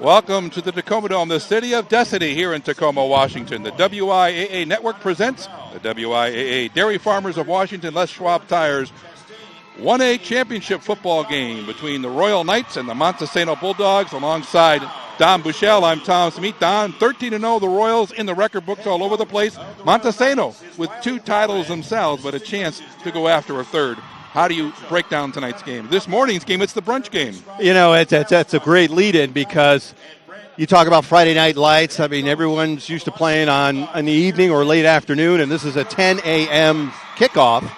Welcome to the Tacoma Dome, the city of destiny here in Tacoma, Washington. The WIAA Network presents the WIAA Dairy Farmers of Washington, Les Schwab Tires 1A championship football game between the Royal Knights and the Montesano Bulldogs. Alongside Don Bushell, I'm Tom Smeet. Don, 13-0, the Royals in the record books all over the place. Montesano with 2 titles themselves, but a chance to go after a third. How do you break down tonight's game? This morning's game, it's the brunch game. You know, it's a great lead-in because you talk about Friday night lights. I mean, everyone's used to playing in the evening or late afternoon, and this is a 10 a.m. kickoff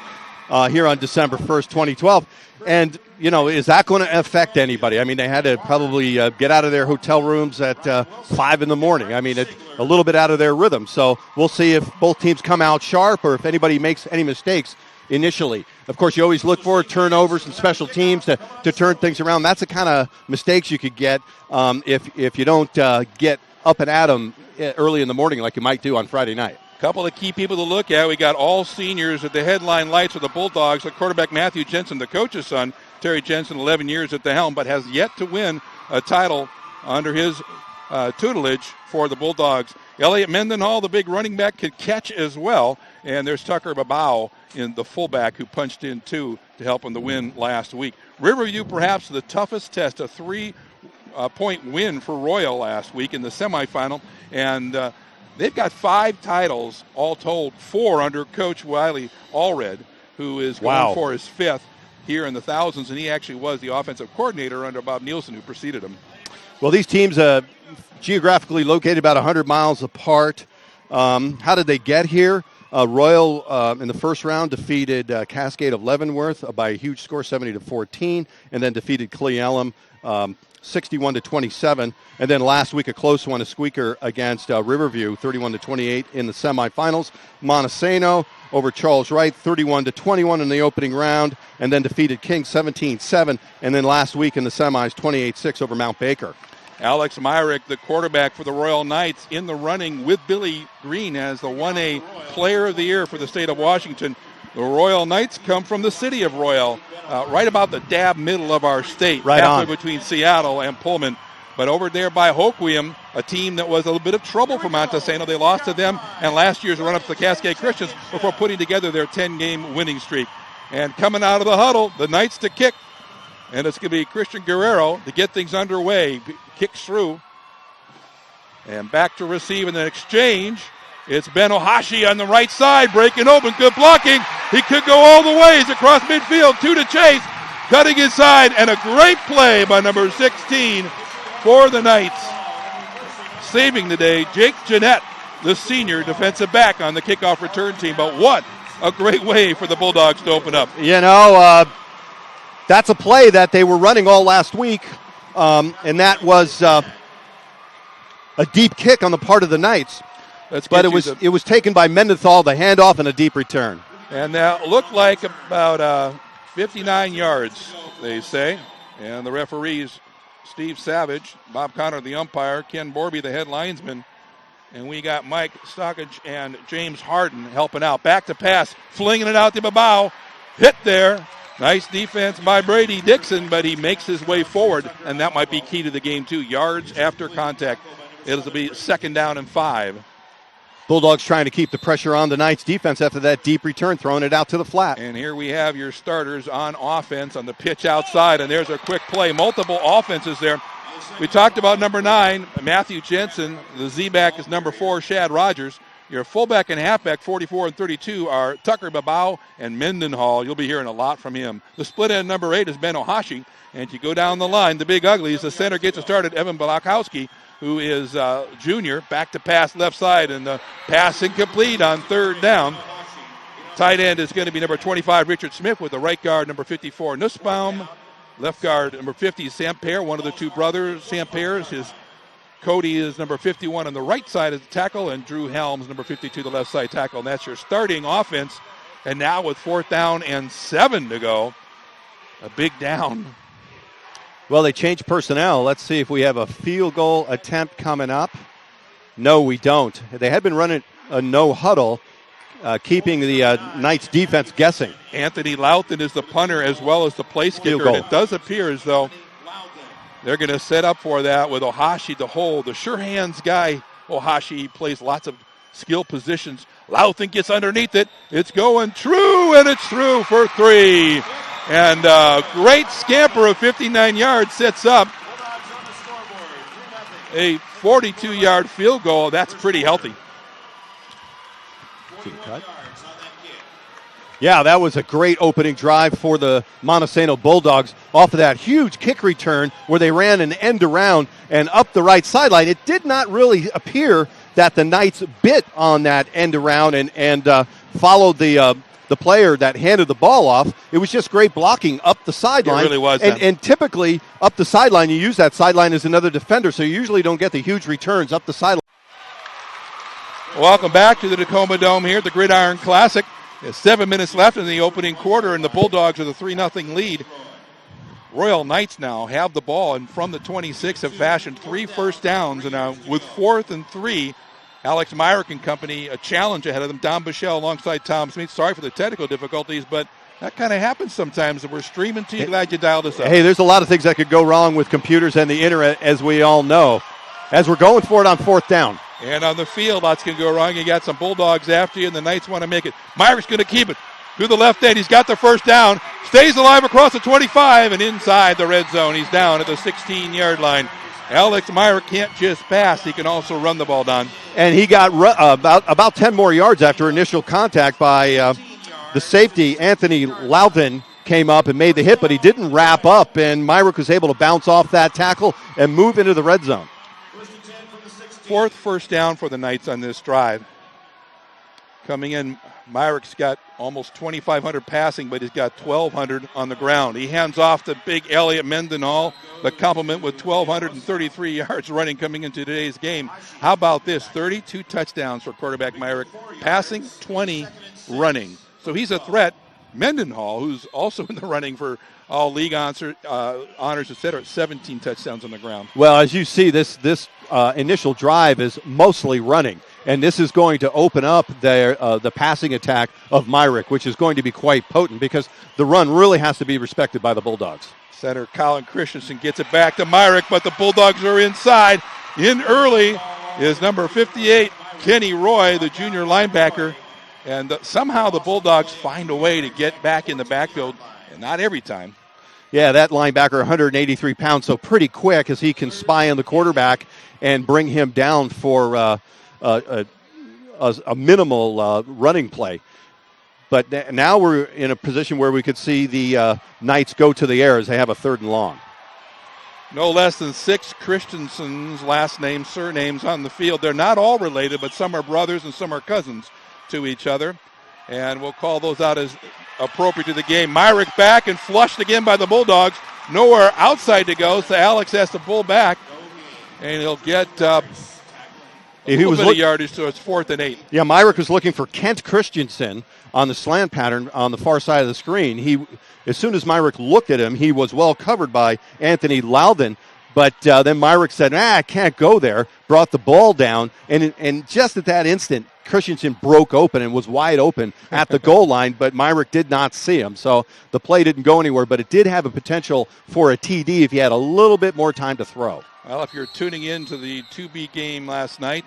here on December 1st, 2012. And, you know, is that going to affect anybody? I mean, they had to probably get out of their hotel rooms at 5 in the morning. I mean, it's a little bit out of their rhythm. So we'll see if both teams come out sharp or if anybody makes any mistakes initially. Of course, you always look for turnovers and special teams to turn things around. That's the kind of mistakes you could get if you don't get up and at them early in the morning like you might do on Friday night. Couple of key people to look at. We got all seniors at the headline lights of the Bulldogs. The quarterback Matthew Jensen, the coach's son. Terry Jensen, 11 years at the helm, but has yet to win a title under his tutelage for the Bulldogs. Elliot Mendenhall, the big running back, could catch as well. And there's Tucker Babao in the fullback who punched in 2 to help in the win last week. Riverview, perhaps the toughest test, a 3-point win for Royal last week in the semifinal. And they've got 5 titles all told, 4 under Coach Wiley Allred, who is going for his 5th here in the thousands. And he actually was the offensive coordinator under Bob Nielsen, who preceded him. Well, these teams geographically located about 100 miles apart. How did they get here? Royal in the first round defeated Cascade of Leavenworth by a huge score, 70-14, and then defeated Cle Elum 61-27. And then last week a close one, a squeaker against Riverview, 31-28 in the semifinals. Montesano over Charles Wright, 31-21 in the opening round, and then defeated King 17-7. And then last week in the semis, 28-6 over Mount Baker. Alex Myrick, the quarterback for the Royal Knights, in the running with Billy Green as the 1A Player of the Year for the state of Washington. The Royal Knights come from the city of Royal, right about the dab middle of our state, right halfway between Seattle and Pullman. But over there by Hoquiam, a team that was a little bit of trouble for Montesano. They lost to them and last year's run-up to the Cascade Christians before putting together their 10-game winning streak. And coming out of the huddle, the Knights to kick. And it's going to be Christian Guerrero to get things underway. Kicks through. And back to receive in the exchange. It's Ben Ohashi on the right side, breaking open. Good blocking. He could go all the ways across midfield. 2 to chase. Cutting inside. And a great play by number 16 for the Knights. Saving the day, Jake Jeanette, the senior defensive back on the kickoff return team. But what a great way for the Bulldogs to open up. You know, that's a play that they were running all last week, and that was a deep kick on the part of the Knights. But it was taken by Mendenhall, the handoff, and a deep return. And that looked like about 59 yards, they say. And the referees, Steve Savage, Bob Connor, the umpire, Ken Borby, the head linesman, and we got Mike Stockage and James Harden helping out. Back to pass, flinging it out to Babao. Hit there. Nice defense by Brady Dixon, but he makes his way forward, and that might be key to the game, too. Yards after contact. It'll be 2nd down and 5. Bulldogs trying to keep the pressure on the Knights' defense after that deep return, throwing it out to the flat. And here we have your starters on offense on the pitch outside, and there's a quick play. Multiple offenses there. We talked about number 9, Matthew Jensen. The Z-back is number 4, Shad Rogers. Your fullback and halfback, 44 and 32, are Tucker Babao and Mendenhall. You'll be hearing a lot from him. The split end number 8 is Ben Ohashi. And you go down the line, the big uglies. The center gets it started, Evan Balakowski, who is junior. Back to pass left side, and the pass incomplete on 3rd down. Tight end is going to be number 25, Richard Smith, with the right guard, number 54, Nussbaum. Left guard, number 50, Samper, one of the 2 brothers, Sampers. His Cody is number 51 on the right side of the tackle, and Drew Helms, number 52, the left side tackle. And that's your starting offense. And now with 4th down and 7 to go, a big down. Well, they changed personnel. Let's see if we have a field goal attempt coming up. No, we don't. They had been running a no huddle, keeping the Knights defense guessing. Anthony Louthan is the punter as well as the place kicker. It does appear as though They're going to set up for that with Ohashi to hold. The sure hands guy, Ohashi, plays lots of skill positions. Louthan gets underneath it. It's going true, and it's through for 3. And great scamper of 59 yards sets up a 42-yard field goal. That's pretty healthy. Yeah, that was a great opening drive for the Montesano Bulldogs off of that huge kick return where they ran an end around and up the right sideline. It did not really appear that the Knights bit on that end around and followed the player that handed the ball off. It was just great blocking up the sideline. It really was. And typically up the sideline, you use that sideline as another defender, so you usually don't get the huge returns up the sideline. Welcome back to the Tacoma Dome here at the Gridiron Classic. There's 7 minutes left in the opening quarter, and the Bulldogs with a 3-0 lead. Royal Knights now have the ball, and from the 26 have fashioned 3 first downs. And now with 4th and 3, Alex Myrick and company, a challenge ahead of them. Don Bichelle alongside Tom Smith. Sorry for the technical difficulties, but that kind of happens sometimes, and we're streaming to you. Glad you dialed us up. Hey, there's a lot of things that could go wrong with computers and the internet, as we all know. As we're going for it on 4th down. And on the field, lots can go wrong. You got some Bulldogs after you, and the Knights want to make it. Myrick's going to keep it through the left end. He's got the first down. Stays alive across the 25 and inside the red zone. He's down at the 16-yard line. Alex Myrick can't just pass. He can also run the ball, Don. And he got about 10 more yards after initial contact by the safety. Anthony Louthan came up and made the hit, but he didn't wrap up, and Myrick was able to bounce off that tackle and move into the red zone. 4th first down for the Knights on this drive. Coming in, Myrick's got almost 2,500 passing, but he's got 1,200 on the ground. He hands off to big Elliot Mendenhall, the complement with 1,233 yards running coming into today's game. How about this? 32 touchdowns for quarterback Myrick, passing, 20 running. So he's a threat. Mendenhall, who's also in the running for all league honors, etc., 17 touchdowns on the ground. Well, as you see, this initial drive is mostly running, and this is going to open up the passing attack of Myrick, which is going to be quite potent because the run really has to be respected by the Bulldogs. Center Colin Christensen gets it back to Myrick, but the Bulldogs are inside. In early is number 58, Kenny Roy, the junior linebacker, and somehow the Bulldogs find a way to get back in the backfield, and not every time. Yeah, that linebacker, 183 pounds, so pretty quick as he can spy on the quarterback and bring him down for a minimal running play. But now we're in a position where we could see the Knights go to the air as they have a 3rd and long. No less than 6 Christensen's last names, surnames on the field. They're not all related, but some are brothers and some are cousins to each other. And we'll call those out as appropriate to the game. Myrick back and flushed again by the Bulldogs. Nowhere outside to go, so Alex has to pull back. And he'll get a little bit of yardage, so it's 4th and 8. Yeah, Myrick was looking for Kent Christensen on the slant pattern on the far side of the screen. As soon as Myrick looked at him, he was well covered by Anthony Louthan. But then Myrick said, I can't go there, brought the ball down, and just at that instant, Christensen broke open and was wide open at the goal line, but Myrick did not see him. So the play didn't go anywhere, but it did have a potential for a TD if he had a little bit more time to throw. Well, if you're tuning in to the 2B game last night,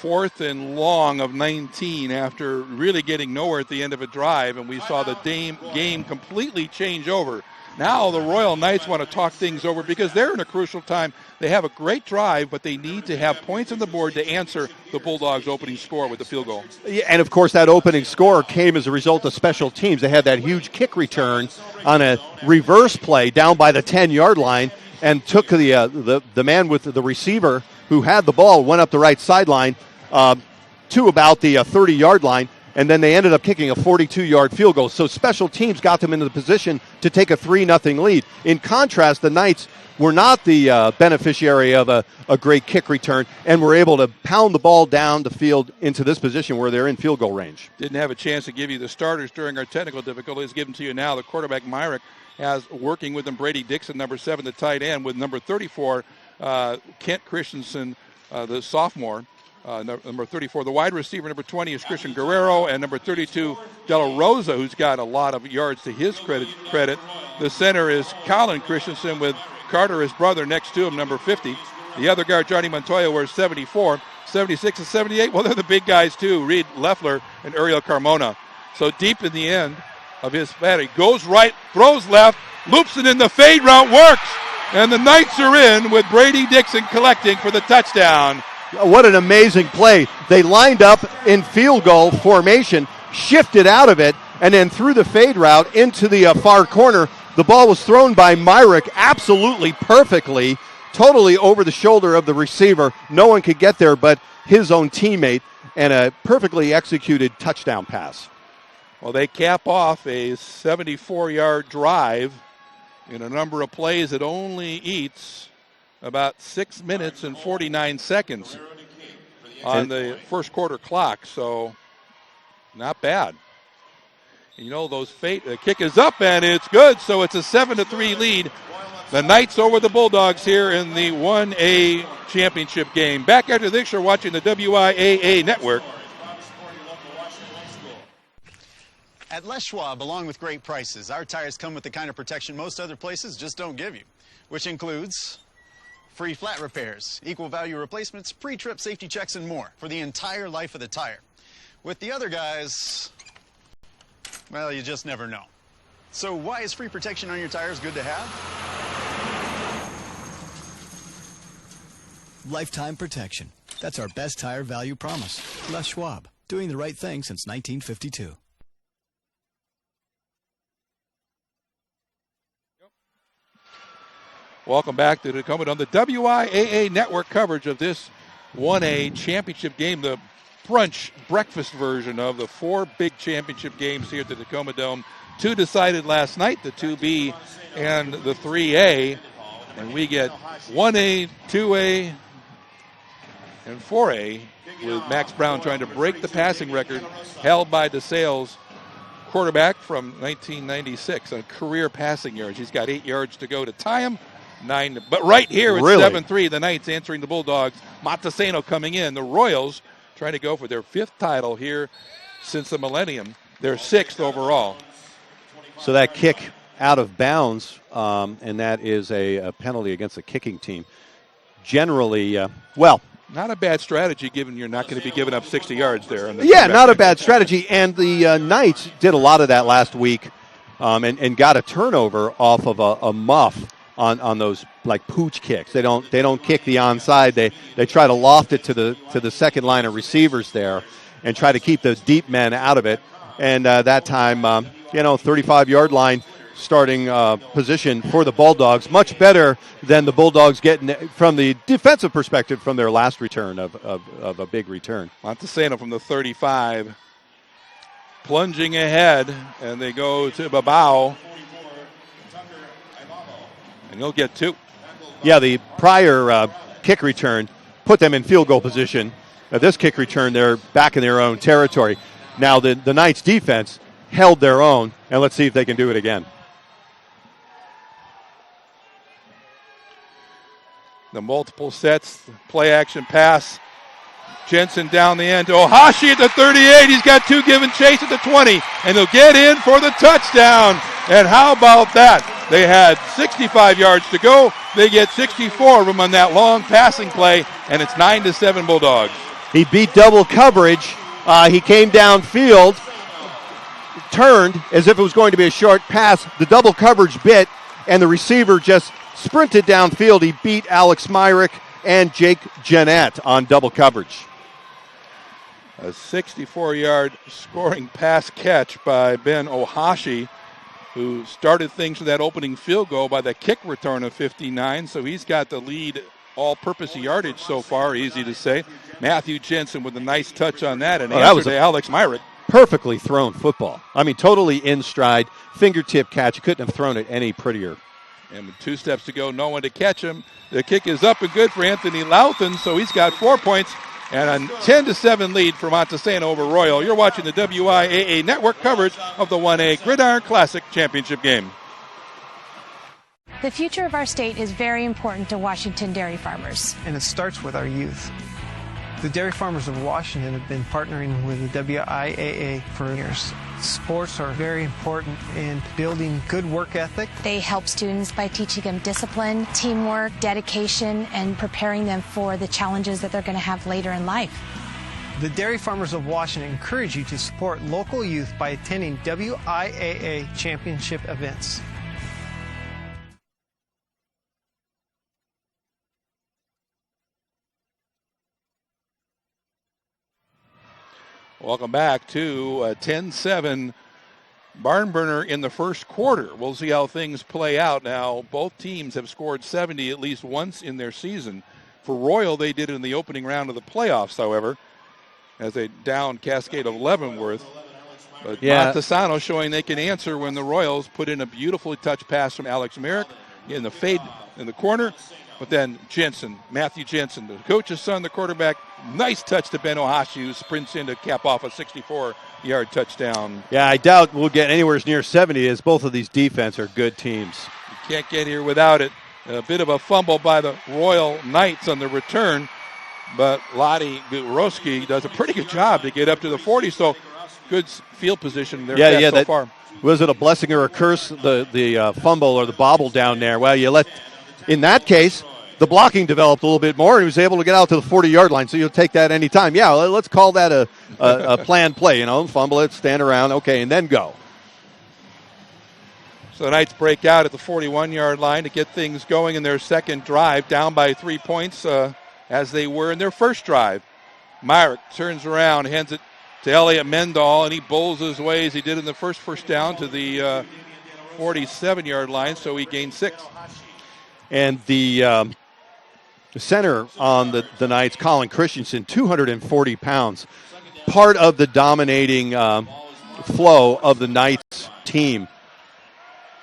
4th and long of 19 after really getting nowhere at the end of a drive, and we saw the game completely change over. Now the Royal Knights want to talk things over because they're in a crucial time. They have a great drive, but they need to have points on the board to answer the Bulldogs' opening score with the field goal. Yeah, and, of course, that opening score came as a result of special teams. They had that huge kick return on a reverse play down by the 10-yard line and took the man with the receiver who had the ball, went up the right sideline to about the 30-yard line. And then they ended up kicking a 42-yard field goal. So special teams got them into the position to take a 3-0 lead. In contrast, the Knights were not the beneficiary of a great kick return and were able to pound the ball down the field into this position where they're in field goal range. Didn't have a chance to give you the starters during our technical difficulties. Give them to you now. The quarterback, Myrick, has working with him Brady Dixon, number 7, the tight end, with number 34, Kent Christensen, the sophomore. Number 34, the wide receiver, number 20, is Christian Guerrero, and number 32, De La Rosa, who's got a lot of yards to his credit. The center is Colin Christensen with Carter, his brother, next to him, number 50. The other guard, Johnny Montoya, wears 74. 76 and 78, well, they're the big guys, too. Reed Leffler and Uriel Carmona. So deep in the end of his batting. Goes right, throws left, loops it in the fade route, works. And the Knights are in with Brady Dixon collecting for the touchdown. What an amazing play. They lined up in field goal formation, shifted out of it, and then threw the fade route into the far corner. The ball was thrown by Myrick absolutely perfectly, totally over the shoulder of the receiver. No one could get there but his own teammate, and a perfectly executed touchdown pass. Well, they cap off a 74-yard drive in a number of plays that only eats about 6 minutes and 49 seconds on the first quarter clock, so not bad. You know, the kick is up, and it's good, so it's a 7-3 lead. The Knights over the Bulldogs here in the 1A championship game. Back after this, you're watching the WIAA network. At Les Schwab, along with great prices, our tires come with the kind of protection most other places just don't give you, which includes free flat repairs, equal value replacements, pre-trip safety checks, and more for the entire life of the tire. With the other guys, well, you just never know. So why is free protection on your tires good to have? Lifetime protection. That's our best tire value promise. Les Schwab, doing the right thing since 1952. Welcome back to Tacoma Dome. The WIAA network coverage of this 1A championship game, the brunch breakfast version of the 4 big championship games here at the Tacoma Dome. 2 decided last night, the 2B and the 3A. And we get 1A, 2A, and 4A with Max Brown trying to break the passing record held by DeSales, quarterback from 1996 on career passing yards. He's got 8 yards to go to tie him. 9, but right here it's 7-3. The Knights answering the Bulldogs. Montesano coming in. The Royals trying to go for their 5th title here since the millennium. Their 6th overall. So that kick out of bounds, and that is a penalty against the kicking team. Generally, not a bad strategy given you're not going to be giving up 60 yards there. Not a bad strategy. And the Knights did a lot of that last week and got a turnover off of a muff on those like pooch kicks. They don't kick the onside. They try to loft it to the second line of receivers there and try to keep the deep men out of it. And that time, 35-yard line starting position for the Bulldogs. Much better than the Bulldogs getting from the defensive perspective from their last return of a big return. Montesano from the 35. Plunging ahead, and they go to Babao. And he'll get 2. Yeah, the prior kick return put them in field goal position. This kick return, they're back in their own territory. Now the Knights defense held their own, and let's see if they can do it again. The multiple sets, play action pass. Jensen down the end to Ohashi at the 38. He's got 2 given chase at the 20, and they'll get in for the touchdown. And how about that? They had 65 yards to go. They get 64 of them on that long passing play, and it's 9-7 Bulldogs. He beat double coverage. He came downfield, turned as if it was going to be a short pass. The double coverage bit, and the receiver just sprinted downfield. He beat Alex Myrick and Jake Jeanette on double coverage. A 64-yard scoring pass catch by Ben Ohashi, who started things with that opening field goal by the kick return of 59. So he's got the lead all-purpose yardage so far, easy to say. Matthew Jensen with a nice touch on that, and answer to Alex Myrick. Perfectly thrown football. I mean, totally in stride, fingertip catch. You couldn't have thrown it any prettier. And with 2 steps to go, no one to catch him. The kick is up and good for Anthony Louthan, so he's got 4 points and a 10-7 lead for Montesano over Royal. You're watching the WIAA network coverage of the 1A Gridiron Classic Championship game. The future of our state is very important to Washington dairy farmers. And it starts with our youth. The dairy farmers of Washington have been partnering with the WIAA for years. Sports are very important in building good work ethic. They help students by teaching them discipline, teamwork, dedication, and preparing them for the challenges that they're going to have later in life. The Dairy Farmers of Washington encourage you to support local youth by attending WIAA championship events. Welcome back to a 10-7 barn burner in the first quarter. We'll see how things play out. Now, both teams have scored 70 at least once in their season. For Royal, they did it in the opening round of the playoffs, however, as they downed Cascade of Leavenworth. But Montesano showing they can answer when the Royals put in a beautifully touched pass from Alex Merrick in the fade in the corner. But then Matthew Jensen, the coach's son, the quarterback, nice touch to Ben Ohashi, who sprints in to cap off a 64-yard touchdown. Yeah, I doubt we'll get anywhere near 70 as both of these defense are good teams. You can't get here without it. A bit of a fumble by the Royal Knights on the return, but Lottie Gutowski does a pretty good job to get up to the 40, so good field position there so far. Was it a blessing or a curse, the fumble or the bobble down there? Well, in that case, the blocking developed a little bit more, and he was able to get out to the 40-yard line, so you'll take that any time. Yeah, let's call that a planned play, fumble it, stand around, okay, and then go. So the Knights break out at the 41-yard line to get things going in their second drive, down by 3 points as they were in their first drive. Myrick turns around, hands it to Elliott Mendahl, and he bowls his way as he did in the first down to the 47-yard line, so he gained 6. And the center on the Knights, Colin Christensen, 240 pounds, part of the dominating flow of the Knights team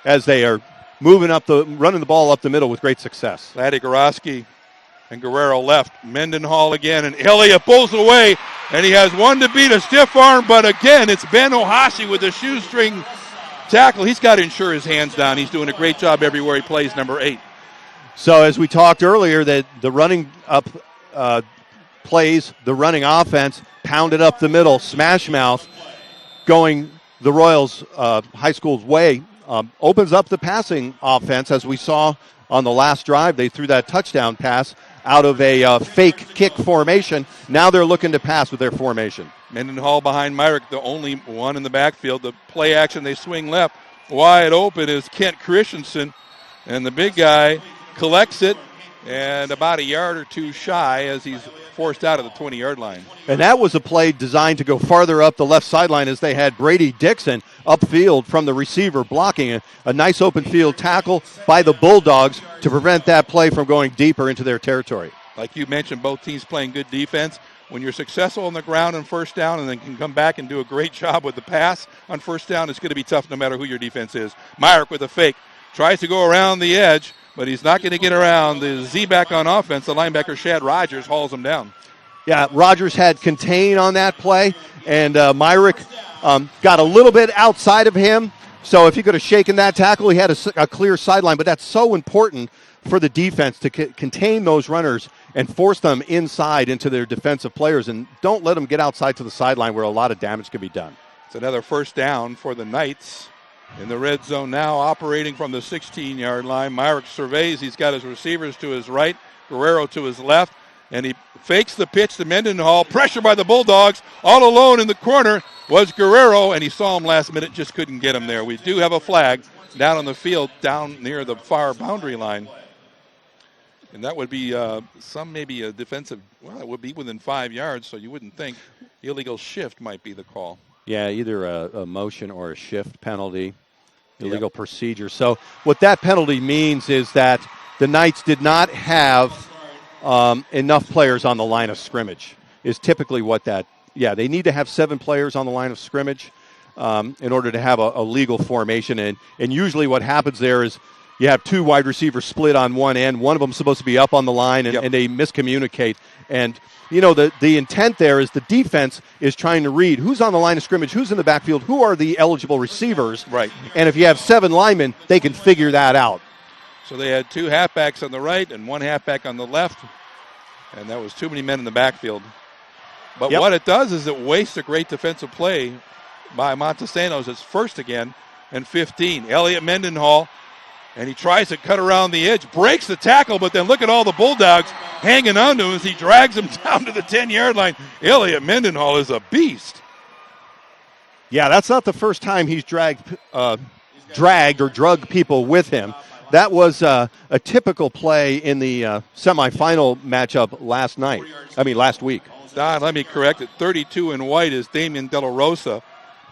as they are running the ball up the middle with great success. Laddie Goroski and Guerrero left. Mendenhall again, and Elliott pulls away, and he has one to beat, a stiff arm, but again, it's Ben Ohashi with the shoestring tackle. He's got to ensure his hands down. He's doing a great job everywhere he plays, number 8. So as we talked earlier, that the running up plays, the running offense, pounded up the middle, smash mouth, going the Royals high school's way, opens up the passing offense, as we saw on the last drive. They threw that touchdown pass out of a fake kick formation. Now they're looking to pass with their formation. Mendenhall behind Myrick, the only one in the backfield. The play action, they swing left. Wide open is Kent Christensen, and the big guy collects it, and about a yard or two shy as he's forced out of the 20-yard line. And that was a play designed to go farther up the left sideline as they had Brady Dixon upfield from the receiver blocking a nice open field tackle by the Bulldogs to prevent that play from going deeper into their territory. Like you mentioned, both teams playing good defense. When you're successful on the ground on first down and then can come back and do a great job with the pass on first down, it's going to be tough no matter who your defense is. Myrick with a fake. Tries to go around the edge, but he's not going to get around. The Z-back on offense, the linebacker Shad Rogers, hauls him down. Yeah, Rogers had contain on that play, and Myrick got a little bit outside of him. So if he could have shaken that tackle, he had a clear sideline. But that's so important for the defense to contain those runners and force them inside into their defensive players, and don't let them get outside to the sideline where a lot of damage can be done. It's another first down for the Knights. In the red zone now, operating from the 16-yard line. Myrick surveys. He's got his receivers to his right, Guerrero to his left, and he fakes the pitch to Mendenhall. Pressure by the Bulldogs. All alone in the corner was Guerrero, and he saw him last minute, just couldn't get him there. We do have a flag down on the field, down near the far boundary line. And that would be maybe a defensive, well, it would be within 5 yards, so you wouldn't think. Illegal shift might be the call. Yeah, either a motion or a shift penalty. Illegal procedure. So what that penalty means is that the Knights did not have enough players on the line of scrimmage, is typically what that, they need to have 7 players on the line of scrimmage in order to have a legal formation. And usually what happens there is you have 2 wide receivers split on one end. One of them is supposed to be up on the line, and they miscommunicate. And the intent there is the defense is trying to read who's on the line of scrimmage, who's in the backfield, who are the eligible receivers. Right. And if you have 7 linemen, they can figure that out. So they had 2 halfbacks on the right and 1 halfback on the left, and that was too many men in the backfield. But what it does is it wastes a great defensive play by Montesano's. It's first again and 15. Elliott Mendenhall, and he tries to cut around the edge, breaks the tackle, but then look at all the Bulldogs hanging on to him as he drags him down to the 10-yard line. Elliott Mendenhall is a beast. Yeah, that's not the first time he's dragged or drug people with him. That was a typical play in the semifinal matchup last week. Don, let me correct it. 32 in white is Damian De La Rosa,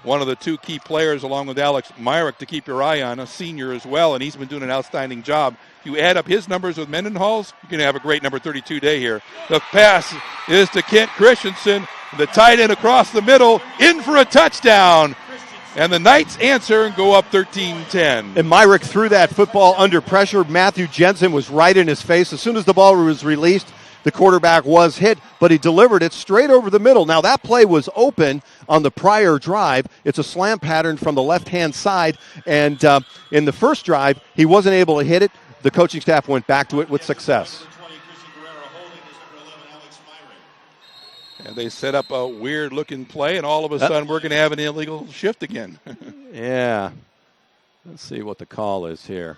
one of the two key players along with Alex Myrick to keep your eye on, a senior as well, and he's been doing an outstanding job. If you add up his numbers with Mendenhall's, you're going to have a great number 32 day here. The pass is to Kent Christensen, the tight end across the middle, in for a touchdown. And the Knights answer and go up 13-10. And Myrick threw that football under pressure. Matthew Jensen was right in his face. As soon as the ball was released, the quarterback was hit, but he delivered it straight over the middle. Now, that play was open on the prior drive. It's a slant pattern from the left-hand side, and in the first drive, he wasn't able to hit it. The coaching staff went back to it with success. And they set up a weird-looking play, and all of a sudden we're going to have an illegal shift again. Yeah. Let's see what the call is here.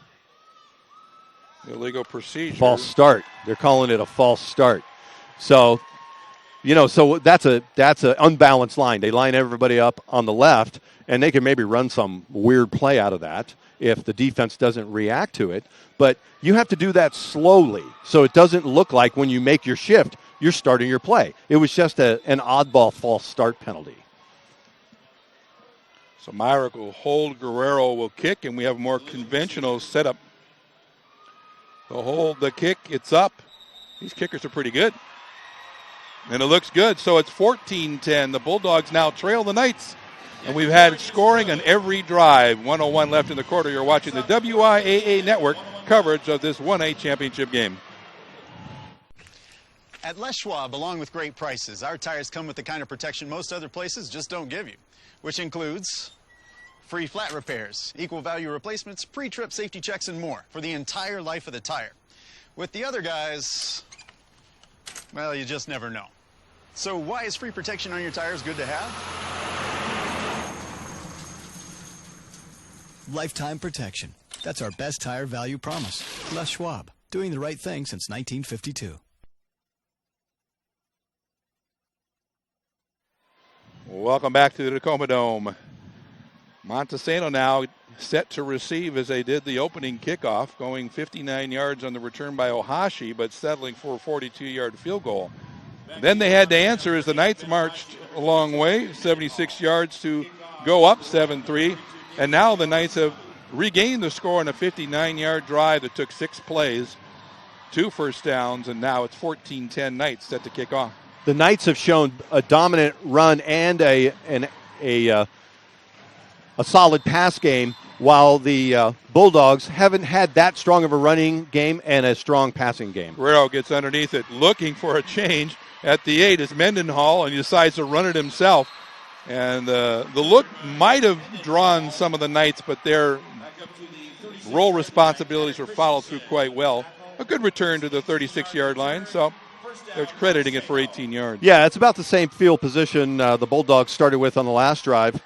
Illegal procedure. False start. They're calling it a false start. So, so that's an unbalanced line. They line everybody up on the left, and they can maybe run some weird play out of that if the defense doesn't react to it. But you have to do that slowly so it doesn't look like when you make your shift, you're starting your play. It was just an oddball false start penalty. So Myrick will hold, Guerrero will kick, and we have a more conventional setup. They'll hold the kick, it's up. These kickers are pretty good. And it looks good, so it's 14-10. The Bulldogs now trail the Knights. And we've had scoring on every drive. 1:01 left in the quarter. You're watching the WIAA Network coverage of this 1A championship game. At Les Schwab, along with great prices, our tires come with the kind of protection most other places just don't give you, which includes free flat repairs, equal value replacements, pre-trip safety checks, and more for the entire life of the tire. With the other guys, well, you just never know. So why is free protection on your tires good to have? Lifetime protection. That's our best tire value promise. Les Schwab, doing the right thing since 1952. Welcome back to the Tacoma Dome. Montesano now set to receive as they did the opening kickoff, going 59 yards on the return by Ohashi, but settling for a 42-yard field goal. Then they had to answer as the Knights marched a long way, 76 yards to go up 7-3. And now the Knights have regained the score on a 59-yard drive that took 6 plays, 2 first downs, and now it's 14-10 Knights set to kick off. The Knights have shown a dominant run and a solid pass game, while the Bulldogs haven't had that strong of a running game and a strong passing game. Guerrero gets underneath it, looking for a change at the 8 is Mendenhall, and he decides to run it himself. And the look might have drawn some of the Knights, but their role responsibilities were followed through quite well. A good return to the 36-yard line, so they're crediting it for 18 yards. Yeah, it's about the same field position the Bulldogs started with on the last drive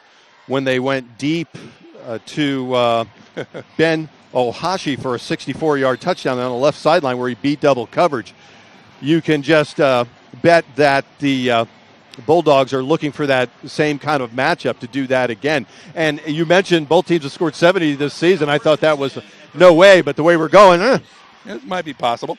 when they went deep to Ben Ohashi for a 64-yard touchdown on the left sideline where he beat double coverage. You can just bet that the Bulldogs are looking for that same kind of matchup to do that again. And you mentioned both teams have scored 70 this season. I thought that was no way, but the way we're going, it might be possible.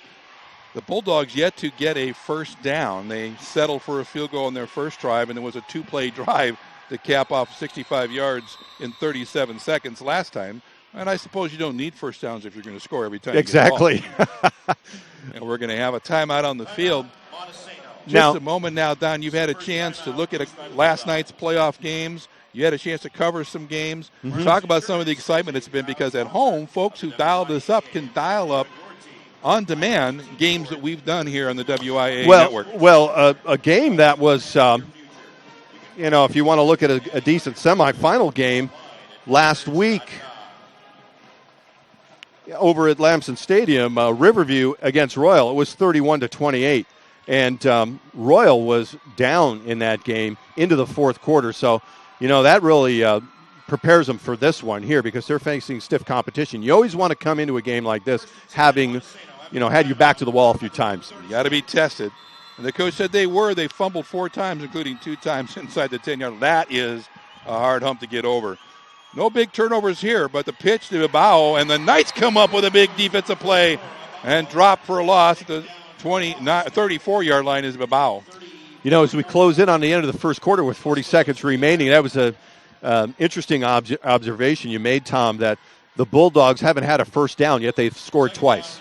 The Bulldogs yet to get a first down. They settled for a field goal on their first drive, and there was a 2-play drive to cap off 65 yards in 37 seconds last time. And I suppose you don't need first downs if you're going to score every time. Exactly. And we're going to have a timeout on the field. Just a moment now, Don, you've had a chance to look at last night's playoff games. You had a chance to cover some games. Mm-hmm. Talk about some of the excitement it's been, because at home, folks who dialed this up can dial up on demand games that we've done here on the WIAA network. Well, a game that was, if you want to look at a decent semifinal game last week over at Lamson Stadium, Riverview against Royal, it was 31-28. And Royal was down in that game into the fourth quarter. So that really prepares them for this one here because they're facing stiff competition. You always want to come into a game like this having, had your back to the wall a few times. You got to be tested. And the coach said they fumbled 4 times, including 2 times inside the 10-yard. That is a hard hump to get over. No big turnovers here, but the pitch to Bilbao, and the Knights come up with a big defensive play and drop for a loss at the 34-yard line is Bilbao. As we close in on the end of the first quarter with 40 seconds remaining, that was a interesting observation you made, Tom, that the Bulldogs haven't had a first down, yet they've scored twice.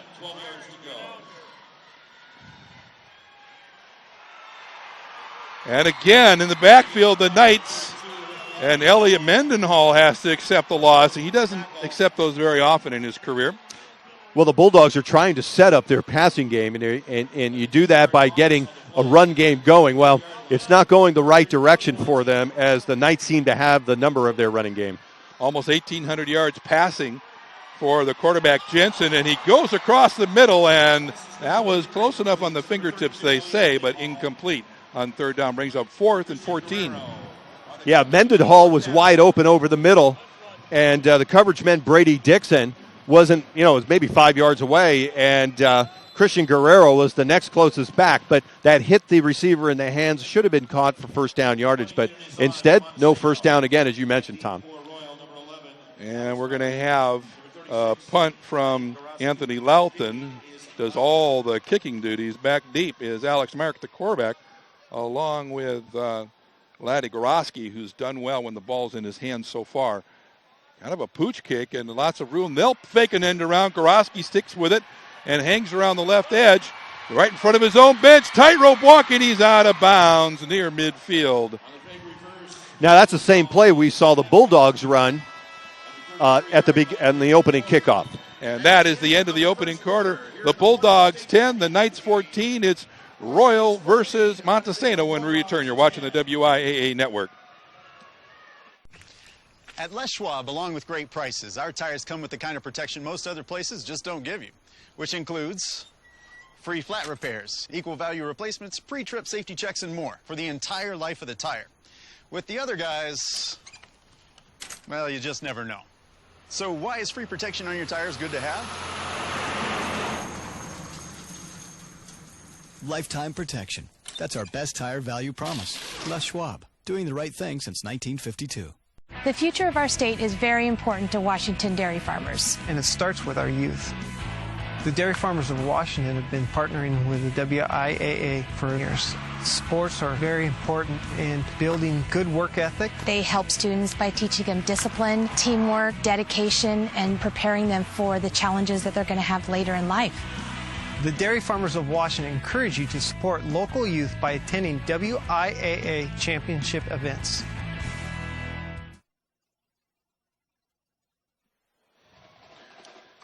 And again, in the backfield, the Knights, and Elliot Mendenhall has to accept the loss. He doesn't accept those very often in his career. Well, the Bulldogs are trying to set up their passing game, and you do that by getting a run game going. Well, it's not going the right direction for them as the Knights seem to have the number of their running game. Almost 1,800 yards passing for the quarterback, Jensen, and he goes across the middle, and that was close enough on the fingertips, they say, but incomplete on third down. Brings up 4th and 14. Yeah, Mendenhall was wide open over the middle, and the coverage man, Brady Dixon, wasn't, was maybe 5 yards away, and Christian Guerrero was the next closest back, but that hit the receiver in the hands, should have been caught for first down yardage, but instead, no first down again, as you mentioned, Tom. And we're going to have a punt from Anthony Loughton, does all the kicking duties. Back deep is Alex Mark, the quarterback, along with Laddie Gorosky, who's done well when the ball's in his hands so far. Kind of a pooch kick and lots of room. They'll fake an end around. Gorosky sticks with it and hangs around the left edge, right in front of his own bench. Tightrope walking. He's out of bounds near midfield. Now that's the same play we saw the Bulldogs run at the opening kickoff. And that is the end of the opening quarter. The Bulldogs 10, the Knights 14. It's Royal versus Montesano when we return. You're watching the WIAA Network. At Les Schwab, along with great prices, our tires come with the kind of protection most other places just don't give you, which includes free flat repairs, equal value replacements, pre-trip safety checks, and more for the entire life of the tire. With the other guys, well, you just never know. So why is free protection on your tires good to have? Lifetime protection. That's our best tire value promise. Les Schwab, doing the right thing since 1952. The future of our state is very important to Washington dairy farmers. And it starts with our youth. The Dairy Farmers of Washington have been partnering with the WIAA for years. Sports are very important in building good work ethic. They help students by teaching them discipline, teamwork, dedication, and preparing them for the challenges that they're going to have later in life. The Dairy Farmers of Washington encourage you to support local youth by attending WIAA championship events.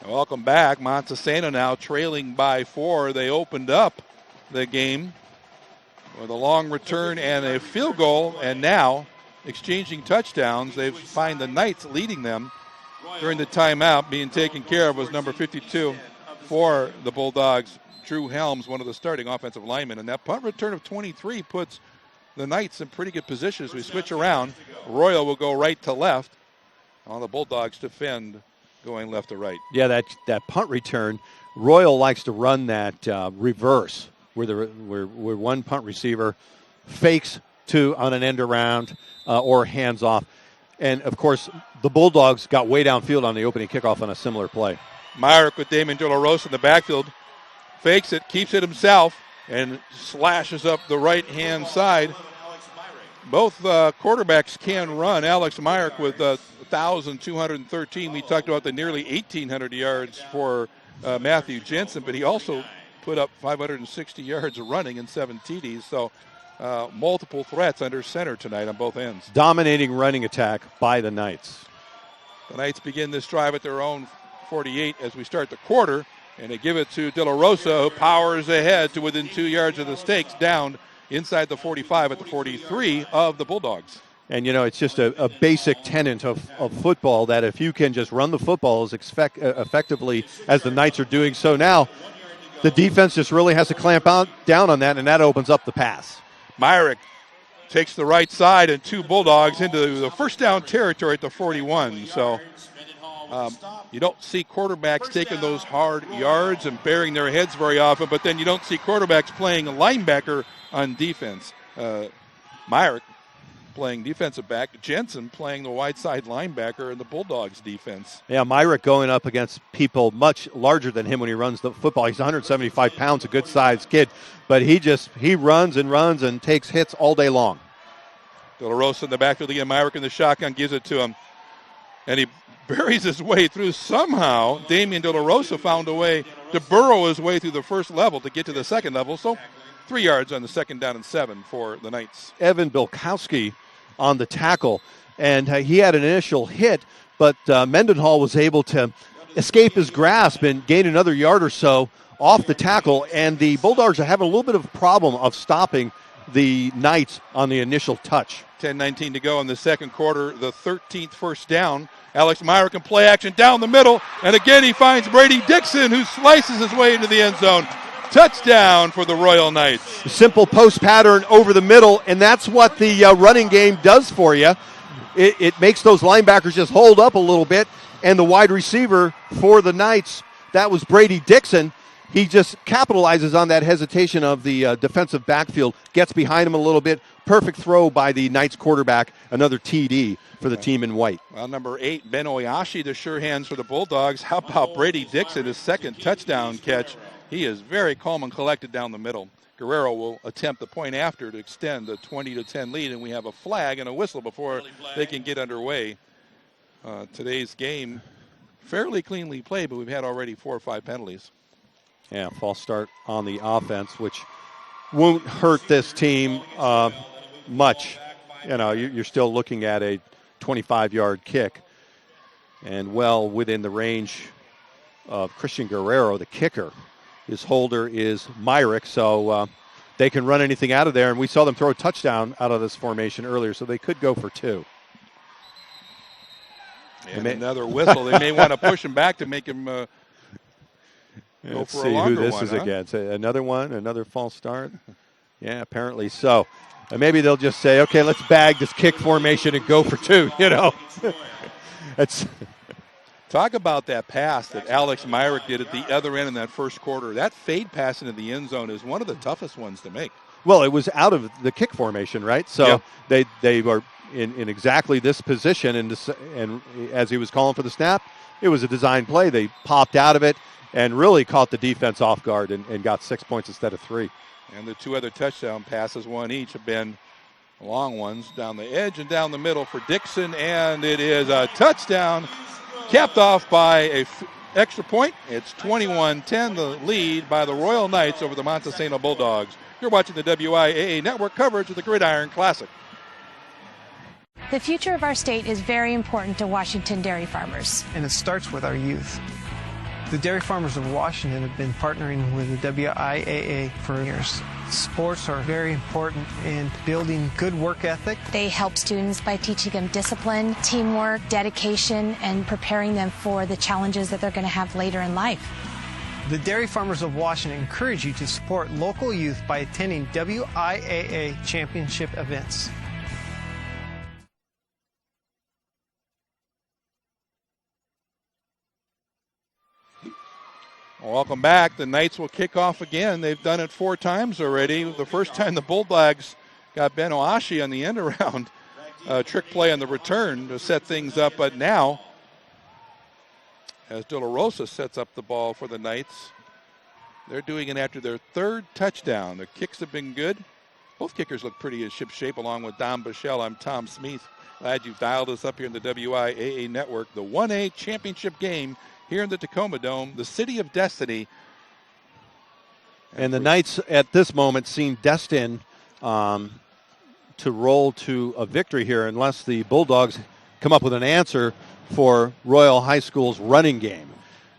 Welcome back. Montesano now trailing by 4. They opened up the game with a long return and a field goal, and now exchanging touchdowns. They find the Knights leading them during the timeout. Being taken care of was number 52 for the Bulldogs, Drew Helms, one of the starting offensive linemen. And that punt return of 23 puts the Knights in pretty good position as we switch around. Royal will go right to left. All the Bulldogs defend going left to right. Yeah, that punt return, Royal likes to run that reverse where one punt receiver fakes two on an end around or hands off. And, of course, the Bulldogs got way downfield on the opening kickoff on a similar play. Myrick with Damon De La Rosa in the backfield. Fakes it, keeps it himself, and slashes up the right-hand side. Both quarterbacks can run. Alex Myrick with 1,213. We talked about the nearly 1,800 yards for Matthew Jensen, but he also put up 560 yards running and 7 TDs. So multiple threats under center tonight on both ends. Dominating running attack by the Knights. The Knights begin this drive at their own 48 as we start the quarter, and they give it to De La Rosa, who powers ahead to within 2 yards of the stakes, down inside the 45 at the 43 of the Bulldogs. And, it's just a basic tenet of football that if you can just run the football as effectively as the Knights are doing so now, the defense just really has to clamp down on that, and that opens up the pass. Myrick takes the right side, and 2 Bulldogs into the first down territory at the 41. So you don't see quarterbacks taking those hard yards and burying their heads very often, but then you don't see quarterbacks playing a linebacker on defense. Myrick playing defensive back, Jensen playing the wide side linebacker in the Bulldogs defense. Yeah, Myrick going up against people much larger than him when he runs the football. He's 175 pounds, a good-sized kid, but he runs and takes hits all day long. De La Rosa in the backfield again. Myrick in the shotgun gives it to him, and he buries his way through somehow. Damian De La Rosa found a way to burrow his way through the first level to get to the second level, so 3 yards on the second down and 7 for the Knights. Evan Bilkowski on the tackle, and he had an initial hit, but Mendenhall was able to escape his grasp and gain another yard or so off the tackle, and the Bulldogs are having a little bit of a problem of stopping the Knights on the initial touch. 10:19 to go in the second quarter, the 13th first down. Alex Myrick in play action down the middle, and again he finds Brady Dixon, who slices his way into the end zone. Touchdown for the Royal Knights. Simple post pattern over the middle, and that's what the running game does for you. It makes those linebackers just hold up a little bit, and the wide receiver for the Knights, that was Brady Dixon. He just capitalizes on that hesitation of the defensive backfield, gets behind him a little bit. Perfect throw by the Knights quarterback, another TD for the team in white. Well, number 8, Ben Oyashi, the sure hands for the Bulldogs. How about Brady Dixon, his second touchdown catch? He is very calm and collected down the middle. Guerrero will attempt the point after to extend the 20-10 lead, and we have a flag and a whistle before they can get underway. Today's game fairly cleanly played, but we've had already 4 or 5 penalties. Yeah, false start on the offense, which won't hurt this team much. You know, you're still looking at a 25-yard kick, and well within the range of Christian Guerrero, the kicker. His holder is Myrick, so they can run anything out of there, and we saw them throw a touchdown out of this formation earlier, so they could go for 2. And another whistle. They may want to push him back to make him go Let's for a see longer who this one, is huh? against. Another one, another false start. Yeah, apparently so. And maybe they'll just say, okay, let's bag this kick formation and go for 2, you know. It's Talk about that pass that Alex Myrick did at the other end in that first quarter. That fade pass into the end zone is one of the toughest ones to make. Well, it was out of the kick formation, right? So yeah. they were in exactly this position, and as he was calling for the snap, it was a design play. They popped out of it and really caught the defense off guard and got 6 points instead of 3. And the 2 other touchdown passes, one each, have been long ones down the edge and down the middle for Dixon, and it is a touchdown capped off by a extra point. It's 21-10, the lead by the Royal Knights over the Montesano Bulldogs. You're watching the WIAA Network coverage of the Gridiron Classic. The future of our state is very important to Washington dairy farmers. And it starts with our youth. The dairy farmers of Washington have been partnering with the WIAA for years. Sports are very important in building good work ethic. They help students by teaching them discipline, teamwork, dedication, and preparing them for the challenges that they're going to have later in life. The Dairy Farmers of Washington encourage you to support local youth by attending WIAA championship events. Welcome back. The Knights will kick off again. They've done it 4 times already. The first time the Bulldogs got Ben Oashi on the end around. Trick play on the return to set things up. But now, as De La Rosa sets up the ball for the Knights, they're doing it after their 3rd touchdown. Their kicks have been good. Both kickers look pretty in ship shape along with Don Bichelle. I'm Tom Smith. Glad you dialed us up here in the WIAA Network. The 1A championship game here in the Tacoma Dome, the City of Destiny. And the Knights at this moment seem destined to roll to a victory here unless the Bulldogs come up with an answer for Royal High School's running game,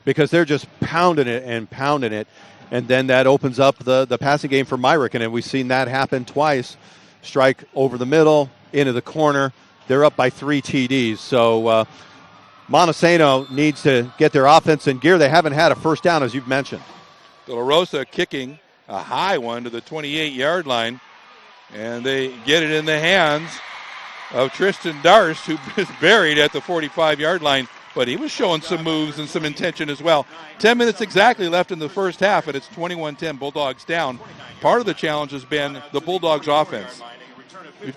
because they're just pounding it. And then that opens up the passing game for Myrick, and we've seen that happen twice. Strike over the middle, into the corner. They're up by 3 TDs. So Montesano needs to get their offense in gear. They haven't had a first down, as you've mentioned. De La Rosa kicking a high one to the 28-yard line. And they get it in the hands of Tristan Darst, who is buried at the 45-yard line. But he was showing some moves and some intention as well. 10 minutes exactly left in the first half, and it's 21-10, Bulldogs down. Part of the challenge has been the Bulldogs offense. We've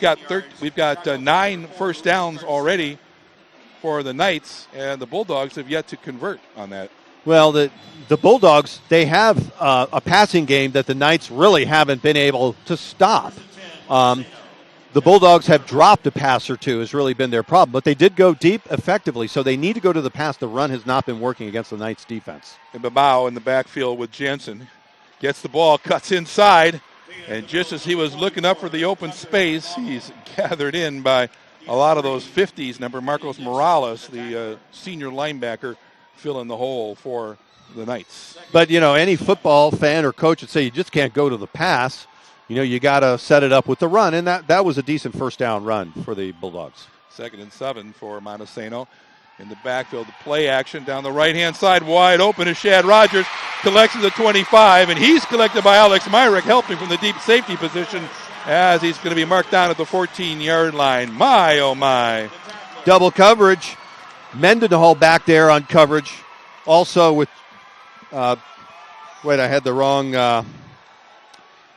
got 9 first downs already for the Knights, and the Bulldogs have yet to convert on that. Well, the Bulldogs, they have a passing game that the Knights really haven't been able to stop. The Bulldogs have dropped a pass or two, has really been their problem, but they did go deep effectively, so they need to go to the pass. The run has not been working against the Knights defense. And Babao in the backfield with Jensen. Gets the ball, cuts inside, and just as he was looking up for the open space, he's gathered in by a lot of those 50s. Number Marcos Morales, the senior linebacker, filling the hole for the Knights. But, any football fan or coach would say you just can't go to the pass. You got to set it up with the run, and that was a decent first down run for the Bulldogs. 2nd and 7 for Montesano. In the backfield, the play action down the right-hand side, wide open is Shad Rogers, collects at the 25, and he's collected by Alex Myrick, helping from the deep safety position as he's going to be marked down at the 14-yard line. My, oh my. Double coverage. Mendenhall back there on coverage. Also with, I had the wrong,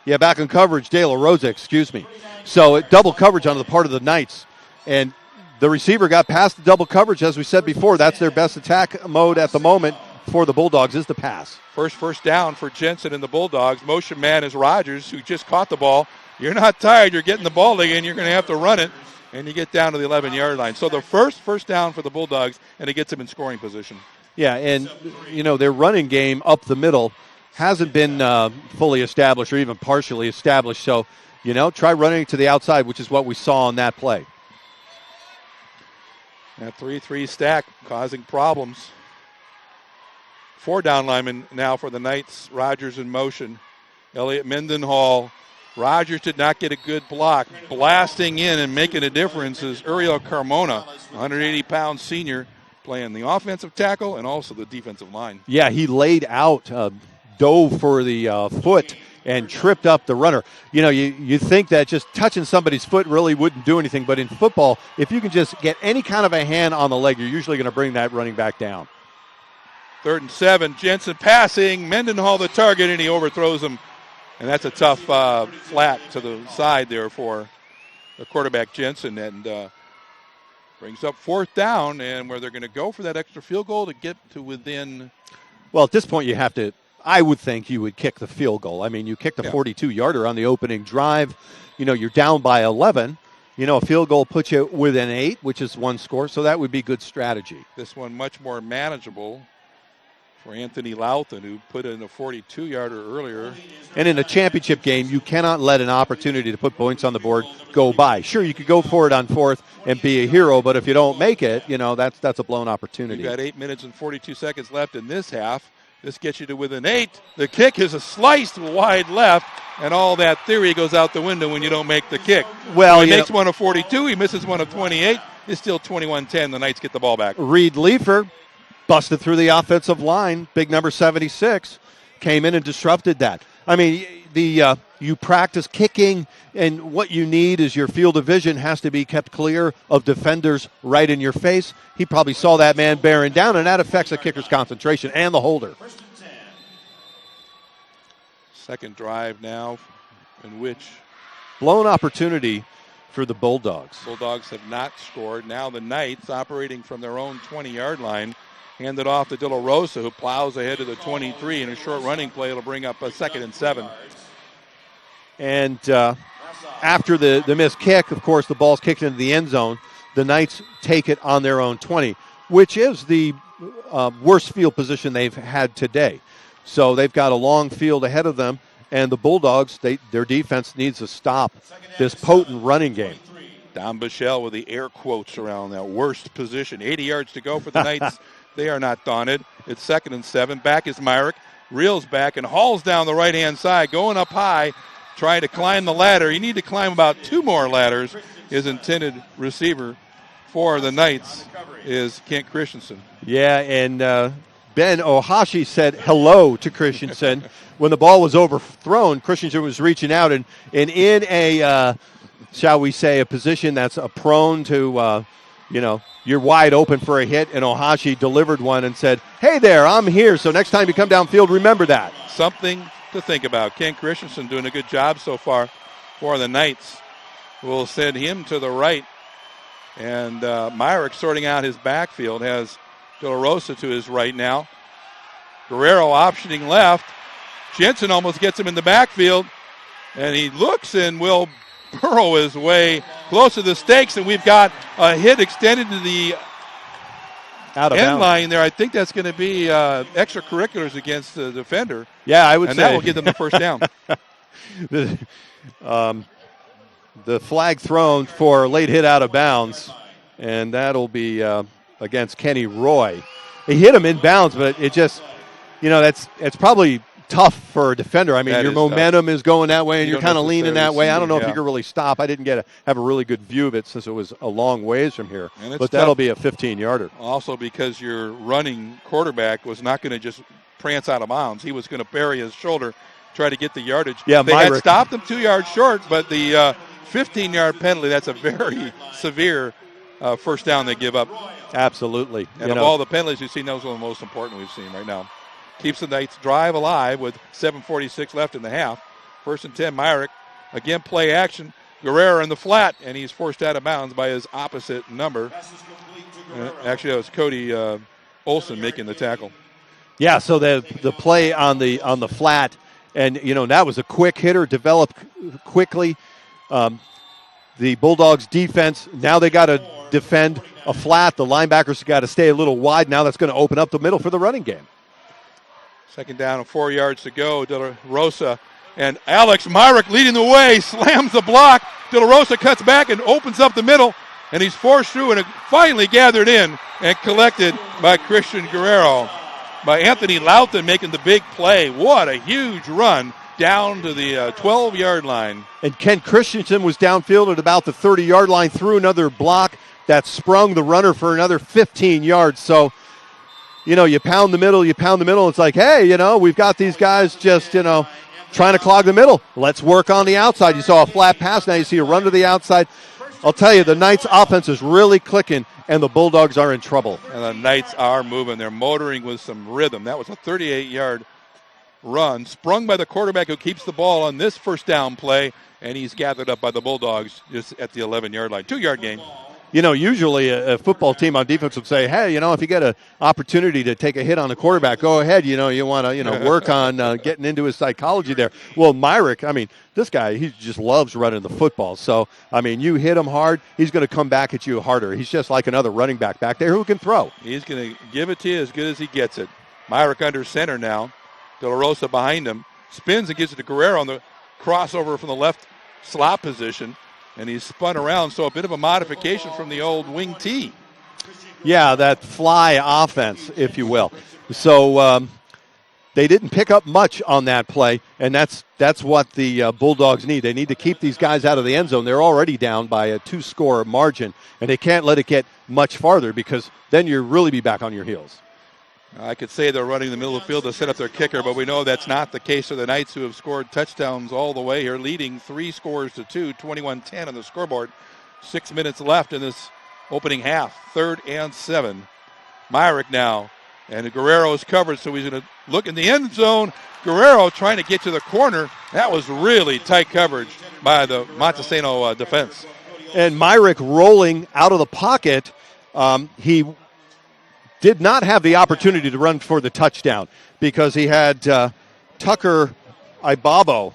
back on coverage, De La Rosa, excuse me. So double coverage on the part of the Knights. And the receiver got past the double coverage, as we said before. That's their best attack mode at the moment for the Bulldogs is the pass. First down for Jensen and the Bulldogs. Motion man is Rogers, who just caught the ball. You're not tired. You're getting the ball again. You're going to have to run it, and you get down to the 11-yard line. So the first down for the Bulldogs, and it gets them in scoring position. Yeah, and, their running game up the middle hasn't been fully established or even partially established. So, try running to the outside, which is what we saw on that play. That 3-3 stack causing problems. 4 down linemen now for the Knights. Rogers in motion. Elliott Mendenhall. Rogers did not get a good block. Blasting in and making a difference is Uriel Carmona, 180-pound senior, playing the offensive tackle and also the defensive line. Yeah, he laid out, dove for the foot and tripped up the runner. You think that just touching somebody's foot really wouldn't do anything, but in football, if you can just get any kind of a hand on the leg, you're usually going to bring that running back down. 3rd and 7, Jensen passing, Mendenhall the target, and he overthrows him. And that's a tough flat to the side there for the quarterback Jensen, and brings up 4th down, and where they're going to go for that extra field goal to get to within. Well, at this point, you have to. I would think you would kick the field goal. I mean, you kicked a 42-yarder on the opening drive. You're down by 11. A field goal puts you within 8, which is 1 score, so that would be good strategy. This one much more manageable for Anthony Louthan, who put in a 42-yarder earlier. And in a championship game, you cannot let an opportunity to put points on the board go by. Sure, you could go for it on 4th and be a hero, but if you don't make it, that's a blown opportunity. You've got 8 minutes and 42 seconds left in this half. This gets you to within 8. The kick is a sliced wide left, and all that theory goes out the window when you don't make the kick. Well, he makes one of 42. He misses one of 28. It's still 21-10. The Knights get the ball back. Reed Leifer busted through the offensive line. Big number 76 came in and disrupted that. I mean, you practice kicking, and what you need is your field of vision has to be kept clear of defenders right in your face. He probably saw that man bearing down, and that affects the kicker's concentration and the holder. Second drive now, in which blown opportunity for the Bulldogs. Bulldogs have not scored. Now the Knights, operating from their own 20-yard line, hand it off to De La Rosa, who plows ahead to the 23, and a short running play will bring up a 2nd and 7. And after the missed kick, of course, the ball's kicked into the end zone. The Knights take it on their own 20, which is the worst field position they've had today. So they've got a long field ahead of them, and the Bulldogs, their defense needs to stop this potent running game. Don Bichelle with the air quotes around that worst position. 80 yards to go for the Knights. They are not daunted. It's 2nd and 7. Back is Myrick. Reels back and hauls down the right-hand side, going up high, trying to climb the ladder. You need to climb about 2 more ladders. His intended receiver for the Knights is Kent Christensen. Yeah, and Ben Ohashi said hello to Christensen when the ball was overthrown. Christensen was reaching out and in a, shall we say, a position that's prone to, you're wide open for a hit, and Ohashi delivered one and said, hey there, I'm here, so next time you come downfield, remember that. Something to think about. Ken Christensen doing a good job so far for the Knights. We'll send him to the right. And Myrick sorting out his backfield has De La Rosa to his right now. Guerrero optioning left. Jensen almost gets him in the backfield. And he looks and will burrow his way close to the stakes. And we've got a hit extended to the end line there. I think that's going to be extracurriculars against the defender. Yeah, I would say. And that will give them the first down. The flag thrown for a late hit out of bounds, and that'll be against Kenny Roy. He hit him in bounds, but it just, it's probably tough for a defender. I mean, your momentum is going that way, and you're kind of leaning that way. I don't know if you can really stop. I didn't have a really good view of it since it was a long ways from here. But that'll be a 15-yarder. Also because your running quarterback was not going to just prance out of bounds. He was going to bury his shoulder, try to get the yardage. Yeah, they had stopped him 2 yards short, but the 15-yard penalty, that's a very severe first down they give up. Absolutely. And of all the penalties we've seen, those are the most important we've seen right now. Keeps the Knights drive alive with 7:46 left in the half. 1st and 10, Myrick. Again, play action. Guerrero in the flat, and he's forced out of bounds by his opposite number. Actually, that was Cody Olson making the tackle. Yeah, so the play on the flat, and, that was a quick hitter, developed quickly. The Bulldogs defense, now they got to defend a flat. The linebackers got to stay a little wide. Now that's going to open up the middle for the running game. 2nd down and 4 yards to go. De La Rosa and Alex Myrick leading the way, slams the block. De La Rosa cuts back and opens up the middle, and he's forced through and finally gathered in and collected by Christian Guerrero. By Anthony Loughton making the big play. What a huge run down to the 12-yard line. And Ken Christensen was downfield at about the 30-yard line, threw another block that sprung the runner for another 15 yards. So, you pound the middle. It's like, hey, we've got these guys just, trying to clog the middle. Let's work on the outside. You saw a flat pass. Now you see a run to the outside. I'll tell you, the Knights' offense is really clicking, and the Bulldogs are in trouble. And the Knights are moving. They're motoring with some rhythm. That was a 38-yard run, sprung by the quarterback who keeps the ball on this first down play, and he's gathered up by the Bulldogs just at the 11-yard line. 2-yard gain. Usually a football team on defense would say, hey, if you get an opportunity to take a hit on the quarterback, go ahead. You want to, work on getting into his psychology there. Well, Myrick, this guy, he just loves running the football. So, you hit him hard, he's going to come back at you harder. He's just like another running back there who can throw. He's going to give it to you as good as he gets it. Myrick under center now. De La Rosa behind him. Spins and gives it to Guerrero on the crossover from the left slot position. And he's spun around, so a bit of a modification from the old wing T. Yeah, that fly offense, if you will. So they didn't pick up much on that play, and that's what the Bulldogs need. They need to keep these guys out of the end zone. They're already down by a 2-score margin, and they can't let it get much farther because then you'll really be back on your heels. I could say they're running the middle of the field to set up their kicker, but we know that's not the case for the Knights, who have scored touchdowns all the way here, leading 3-2, 21-10 on the scoreboard. 6 minutes left in this opening half. 3rd and 7. Myrick now, and Guerrero is covered, so he's going to look in the end zone. Guerrero trying to get to the corner. That was really tight coverage by the Montesano defense. And Myrick rolling out of the pocket. He did not have the opportunity to run for the touchdown because he had Tucker Ibabo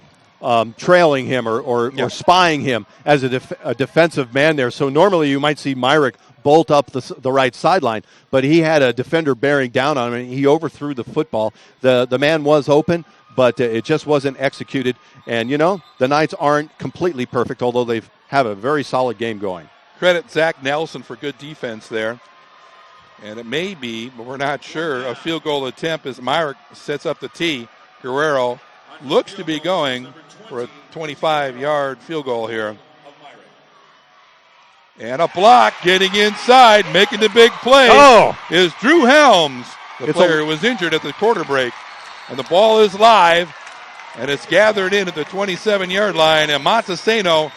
trailing him or spying him as a defensive man there. So normally you might see Myrick bolt up the right sideline, but he had a defender bearing down on him, and he overthrew the football. The man was open, but it just wasn't executed. And, the Knights aren't completely perfect, although they have a very solid game going. Credit Zach Nelson for good defense there. And it may be, but we're not sure, a field goal attempt as Myrick sets up the tee. Guerrero looks to be going for a 25-yard field goal here. And a block getting inside, making the big play is Drew Helms. the player who was injured at the quarter break. And the ball is live, and it's gathered in at the 27-yard line, and Montesano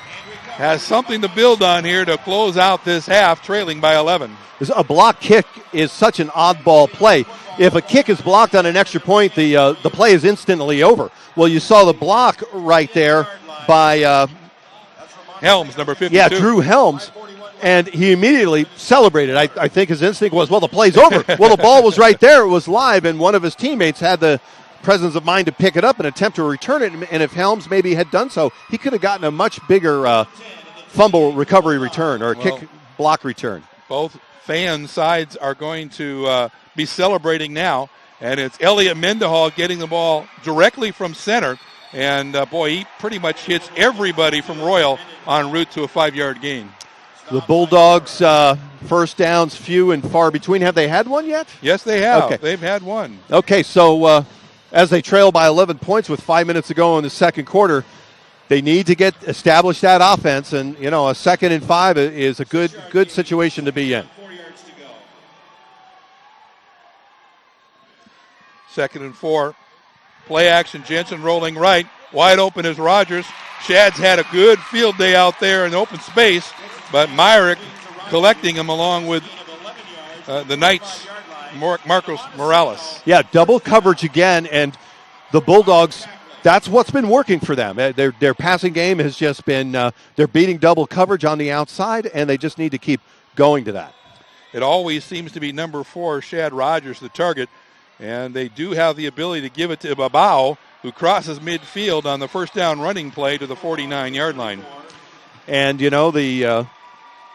has something to build on here to close out this half, trailing by 11. A block kick is such an oddball play. If a kick is blocked on an extra point, the play is instantly over. Well, you saw the block right there by Helms, number 52. Yeah, Drew Helms, and he immediately celebrated. I think his instinct was, well, the play's over. Well, the ball was right there. It was live, and one of his teammates had the presence of mind to pick it up and attempt to return it, and if Helms maybe had done so, he could have gotten a much bigger fumble recovery return or kick block return. Both fan sides are going to be celebrating now, and it's Elliot Mendenhall getting the ball directly from center, and boy, he pretty much hits everybody from Royal en route to a 5-yard gain. The Bulldogs first downs few and far between. Have they had one yet? Yes, they have. Okay. They've had one. Okay, so as they trail by 11 points with 5 minutes to go in the second quarter, they need to establish that offense, and a 2nd and 5 is a good situation to be in. 2nd and 4. Play action, Jensen rolling right. Wide open is Rogers. Shad's had a good field day out there in open space, but Myrick collecting him along with the Knights, Marcos Morales. Yeah, double coverage again, and the Bulldogs, that's what's been working for them. Their passing game has just been, they're beating double coverage on the outside, and they just need to keep going to that. It always seems to be number 4, Shad Rogers, the target, and they do have the ability to give it to Babao, who crosses midfield on the first down running play to the 49-yard line. And, the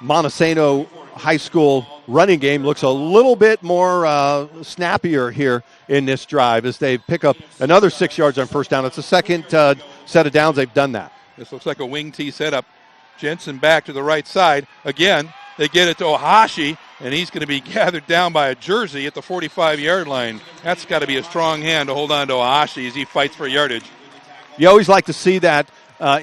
Montesano High School running game looks a little bit more snappier here in this drive as they pick up another 6 yards on first down. It's the second set of downs they've done that. This looks like a wing T setup. Jensen back to the right side. Again, they get it to Ohashi, and he's going to be gathered down by a jersey at the 45-yard line. That's got to be a strong hand to hold on to Ohashi as he fights for yardage. You always like to see that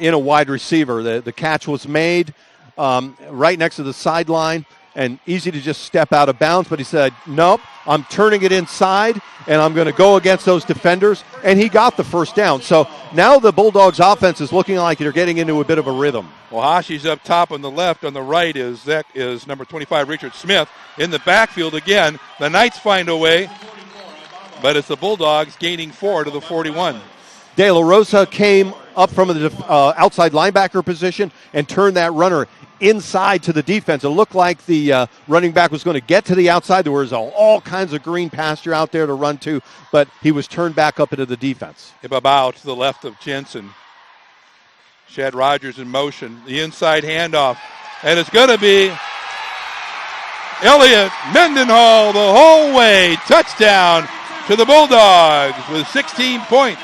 in a wide receiver. The catch was made right next to the sideline and easy to just step out of bounds, but he said, nope, I'm turning it inside, and I'm going to go against those defenders, and he got the first down. So now the Bulldogs' offense is looking like they're getting into a bit of a rhythm. Ohashi's up top on the left. On the right is number 25, Richard Smith. In the backfield again, the Knights find a way, but it's the Bulldogs gaining 4 to the 41. De La Rosa came up from the outside linebacker position and turned that runner inside to the defense. It looked like the running back was going to get to the outside. There was all kinds of green pasture out there to run to, but he was turned back up into the defense. Ibabao to the left of Jensen. Shad Rogers in motion. The inside handoff. And it's going to be Elliot Mendenhall the whole way. Touchdown to the Bulldogs with 16 points.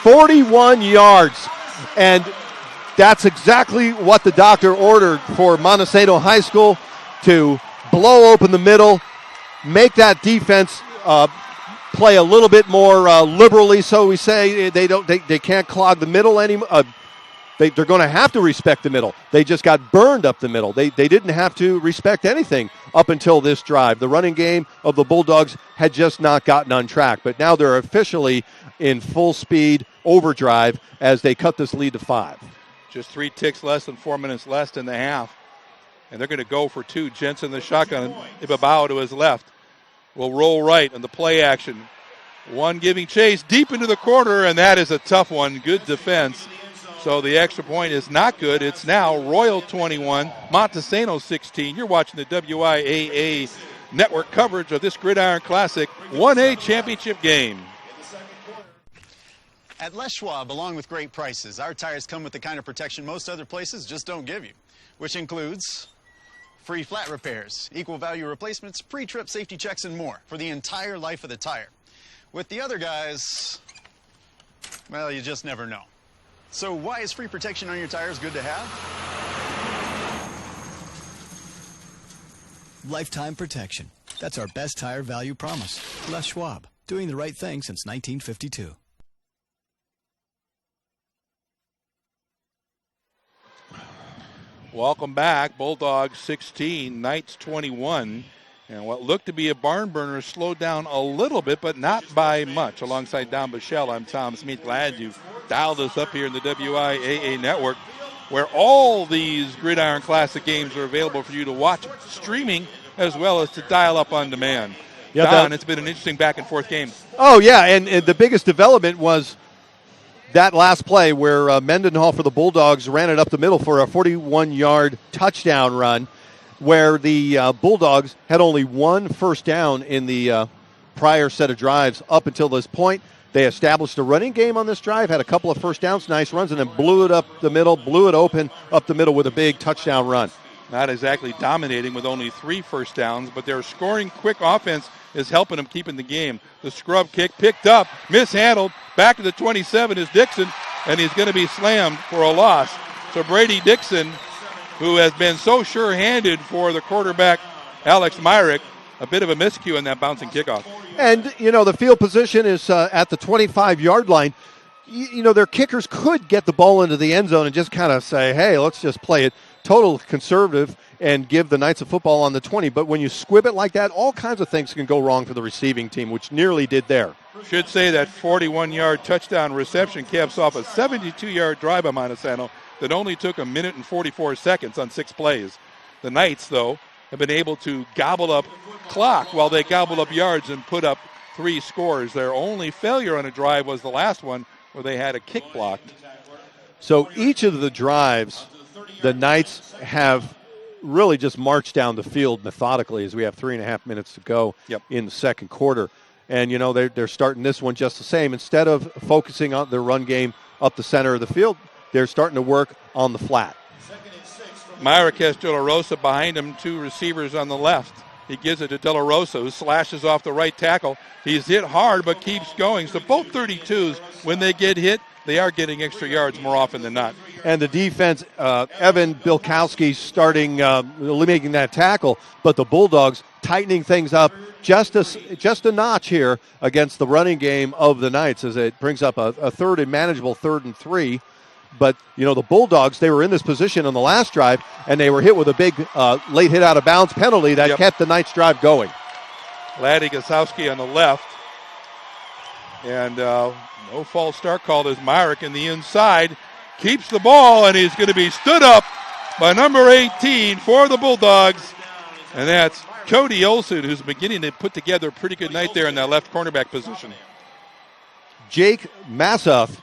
41 yards. And that's exactly what the doctor ordered for Montesano High School, to blow open the middle, make that defense play a little bit more liberally, so we say. They can't clog the middle anymore. They're going to have to respect the middle. They just got burned up the middle. They didn't have to respect anything up until this drive. The running game of the Bulldogs had just not gotten on track, but now they're officially in full speed overdrive as they cut this lead to 5. Just 3 ticks less than 4 minutes left in the half. And they're going to go for 2. Jensen the shotgun. Ibabao to his left will roll right on the play action. One giving chase deep into the corner, and that is a tough one. Good defense. So the extra point is not good. It's now Royal 21, Montesano 16. You're watching the WIAA network coverage of this Gridiron Classic 1A championship game. At Les Schwab, along with great prices, our tires come with the kind of protection most other places just don't give you, which includes free flat repairs, equal value replacements, pre-trip safety checks, and more for the entire life of the tire. With the other guys, well, you just never know. So why is free protection on your tires good to have? Lifetime protection. That's our best tire value promise. Les Schwab, doing the right thing since 1952. Welcome back. Bulldogs 16, Knights 21. And what looked to be a barn burner slowed down a little bit, but not by much. Alongside Don Bichelle, I'm Tom Smith. Glad you dialed us up here in the WIAA network, where all these Gridiron Classic games are available for you to watch streaming as well as to dial up on demand. Yeah, Don, it's been an interesting back-and-forth game. Oh, yeah, and the biggest development was that last play where Mendenhall for the Bulldogs ran it up the middle for a 41-yard touchdown run, where the Bulldogs had only one first down in the prior set of drives up until this point. They established a running game on this drive, had a couple of first downs, nice runs, and then blew it up the middle, blew it open up the middle with a big touchdown run. Not exactly dominating with only 3 first downs, but their scoring quick offense is helping them keep in the game. The scrub kick picked up, mishandled, back to the 27 is Dixon, and he's going to be slammed for a loss. So Brady Dixon, who has been so sure-handed for the quarterback, Alex Myrick, a bit of a miscue on that bouncing kickoff. And, the field position is at the 25-yard line. Their kickers could get the ball into the end zone and just kind of say, hey, let's just play it total conservative and give the Knights of football on the 20. But when you squib it like that, all kinds of things can go wrong for the receiving team, which nearly did there. Should say that 41-yard touchdown reception caps off a 72-yard drive by Montesano that only took 1 minute and 44 seconds on 6 plays. The Knights, though, have been able to gobble up clock while they gobble up yards and put up 3 scores. Their only failure on a drive was the last one where they had a kick blocked. So each of the drives, the Knights have really just marched down the field methodically as we have 3.5 minutes to go in the second quarter. And, they're starting this one just the same. Instead of focusing on their run game up the center of the field, they're starting to work on the flat. Myrick has De La Rosa behind him, 2 receivers on the left. He gives it to De La Rosa, who slashes off the right tackle. He's hit hard but keeps going. So both 32s, when they get hit, they are getting extra yards more often than not. And the defense, Evan Bilkowski starting, making that tackle, but the Bulldogs tightening things up just a notch here against the running game of the Knights as it brings up a third and manageable 3rd and 3. But, the Bulldogs, they were in this position on the last drive, and they were hit with a big late hit out of bounds penalty that kept the Knights drive going. Laddie Gosowski on the left. And no false start called as Myrick in the inside keeps the ball, and he's going to be stood up by number 18 for the Bulldogs. And that's Cody Olson, who's beginning to put together a pretty good night there in that left cornerback position. Jake Massoff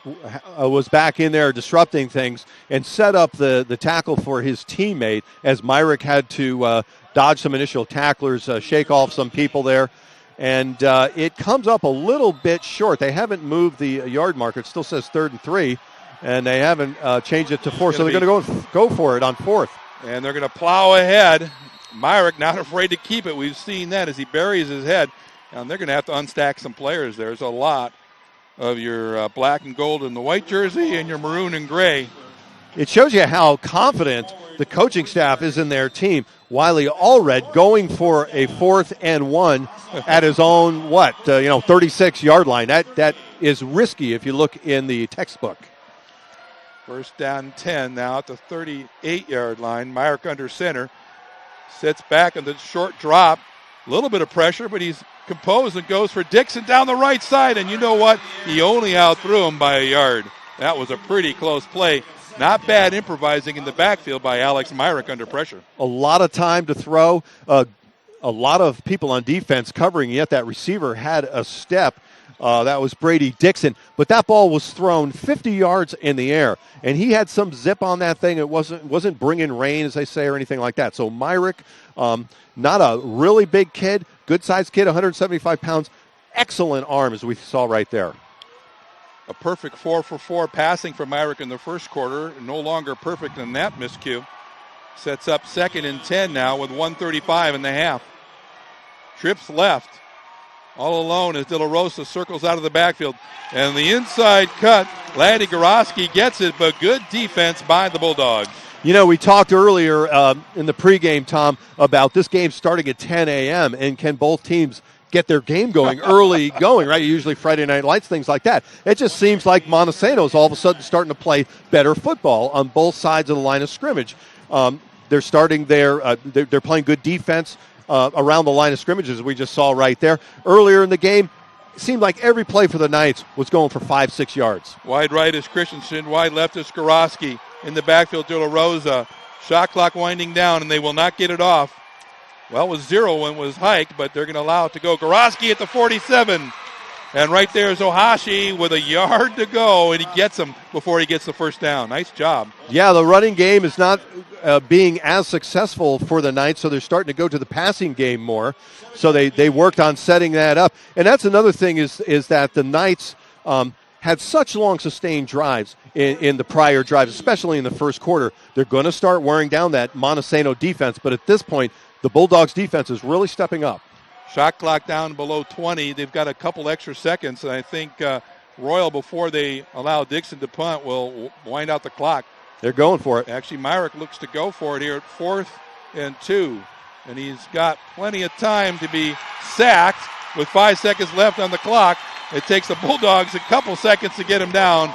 was back in there disrupting things and set up the tackle for his teammate as Myrick had to dodge some initial tacklers, shake off some people there. And it comes up a little bit short. They haven't moved the yard marker. It still says 3rd and 3, and they haven't changed it to 4. So they're going to go for it on 4th. And they're going to plow ahead. Myrick not afraid to keep it. We've seen that as he buries his head. And they're going to have to unstack some players. There's a lot of your black and gold in the white jersey and your maroon and gray. It shows you how confident the coaching staff is in their team. Wiley Allred going for a 4th and 1 at his own, 36-yard line. That is risky if you look in the textbook. First down 10 now at the 38-yard line. Myrick under center. Sits back on the short drop. A little bit of pressure, but he's composed and goes for Dixon down the right side. And you know what? He only outthrew him by a yard. That was a pretty close play. Not bad improvising in the backfield by Alex Myrick under pressure. A lot of time to throw. A lot of people on defense covering, yet that receiver had a step. That was Brady Dixon. But that ball was thrown 50 yards in the air. And he had some zip on that thing. It wasn't bringing rain, as they say, or anything like that. So Myrick, not a really big kid, good-sized kid, 175 pounds. Excellent arm, as we saw right there. A perfect 4-for-4 passing for Myrick in the first quarter. No longer perfect in that miscue. Sets up 2nd and 10 now with 1:35 in the half. Trips left. All alone as De La Rosa circles out of the backfield. And the inside cut, Laddie Goroski gets it, but good defense by the Bulldogs. We talked earlier in the pregame, Tom, about this game starting at 10 a.m. and can both teams get their game going early going, right? Usually Friday night lights, things like that. It just seems like Montesano is all of a sudden starting to play better football on both sides of the line of scrimmage. They're starting they're playing good defense. around the line of scrimmage, as we just saw right there. Earlier in the game, it seemed like every play for the Knights was going for 5-6 yards. Wide right is Christensen. Wide left is Skorowski. In the backfield, De La Rosa. Shot clock winding down, and they will not get it off. Well, it was 0 when it was hiked, but they're going to allow it to go. Skorowski at the 47. And right there is Ohashi with a yard to go, and he gets him before he gets the first down. Nice job. Yeah, the running game is not being as successful for the Knights, so they're starting to go to the passing game more. So they worked on setting that up. And that's another thing is that the Knights had such long sustained drives in the prior drives, especially in the first quarter. They're going to start wearing down that Montesano defense, but at this point, the Bulldogs defense is really stepping up. Shot clock down below 20. They've got a couple extra seconds, and I think Royal, before they allow Dixon to punt, will wind out the clock. They're going for it. Actually, Myrick looks to go for it here at 4th and 2. And he's got plenty of time to be sacked with 5 seconds left on the clock. It takes the Bulldogs a couple seconds to get him down.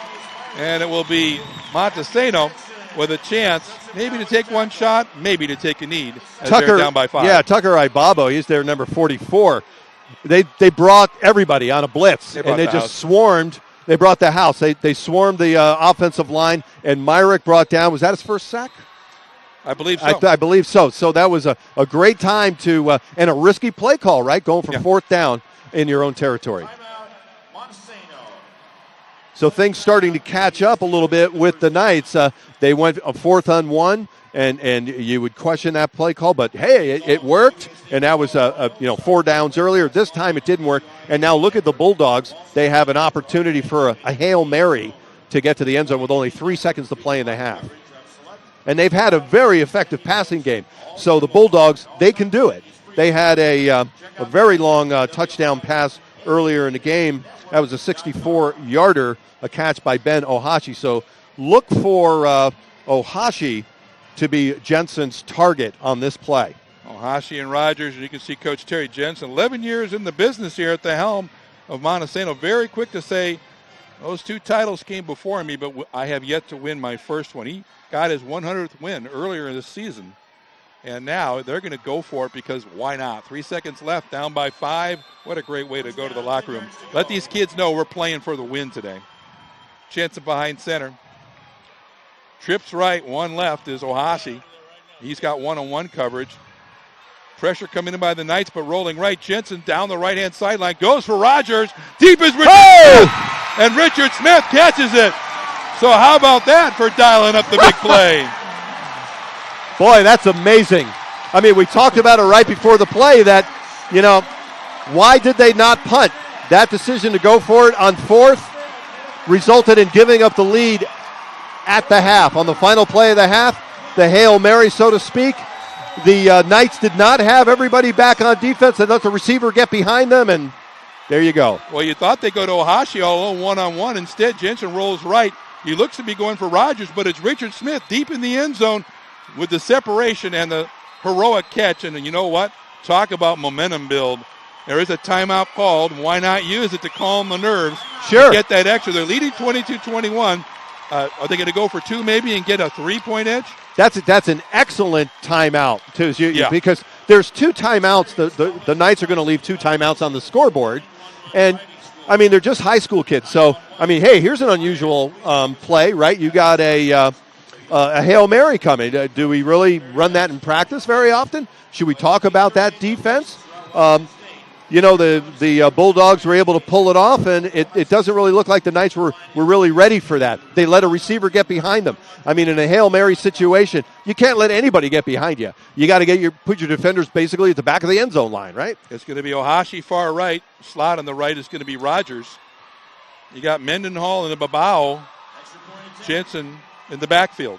And it will be Montesano with a chance maybe to take one shot, maybe to take a need as they're down by 5. Yeah, Tucker Ibabo, he's their number 44. They brought everybody on a blitz, and they just swarmed. They brought the house. They swarmed the offensive line, and Myrick brought down, was that his first sack? I believe so. I believe so. So that was a great time to, and a risky play call, right? Going for 4th down in your own territory. So things starting to catch up a little bit with the Knights. They went a 4th and 1, and you would question that play call, but hey, it worked. And that was 4 downs earlier. This time it didn't work. And now look at the Bulldogs. They have an opportunity for a Hail Mary to get to the end zone with only 3 seconds to play in the half. And they've had a very effective passing game. So the Bulldogs, they can do it. They had a very long touchdown pass earlier in the game. That was a 64-yarder, a catch by Ben Ohashi. So look for Ohashi to be Jensen's target on this play. Ohashi and Rogers, you can see Coach Terry Jensen, 11 years in the business here at the helm of Montesano. Very quick to say, those 2 titles came before me, but I have yet to win my first one. He got his 100th win earlier this season. And now they're going to go for it because why not? 3 seconds left, down by 5. What a great way to go to the locker room. Let these kids know we're playing for the win today. Jensen behind center. Trips right, 1 left is Ohashi. He's got one-on-one coverage. Pressure coming in by the Knights, but rolling right. Jensen down the right-hand sideline. Goes for Rogers. Deep is Richard Smith. And Richard Smith catches it. So how about that for dialing up the big play? Boy, that's amazing. I mean, we talked about it right before the play that, why did they not punt? That decision to go for it on 4th resulted in giving up the lead at the half. On the final play of the half, the Hail Mary, so to speak, the Knights did not have everybody back on defense. They let the receiver get behind them, and there you go. Well, you thought they'd go to Ohashi all alone one-on-one. Instead, Jensen rolls right. He looks to be going for Rogers, but it's Richard Smith deep in the end zone with the separation and the heroic catch. And you know what? Talk about momentum build. There is a timeout called. Why not use it to calm the nerves? Sure. Get that extra. They're leading 22-21. Are they going to go for 2 maybe and get a 3-point edge? That's an excellent timeout, too, because there's 2 timeouts. The Knights are going to leave 2 timeouts on the scoreboard. And, I mean, they're just high school kids. So, I mean, hey, here's an unusual play, right? You got a Hail Mary coming. Do we really run that in practice very often? Should we talk about that defense? The Bulldogs were able to pull it off, and it doesn't really look like the Knights were really ready for that. They let a receiver get behind them. I mean, in a Hail Mary situation, you can't let anybody get behind you. You got to put your defenders basically at the back of the end zone line, right? It's going to be Ohashi far right. Slot on the right is going to be Rogers. You got Mendenhall and Babao. Jensen in the backfield.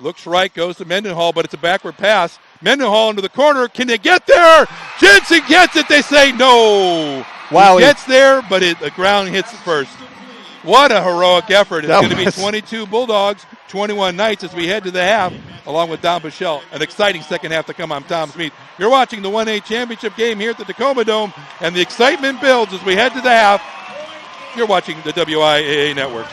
Looks right, goes to Mendenhall, but it's a backward pass. Mendenhall into the corner. Can they get there? Jensen gets it. They say no. Wow. He gets there, but the ground hits it first. What a heroic effort. It's going to be 22 Bulldogs, 21 Knights as we head to the half, along with Don Bichelle. An exciting second half to come. I'm Tom Smith. You're watching the 1A championship game here at the Tacoma Dome, and the excitement builds as we head to the half. You're watching the WIAA Network.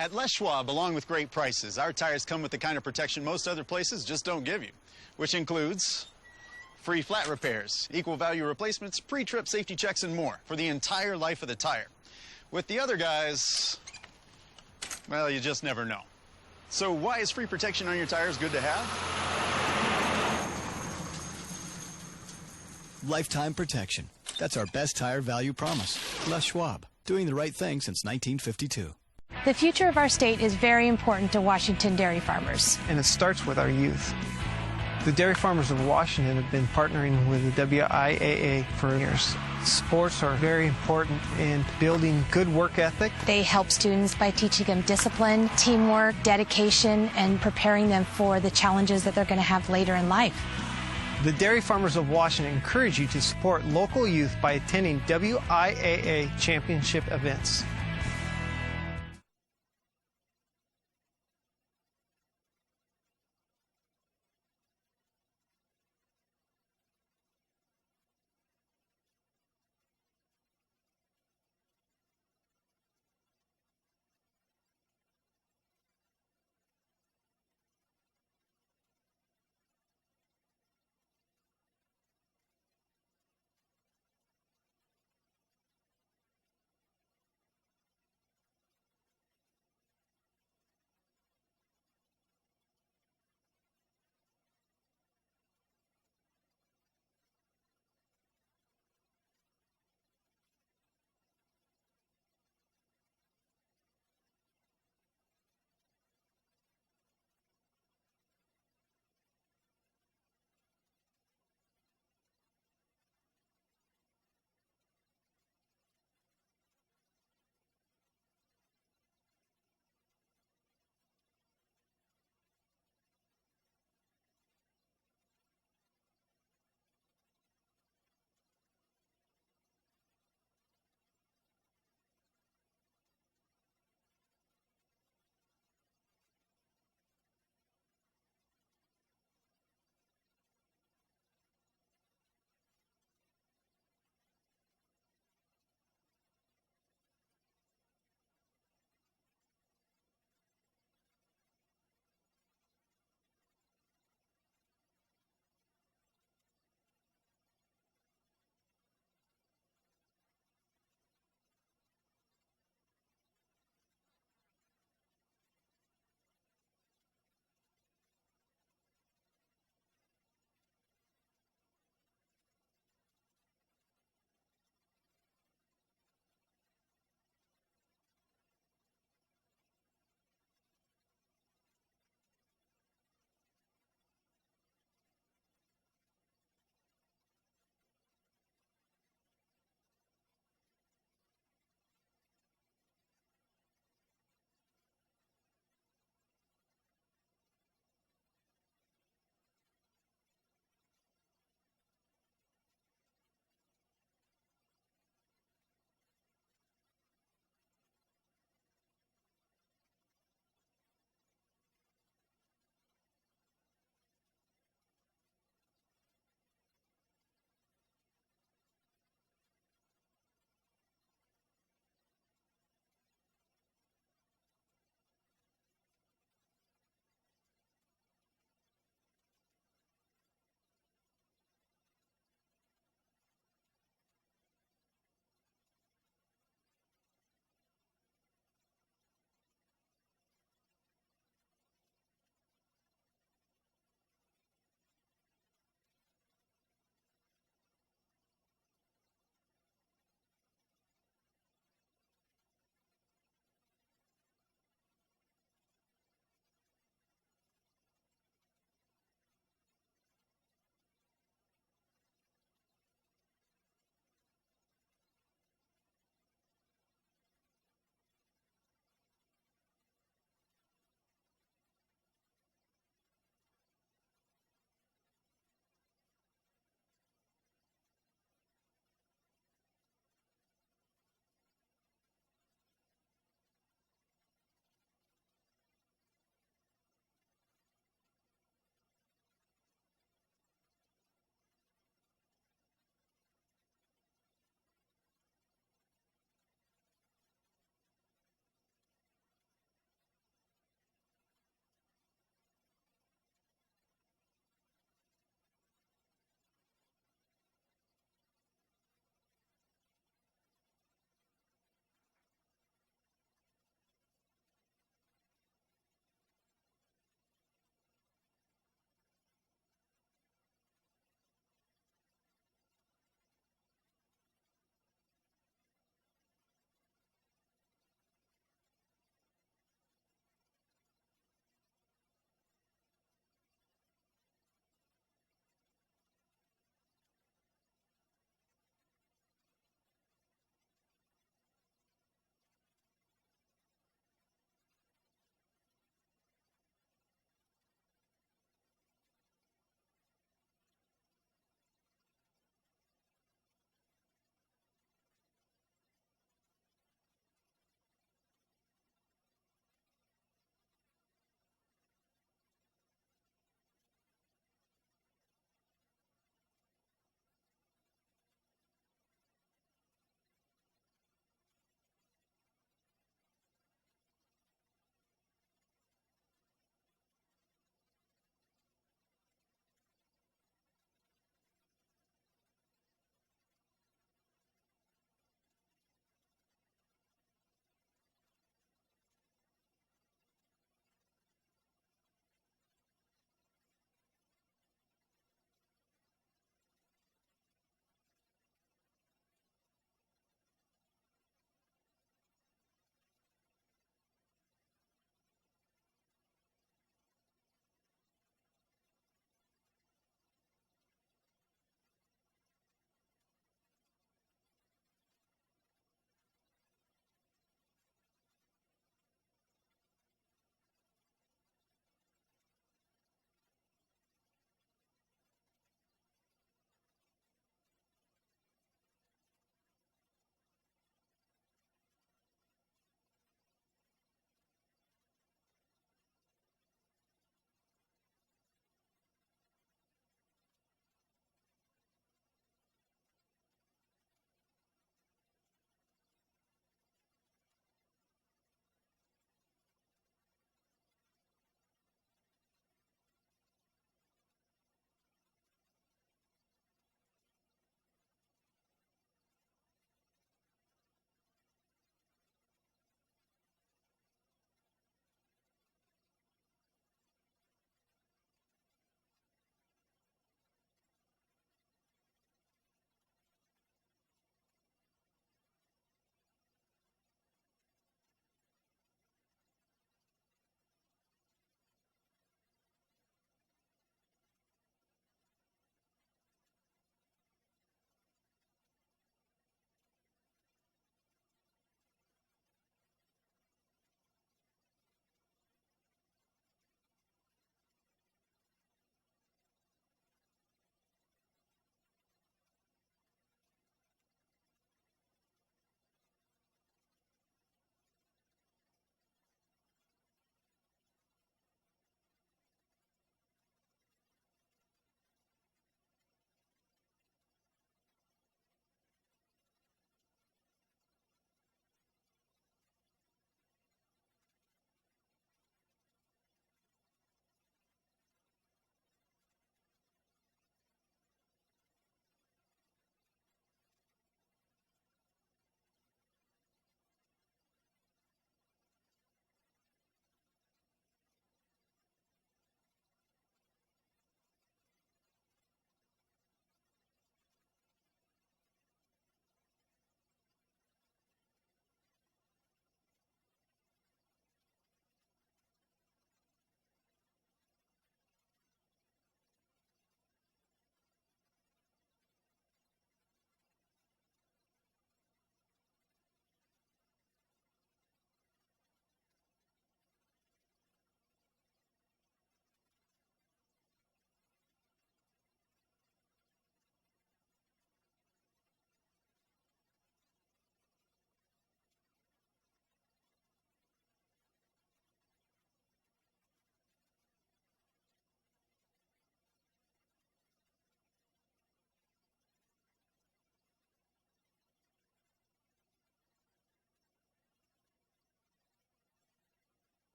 At Les Schwab, along with great prices, our tires come with the kind of protection most other places just don't give you, which includes free flat repairs, equal value replacements, pre-trip safety checks, and more for the entire life of the tire. With the other guys, well, you just never know. So why is free protection on your tires good to have? Lifetime protection. That's our best tire value promise. Les Schwab, doing the right thing since 1952. The future of our state is very important to Washington dairy farmers. And it starts with our youth. The dairy farmers of Washington have been partnering with the WIAA for years. Sports are very important in building good work ethic. They help students by teaching them discipline, teamwork, dedication, and preparing them for the challenges that they're going to have later in life. The dairy farmers of Washington encourage you to support local youth by attending WIAA championship events.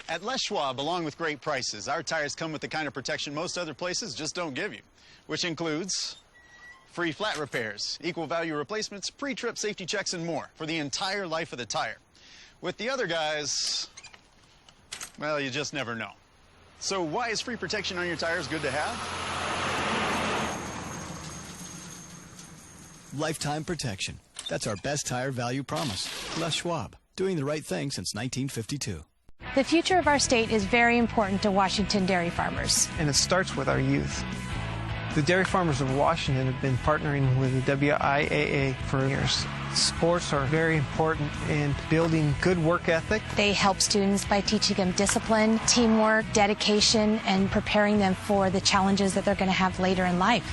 At Les Schwab, along with great prices, our tires come with the kind of protection most other places just don't give you, which includes free flat repairs, equal value replacements, pre-trip safety checks, and more for the entire life of the tire. With the other guys, well, you just never know. So why is free protection on your tires good to have? Lifetime protection. That's our best tire value promise. Les Schwab, doing the right thing since 1952. The future of our state is very important to Washington dairy farmers. And it starts with our youth. The dairy farmers of Washington have been partnering with the WIAA for years. Sports are very important in building good work ethic. They help students by teaching them discipline, teamwork, dedication, and preparing them for the challenges that they're going to have later in life.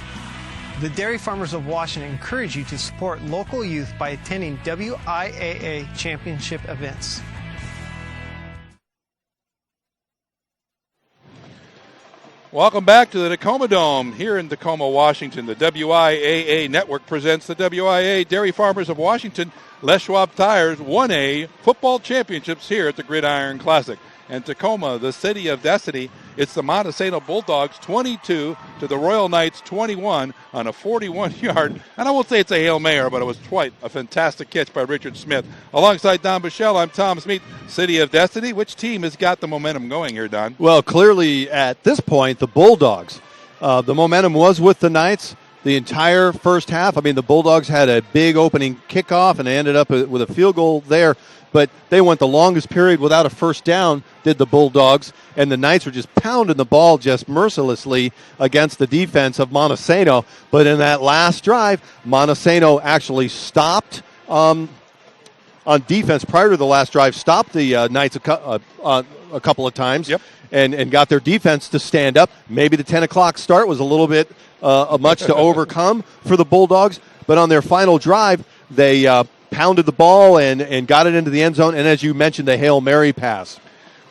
The dairy farmers of Washington encourage you to support local youth by attending WIAA championship events. Welcome back to the Tacoma Dome here in Tacoma, Washington. The WIAA Network presents the WIAA Dairy Farmers of Washington Les Schwab Tires 1A football championships here at the Gridiron Classic. And Tacoma, the city of destiny, it's the Montesano Bulldogs 22 to the Royal Knights 21 on a 41-yard, and I won't say it's a Hail Mary, but it was quite a fantastic catch by Richard Smith. Alongside Don Bichelle, I'm Tom Smith, City of Destiny. Which team has got the momentum going here, Don? Well, clearly at this point, the Bulldogs. The momentum was with the Knights the entire first half. I mean, the Bulldogs had a big opening kickoff, and they ended up with a field goal there. But they went the longest period without a first down, did the Bulldogs, and the Knights were just pounding the ball just mercilessly against the defense of Montesano. But in that last drive, Montesano actually stopped on defense prior to the last drive, stopped the Knights a couple of times. Yep. And got their defense to stand up. Maybe the 10 o'clock start was a little bit much to overcome for the Bulldogs, but on their final drive, they pounded the ball and got it into the end zone, and as you mentioned, the Hail Mary pass.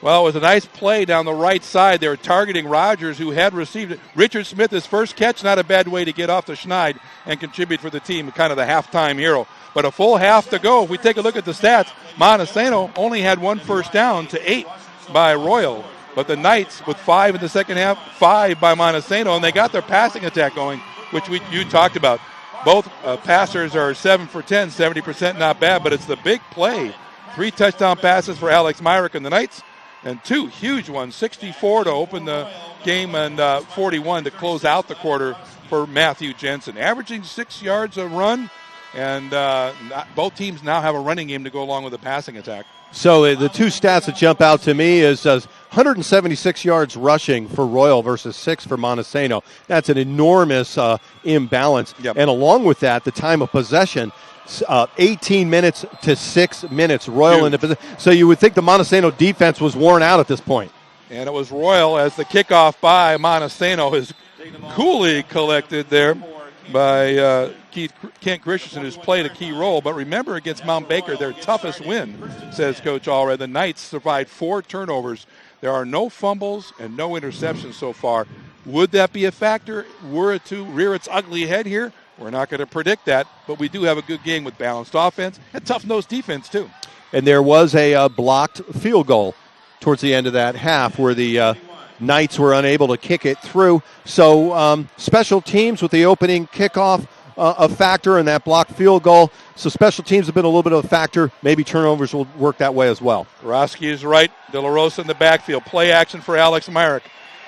Well, it was a nice play down the right side. They were targeting Rogers, who had received it. Richard Smith, his first catch, not a bad way to get off the schneid and contribute for the team, kind of the halftime hero. But a full half to go. If we take a look at the stats, Montesano only had one first down to 8 by Royal. But the Knights, with 5 in the second half, 5 by Montesano, and they got their passing attack going, which you talked about. Both passers are 7 for 10, 70%, not bad, but it's the big play. 3 touchdown passes for Alex Myrick and the Knights, and 2 huge ones, 64 to open the game and 41 to close out the quarter for Matthew Jensen. Averaging 6 yards a run, and both teams now have a running game to go along with the passing attack. So the 2 stats that jump out to me is 176 yards rushing for Royal versus 6 for Montesano. That's an enormous imbalance. Yep. And along with that, the time of possession, 18 minutes to 6 minutes. Royal in the possession. So you would think the Montesano defense was worn out at this point. And it was Royal as the kickoff by Montesano is coolly collected there by Kent Christensen, who's played a key role. But remember, against Mount Baker, their toughest win, says Coach Allred. The Knights survived 4 turnovers. There are no fumbles and no interceptions so far. Would that be a factor? Were it to rear its ugly head here? We're not going to predict that, but we do have a good game with balanced offense and tough-nosed defense, too. And there was a blocked field goal towards the end of that half where the Knights were unable to kick it through. So special teams with the opening kickoff a factor in that blocked field goal. So special teams have been a little bit of a factor. Maybe turnovers will work that way as well. Roski is right. De La Rosa in the backfield. Play action for Alex Myrick.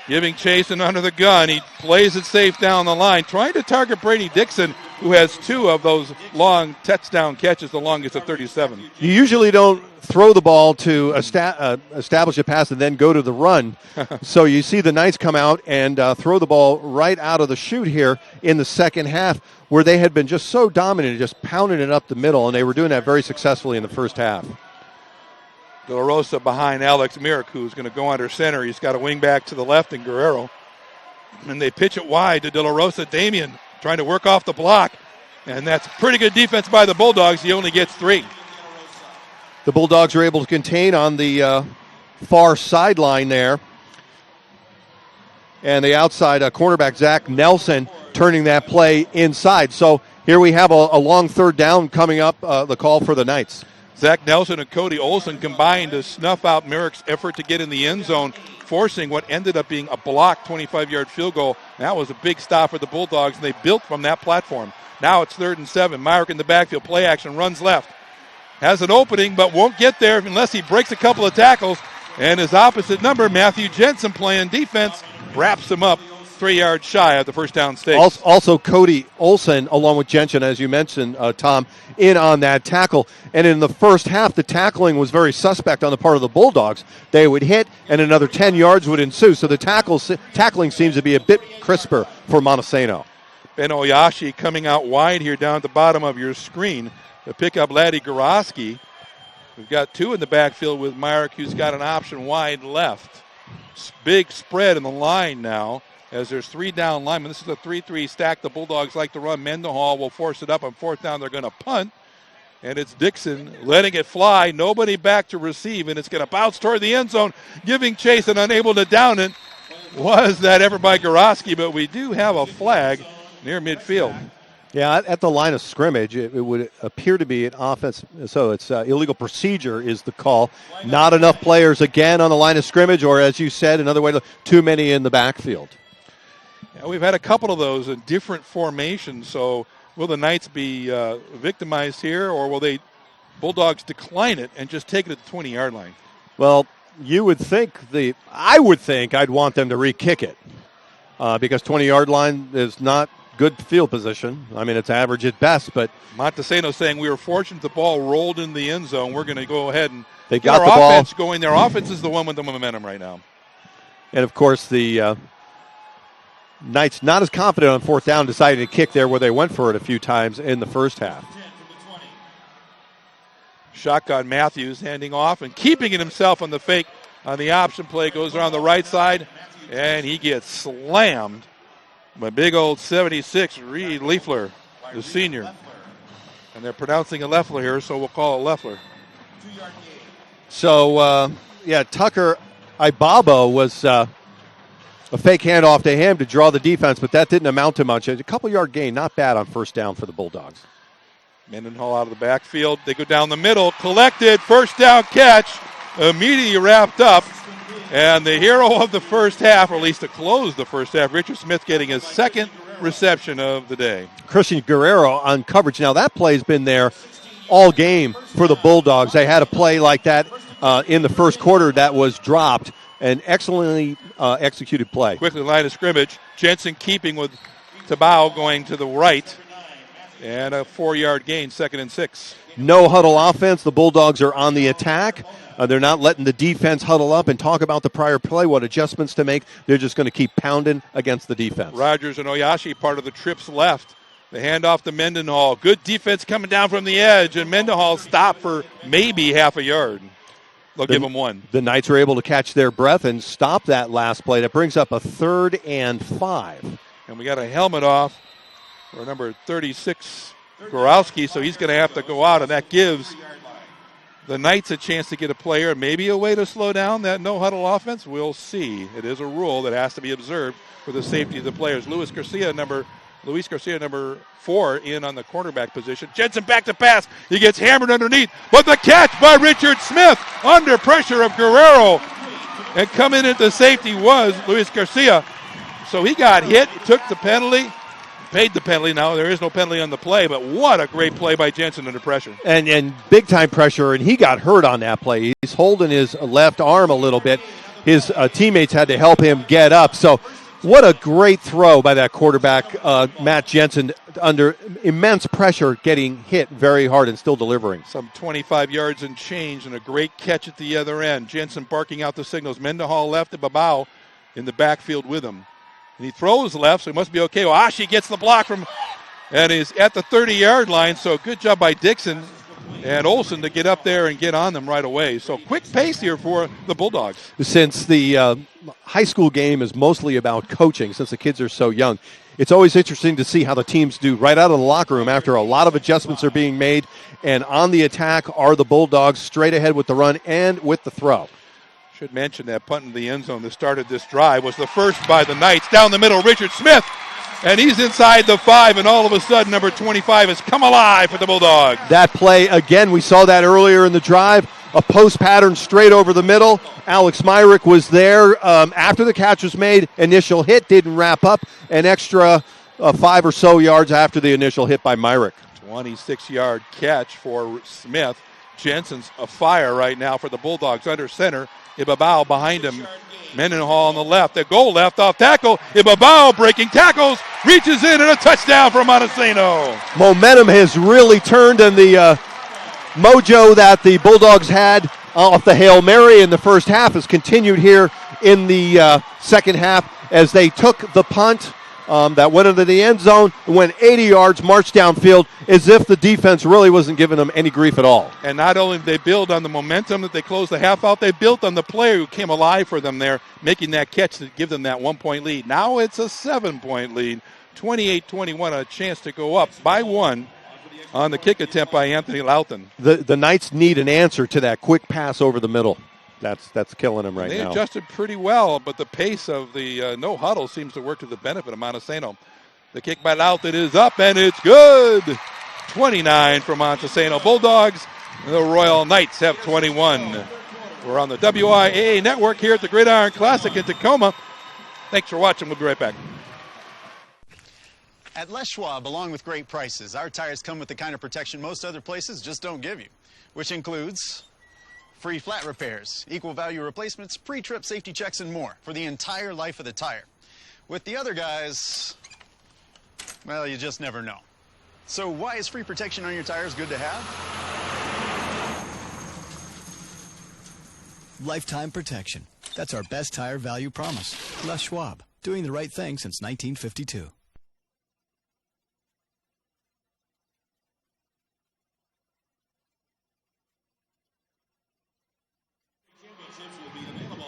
Giving chase and under the gun. He plays it safe down the line. Trying to target Brady Dixon, who has 2 of those long touchdown catches, the longest at 37. You usually don't throw the ball to establish a pass and then go to the run. So you see the Knights come out and throw the ball right out of the chute here in the second half, where they had been just so dominant, just pounding it up the middle, and they were doing that very successfully in the first half. De La Rosa behind Alex Myrick, who's going to go under center. He's got a wing back to the left in Guerrero. And they pitch it wide to De La Rosa. Damian trying to work off the block. And that's pretty good defense by the Bulldogs. He only gets 3. The Bulldogs are able to contain on the far sideline there. And the outside cornerback, Zach Nelson, turning that play inside. So here we have a long third down coming up, the call for the Knights. Zach Nelson and Cody Olson combined to snuff out Merrick's effort to get in the end zone, forcing what ended up being a blocked 25-yard field goal. That was a big stop for the Bulldogs, and they built from that platform. Now it's 3rd and 7. Myrick in the backfield, play action, runs left. Has an opening, but won't get there unless he breaks a couple of tackles. And his opposite number, Matthew Jensen, playing defense, wraps him up 3 yards shy of the first down stakes. Also, Cody Olson, along with Jensen, as you mentioned, Tom, in on that tackle. And in the first half, the tackling was very suspect on the part of the Bulldogs. They would hit, and another 10 yards would ensue. So the tackling seems to be a bit crisper for Montesano. Ben Oyashi coming out wide here down at the bottom of your screen to pick up Laddie Goroski. We've got 2 in the backfield with Myrick, who's got an option wide left. Big spread in the line now, as there's 3 down linemen. This is a 3-3 stack. The Bulldogs like to run. Mendenhall will force it up on 4th down. They're going to punt. And it's Dixon letting it fly. Nobody back to receive, and it's going to bounce toward the end zone, giving chase and unable to down it. Was that effort by Goroski, but we do have a flag near midfield. Yeah, at the line of scrimmage, it would appear to be an offense. So it's illegal procedure is the call. Not enough players again on the line of scrimmage, or as you said, another way, too many in the backfield. Yeah, we've had a couple of those in different formations. So will the Knights be victimized here, or will they Bulldogs decline it and just take it at the 20-yard line? Well, I would think I'd want them to re-kick it because 20-yard line is not good field position. I mean, it's average at best, but Montesano saying we were fortunate the ball rolled in the end zone. We're going to go ahead and they get got our the ball offense going. Their offense is the one with the momentum right now. And, of course, the Knights not as confident on 4th down, decided to kick there where they went for it a few times in the first half. Shotgun Matthews handing off and keeping it himself on the fake on the option play. Goes around the right side, and he gets slammed by big old 76, Reed Leifler, the senior. And they're pronouncing it Leffler here, so we'll call it Leffler. So, Tucker Ibabo was a fake handoff to him to draw the defense, but that didn't amount to much. A couple-yard gain, not bad on 1st down for the Bulldogs. Mendenhall out of the backfield. They go down the middle, collected, first down catch, immediately wrapped up. And the hero of the first half, or at least to close the first half, Richard Smith getting his 2nd reception of the day. Christian Guerrero on coverage. Now, that play's been there all game for the Bulldogs. They had a play like that in the first quarter that was dropped. An excellently executed play. Quickly, line of scrimmage. Jensen keeping with Tabao going to the right. And a 4-yard gain, 2nd and 6. No huddle offense. The Bulldogs are on the attack. They're not letting the defense huddle up and talk about the prior play, what adjustments to make. They're just going to keep pounding against the defense. Rogers and Oyashi part of the trips left. The handoff to Mendenhall. Good defense coming down from the edge, and Mendenhall stopped for maybe half a yard. They'll give him 1. The Knights are able to catch their breath and stop that last play. That brings up a 3rd and 5. And we got a helmet off for number 36, Gorowski, so he's going to have to go out, and that gives the Knights a chance to get a player, maybe a way to slow down that no-huddle offense. We'll see. It is a rule that has to be observed for the safety of the players. Luis Garcia, number 4, in on the quarterback position. Jensen back to pass. He gets hammered underneath, but the catch by Richard Smith under pressure of Guerrero. And coming into safety was Luis Garcia. So he got hit, took the penalty, paid the penalty. Now there is no penalty on the play, but what a great play by Jensen under pressure. And big time pressure, and he got hurt on that play. He's holding his left arm a little bit. His teammates had to help him get up. So what a great throw by that quarterback, Matt Jensen, under immense pressure, getting hit very hard and still delivering. Some 25 yards and change, and a great catch at the other end. Jensen barking out the signals. Mendenhall left and Babao in the backfield with him. And he throws left, so he must be okay. Ashi gets the block and is at the 30-yard line, so good job by Dixon and Olson to get up there and get on them right away. So quick pace here for the Bulldogs. Since the high school game is mostly about coaching, since the kids are so young, it's always interesting to see how the teams do right out of the locker room after a lot of adjustments are being made. And on the attack are the Bulldogs, straight ahead with the run and with the throw. Should mention that punt in the end zone that started this drive was the first by the Knights. Down the middle, Richard Smith. and he's inside the 5, and all of a sudden, number 25 has come alive for the Bulldogs. That play, again, we saw that earlier in the drive, a post pattern straight over the middle. Alex Myrick was there after the catch was made. Initial hit didn't wrap up, an extra 5 or so yards after the initial hit by Myrick. 26-yard catch for Smith. Jensen's afire right now for the Bulldogs under center. Ibabao behind him. Mendenhall on the left. The goal left off tackle. Ibabao breaking tackles. Reaches in and a touchdown for Montesano. Momentum has really turned, and the mojo that the Bulldogs had off the Hail Mary in the first half has continued here in the second half as they took the punt that went into the end zone, went 80 yards, marched downfield as if the defense really wasn't giving them any grief at all. And not only did they build on the momentum that they closed the half out, they built on the player who came alive for them there, making that catch to give them that 1-point lead. Now it's a 7-point lead, 28-21, a chance to go up by 1 on the kick attempt by Anthony Loughton. The Knights need an answer to that quick pass over the middle. That's killing them right now. They adjusted pretty well, but the pace of the no huddle seems to work to the benefit of Montesano. The kick by Loughton is up, and it's good. 29 for Montesano Bulldogs. The Royal Knights have 21. We're on the WIAA network here at the Gridiron Classic in Tacoma. Thanks for watching. We'll be right back. At Les Schwab, along with great prices, our tires come with the kind of protection most other places just don't give you, which includes free flat repairs, equal value replacements, pre-trip safety checks, and more for the entire life of the tire. With the other guys, well, you just never know. So why is free protection on your tires good to have? Lifetime protection. That's our best tire value promise. Les Schwab, doing the right thing since 1952.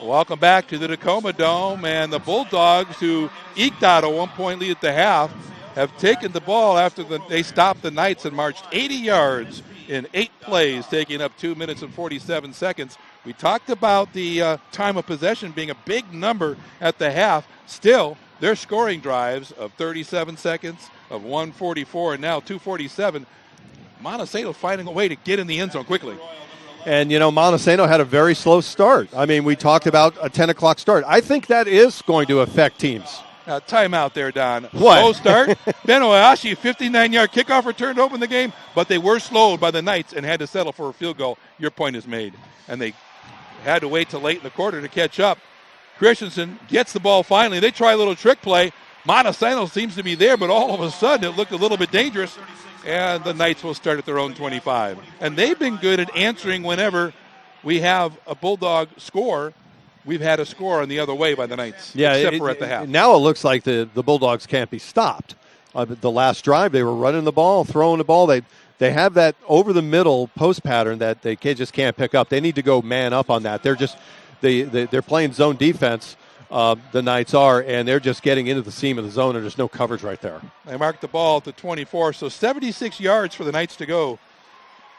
Welcome back to the Tacoma Dome, and the Bulldogs, who eked out a 1-point lead at the half, have taken the ball after they stopped the Knights and marched 80 yards in 8 plays, taking up 2 minutes and 47 seconds. We talked about the time of possession being a big number at the half. Still, their scoring drives of 37 seconds, of 144, and now 247. Montesano finding a way to get in the end zone quickly. And, you know, Montesano had a very slow start. I mean, we talked about a 10 o'clock start. I think that is going to affect teams. Timeout there, Don. What? Slow start. Ben Oyashi, 59-yard kickoff return to open the game, but they were slowed by the Knights and had to settle for a field goal. Your point is made. And they had to wait till late in the quarter to catch up. Christensen gets the ball finally. They try a little trick play. Montesano seems to be there, but all of a sudden it looked a little bit dangerous. And the Knights will start at their own 25. And they've been good at answering whenever we have a Bulldog score. We've had a score on the other way by the Knights, except for at the half. Now it looks like the Bulldogs can't be stopped. The last drive, they were running the ball, throwing the ball. They have that over-the-middle post pattern that they just can't pick up. They need to go man up on that. They're playing zone defense. The Knights are, and they're just getting into the seam of the zone, and there's no coverage right there. They marked the ball at the 24, so 76 yards for the Knights to go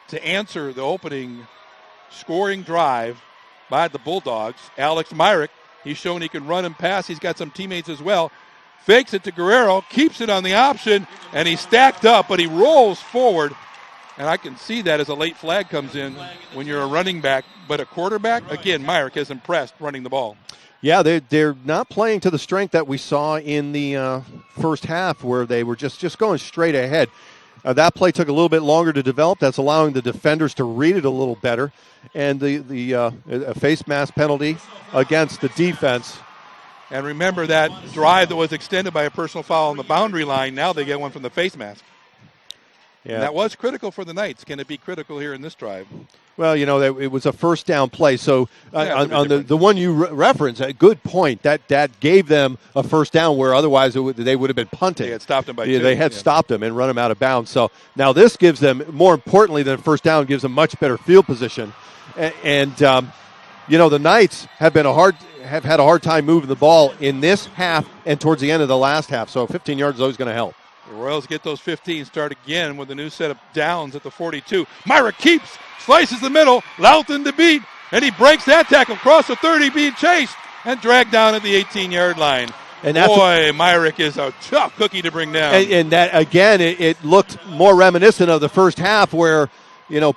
to answer the opening scoring drive by the Bulldogs. Alex Myrick, he's shown he can run and pass. He's got some teammates as well. Fakes it to Guerrero, keeps it on the option, and he's stacked up, but he rolls forward. And I can see that as a late flag comes in when you're a running back. But a quarterback, again, Myrick has impressed running the ball. Yeah, they're not playing to the strength that we saw in the first half where they were just going straight ahead. That play took a little bit longer to develop. That's allowing the defenders to read it a little better. And a face mask penalty against the defense. And remember that drive that was extended by a personal foul on the boundary line. Now they get one from the face mask. Yeah. And that was critical for the Knights. Can it be critical here in this drive? Well, you know, it was a first down play. So on the one you referenced, a good point. That gave them a first down where otherwise they would have been punting. They had stopped them by 2. They had stopped them and run them out of bounds. So now this gives them, more importantly than a first down, gives them much better field position. And you know, the Knights have had a hard time moving the ball in this half and towards the end of the last half. So 15 yards is always going to help. The Royals get those 15, start again with a new set of downs at the 42. Myra keeps, slices the middle, Loughton to beat, and he breaks that tackle across the 30, being chased and dragged down at the 18-yard line. And that's boy, Myrick is a tough cookie to bring down. And that, again, it looked more reminiscent of the first half where,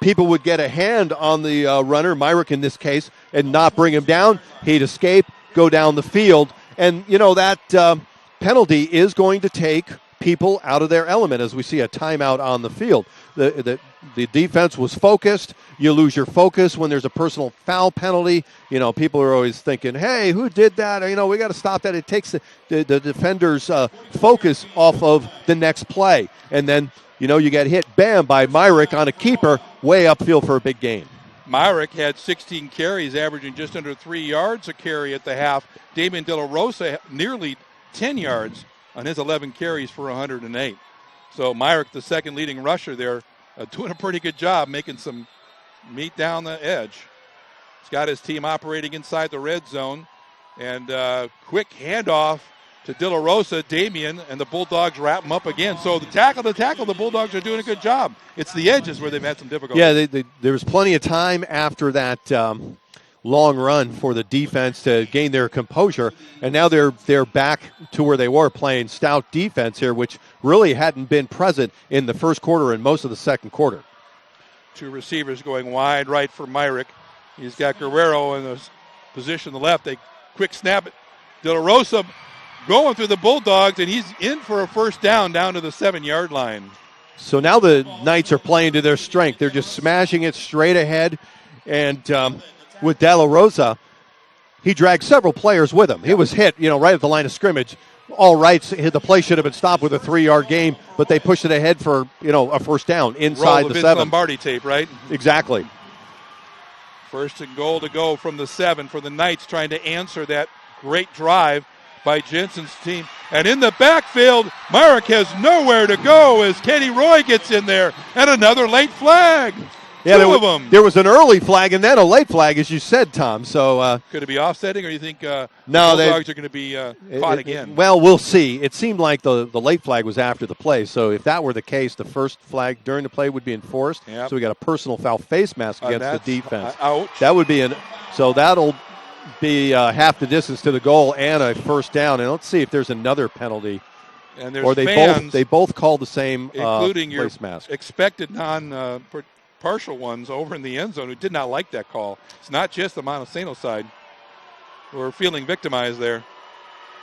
people would get a hand on the runner, Myrick in this case, and not bring him down. He'd escape, go down the field. And, that penalty is going to take people out of their element as we see a timeout on the field. The defense was focused. You lose your focus when there's a personal foul penalty. People are always thinking, hey, who did that? We got to stop that. It takes the defender's focus off of the next play. And then, you get hit, bam, by Myrick on a keeper way upfield for a big gain. Myrick had 16 carries, averaging just under 3 yards a carry at the half. Damian De La Rosa nearly 10 yards on his 11 carries for 108. So Myrick, the second leading rusher there, doing a pretty good job making some meat down the edge. He's got his team operating inside the red zone. And quick handoff to De La Rosa, Damian, and the Bulldogs wrap him up again. So the tackle, the Bulldogs are doing a good job. It's the edges where they've had some difficulty. Yeah, there was plenty of time after that long run for the defense to gain their composure, and now they're back to where they were playing stout defense here, which really hadn't been present in the first quarter and most of the second quarter. Two receivers going wide right for Myrick. He's got Guerrero in the position on the left. They quick snap it. De La Rosa going through the Bulldogs, and he's in for a first down to the 7-yard line. So now the Knights are playing to their strength. They're just smashing it straight ahead, and with De La Rosa, he dragged several players with him. He was hit, right at the line of scrimmage. All right, the play should have been stopped with a 3-yard gain, but they pushed it ahead for, a first down inside the 7. Lombardi tape, right? Exactly. First and goal to go from the 7 for the Knights, trying to answer that great drive by Jensen's team. And in the backfield, Myrick has nowhere to go as Kenny Roy gets in there. And another late flag. Yeah, Two of them. There was an early flag and then a late flag, as you said, Tom. So could it be offsetting, or you think no, the Bulldogs are going to be caught again? Well, we'll see. It seemed like the late flag was after the play. So if that were the case, the first flag during the play would be enforced. Yep. So we got a personal foul face mask against the defense. Ouch. That would be so that'll be half the distance to the goal and a first down. And let's see if there's another penalty. And there's or they both called the same including your face mask. Expected partial ones over in the end zone who did not like that call. It's not just the Montesano side who are feeling victimized there.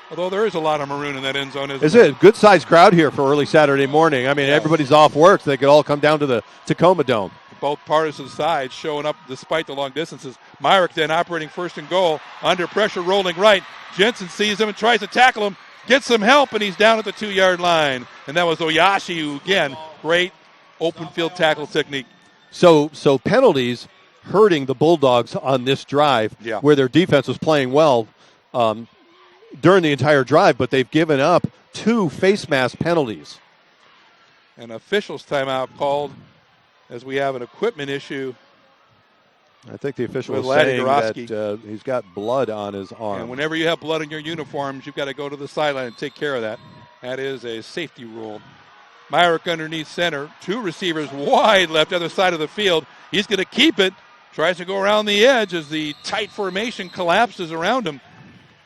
Although there is a lot of maroon in that end zone, isn't it? A good-sized crowd here for early Saturday morning. I mean, everybody's off work. So they could all come down to the Tacoma Dome. Both partisan sides showing up despite the long distances. Myrick then operating first and goal. Under pressure, rolling right. Jensen sees him and tries to tackle him. Gets some help, and he's down at the 2-yard line. And that was Oyashi, who, again, great open field tackle technique. So penalties hurting the Bulldogs on this drive, where their defense was playing well during the entire drive, but they've given up 2 face mask penalties. An official's timeout called as we have an equipment issue. I think the official was saying that he's got blood on his arm. And whenever you have blood in your uniforms, you've got to go to the sideline and take care of that. That is a safety rule. Myrick underneath center. 2 receivers wide left, other side of the field. He's going to keep it. Tries to go around the edge as the tight formation collapses around him.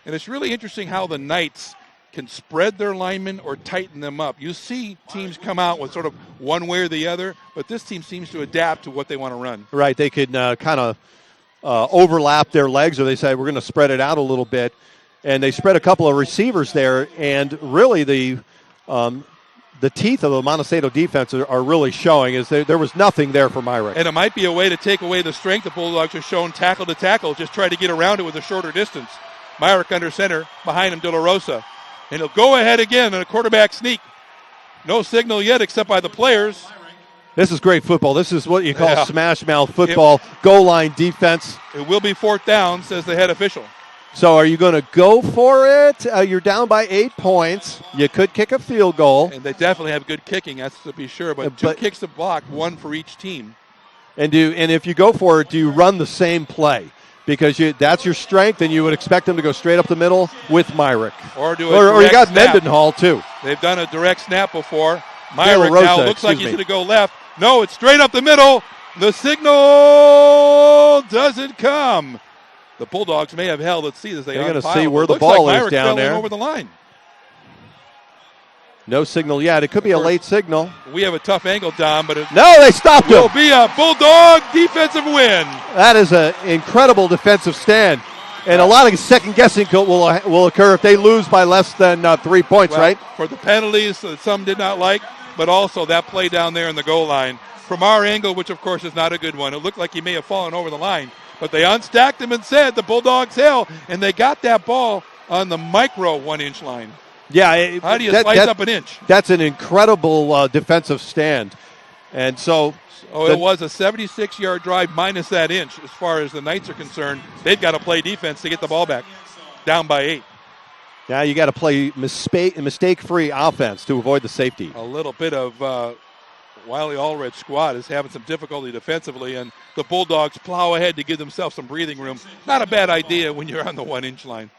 And it's really interesting how the Knights can spread their linemen or tighten them up. You see teams come out with sort of one way or the other, but this team seems to adapt to what they want to run. Right. They could kind of overlap their legs, or they say we're going to spread it out a little bit. And they spread a couple of receivers there, and really the teeth of the Montesano defense are really showing. Is there was nothing there for Myrick. And it might be a way to take away the strength the Bulldogs have shown tackle to tackle, just try to get around it with a shorter distance. Myrick under center, behind him De La Rosa. And he'll go ahead again in a quarterback sneak. No signal yet except by the players. This is great football. This is what you call smash mouth football, goal line defense. It will be 4th down, says the head official. So are you going to go for it? You're down by 8 points. You could kick a field goal. And they definitely have good kicking, that's to be sure. But 2 kicks to block, 1 for each team. And if you go for it, do you run the same play? Because that's your strength, and you would expect them to go straight up the middle with Myrick. Or do a or you got snap. Mendenhall, too. They've done a direct snap before. Myrick now looks like he's going to go left. No, it's straight up the middle. The signal doesn't come. The Bulldogs may have held. Let's see as they're going to see where the ball is down there. Over the line. No signal yet. It could be a late signal. We have a tough angle, Don, but it No, they stopped him. will be a Bulldog defensive win. That is an incredible defensive stand. And a lot of second-guessing will occur if they lose by less than 3 points, Well, right? For the penalties that some did not like, but also that play down there in the goal line. From our angle, which of course is not a good one, it looked like he may have fallen over the line. But they unstacked him and said the Bulldogs hell, and they got that ball on the micro 1-inch line. Yeah. How do you slice up an inch? That's an incredible defensive stand. And so it was a 76-yard drive minus that inch. As far as the Knights are concerned, they've got to play defense to get the ball back, down by 8. now you got to play mistake-free offense to avoid the safety. A little bit of WIAA All-Red squad is having some difficulty defensively, and the Bulldogs plow ahead to give themselves some breathing room. Not a bad idea when you're on the 1-inch line.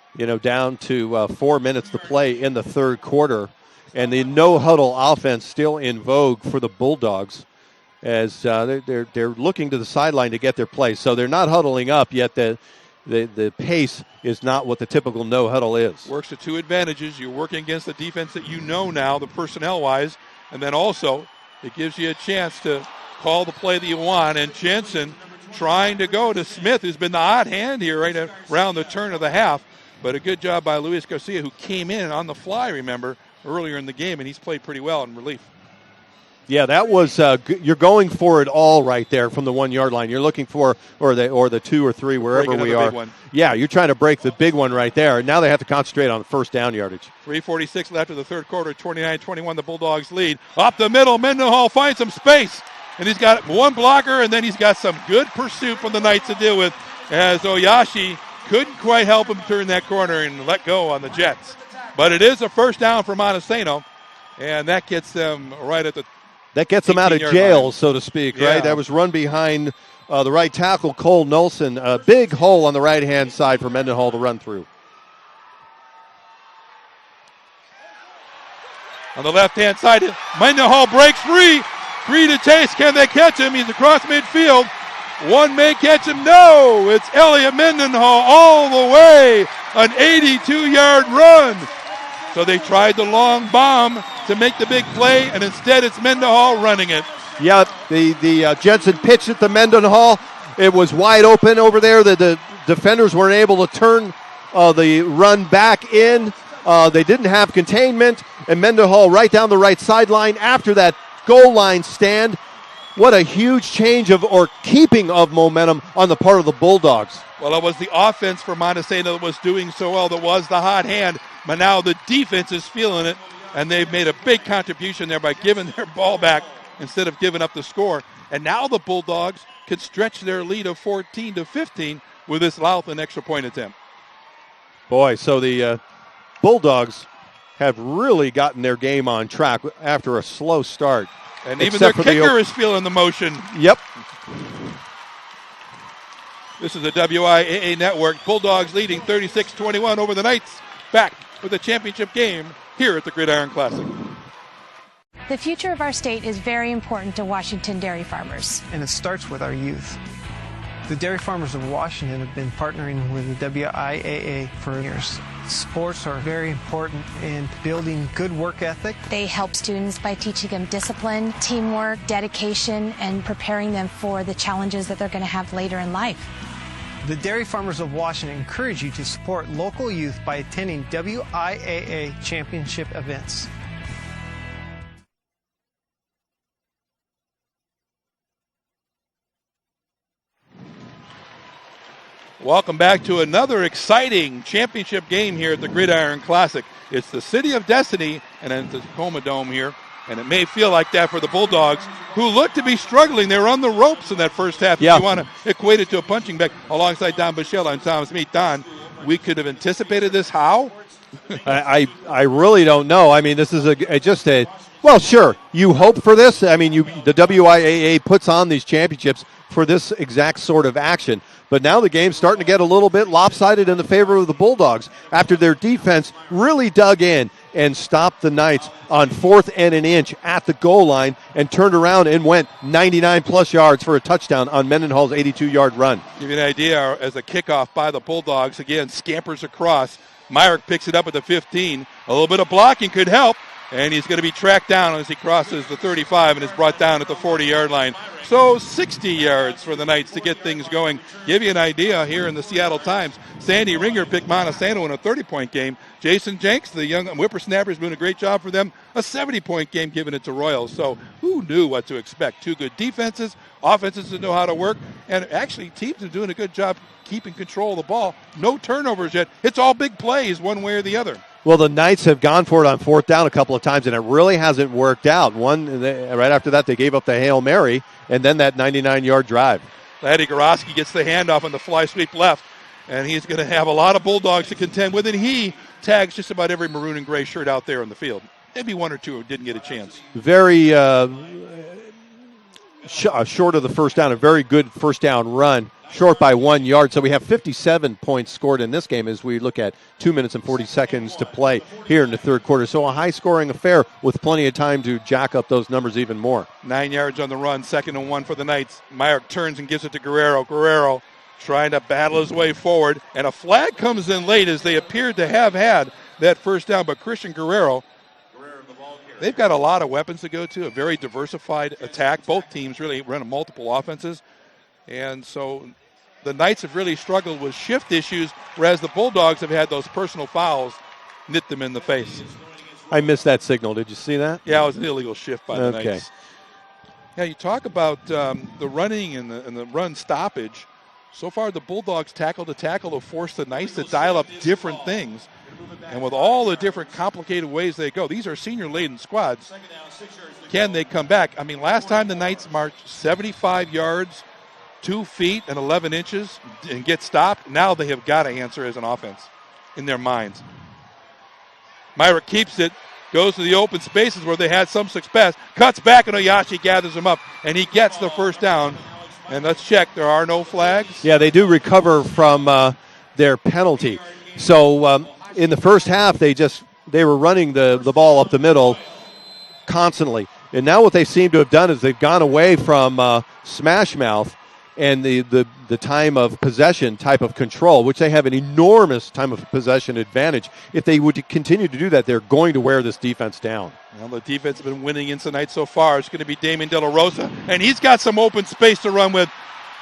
Down to 4 minutes to play in the third quarter, and the no-huddle offense still in vogue for the Bulldogs as they're looking to the sideline to get their play. So they're not huddling up yet. The pace is not what the typical no-huddle is. Works to two advantages. You're working against the defense that you know now, the personnel-wise, and then also it gives you a chance to call the play that you want. And Jensen trying to go to Smith, who's been the hot hand here right around the turn of the half. But a good job by Luis Garcia, who came in on the fly, remember, earlier in the game, and he's played pretty well in relief. Yeah, that was you're going for it all right there from the 1 yard line. You're looking for or the 2 or 3 wherever we are. Big one. Yeah, you're trying to break the big one right there. And now they have to concentrate on the first down yardage. 3:46 left of the third quarter, 29-21 the Bulldogs lead. Up the middle, Mendenhall finds some space, and he's got one blocker, and then he's got some good pursuit from the Knights to deal with as Oyashi couldn't quite help him turn that corner and let go on the Jets. But it is a first down for Montesano, and that gets them right at the That gets them out of jail, line, so to speak, yeah. right? That was run behind the right tackle, Cole Nolson. A big hole on the right-hand side for Mendenhall to run through. On the left-hand side, Mendenhall breaks free. 3 to chase. Can they catch him? He's across midfield. One may catch him. No, it's Elliot Mendenhall all the way. An 82-yard run. So they tried the long bomb to make the big play, and instead it's Mendenhall running it. Yeah, the Jensen pitched it to Mendenhall. It was wide open over there. The defenders weren't able to turn the run back in. They didn't have containment, and Mendenhall right down the right sideline after that goal line stand. What a huge change or keeping of momentum on the part of the Bulldogs. Well, it was the offense for Montesano that was doing so well. That was the hot hand. But now the defense is feeling it, and they've made a big contribution there by giving their ball back instead of giving up the score. And now the Bulldogs could stretch their lead of 14-15 with this Loudon extra point attempt. Boy, so the Bulldogs have really gotten their game on track after a slow start. And even their kicker is feeling the motion. Yep. This is the WIAA Network. Bulldogs leading 36-21 over the Knights. Back with a championship game here at the Gridiron Classic. The future of our state is very important to Washington dairy farmers. And it starts with our youth. The dairy farmers of Washington have been partnering with the WIAA for years. Sports are very important in building good work ethic. They help students by teaching them discipline, teamwork, dedication, and preparing them for the challenges that they're going to have later in life. The dairy farmers of Washington encourage you to support local youth by attending WIAA championship events. Welcome back to another exciting championship game here at the Gridiron Classic. It's the City of Destiny and then the Tacoma Dome here, and it may feel like that for the Bulldogs, who look to be struggling. They were on the ropes in that first half. Yeah. If you want to equate it to a punching bag alongside Don Bichelle and Thomas Meade. Don, we could have anticipated this. How? I really don't know. I mean, this is well, sure, you hope for this. I mean, the WIAA puts on these championships for this exact sort of action. But now the game's starting to get a little bit lopsided in the favor of the Bulldogs after their defense really dug in and stopped the Knights on 4th and an inch at the goal line and turned around and went 99-plus yards for a touchdown on Mendenhall's 82-yard run. Give you an idea, as a kickoff by the Bulldogs, again, scampers across. Myrick picks it up at the 15. A little bit of blocking could help. And he's going to be tracked down as he crosses the 35 and is brought down at the 40-yard line. So 60 yards for the Knights to get things going. Give you an idea here in the Seattle Times. Sandy Ringer picked Montesano in a 30-point game. Jason Jenks, the young whippersnapper, is doing a great job for them. A 70-point game, giving it to Royals. So who knew what to expect? Two good defenses, offenses that know how to work, and actually teams are doing a good job keeping control of the ball. No turnovers yet. It's all big plays one way or the other. Well, the Knights have gone for it on fourth down a couple of times, and it really hasn't worked out. Right after that, they gave up the Hail Mary, and then that 99-yard drive. Laddie Gorosky gets the handoff on the fly sweep left, and he's going to have a lot of Bulldogs to contend with, and he tags just about every maroon and gray shirt out there in the field. Maybe one or two who didn't get a chance. Very short of the first down, a very good first down run. Short by 1 yard. So we have 57 points scored in this game as we look at 2 minutes and 40 seconds to play here in the third quarter. So a high-scoring affair with plenty of time to jack up those numbers even more. 9 yards on the run, 2nd and 1 for the Knights. Myrick turns and gives it to Guerrero. Guerrero trying to battle his way forward, and a flag comes in late as they appeared to have had that first down. But Christian Guerrero, they've got a lot of weapons to go to, a very diversified attack. Both teams really run multiple offenses, and so the Knights have really struggled with shift issues, whereas the Bulldogs have had those personal fouls knit them in the face. I missed that signal. Did you see that? Yeah, it was an illegal shift by the Knights. Yeah, you talk about the running and the run stoppage. So far, the Bulldogs tackle to tackle have forced the Knights to dial up different things. And with all the different complicated ways they go, these are senior-laden squads. Can they come back? I mean, last time the Knights marched 75 yards, 2 feet and 11 inches and get stopped. Now they have got to answer as an offense in their minds. Myrick keeps it, goes to the open spaces where they had some success, cuts back, and Oyashi gathers him up, and he gets the first down. And let's check, there are no flags? Yeah, they do recover from their penalty. So in the first half, they were running the ball up the middle constantly. And now what they seem to have done is they've gone away from smash mouth and the time of possession type of control, which they have an enormous time of possession advantage. If they would continue to do that, they're going to wear this defense down. Well, the defense has been winning against the Knights so far. It's going to be Damian De La Rosa, and he's got some open space to run with.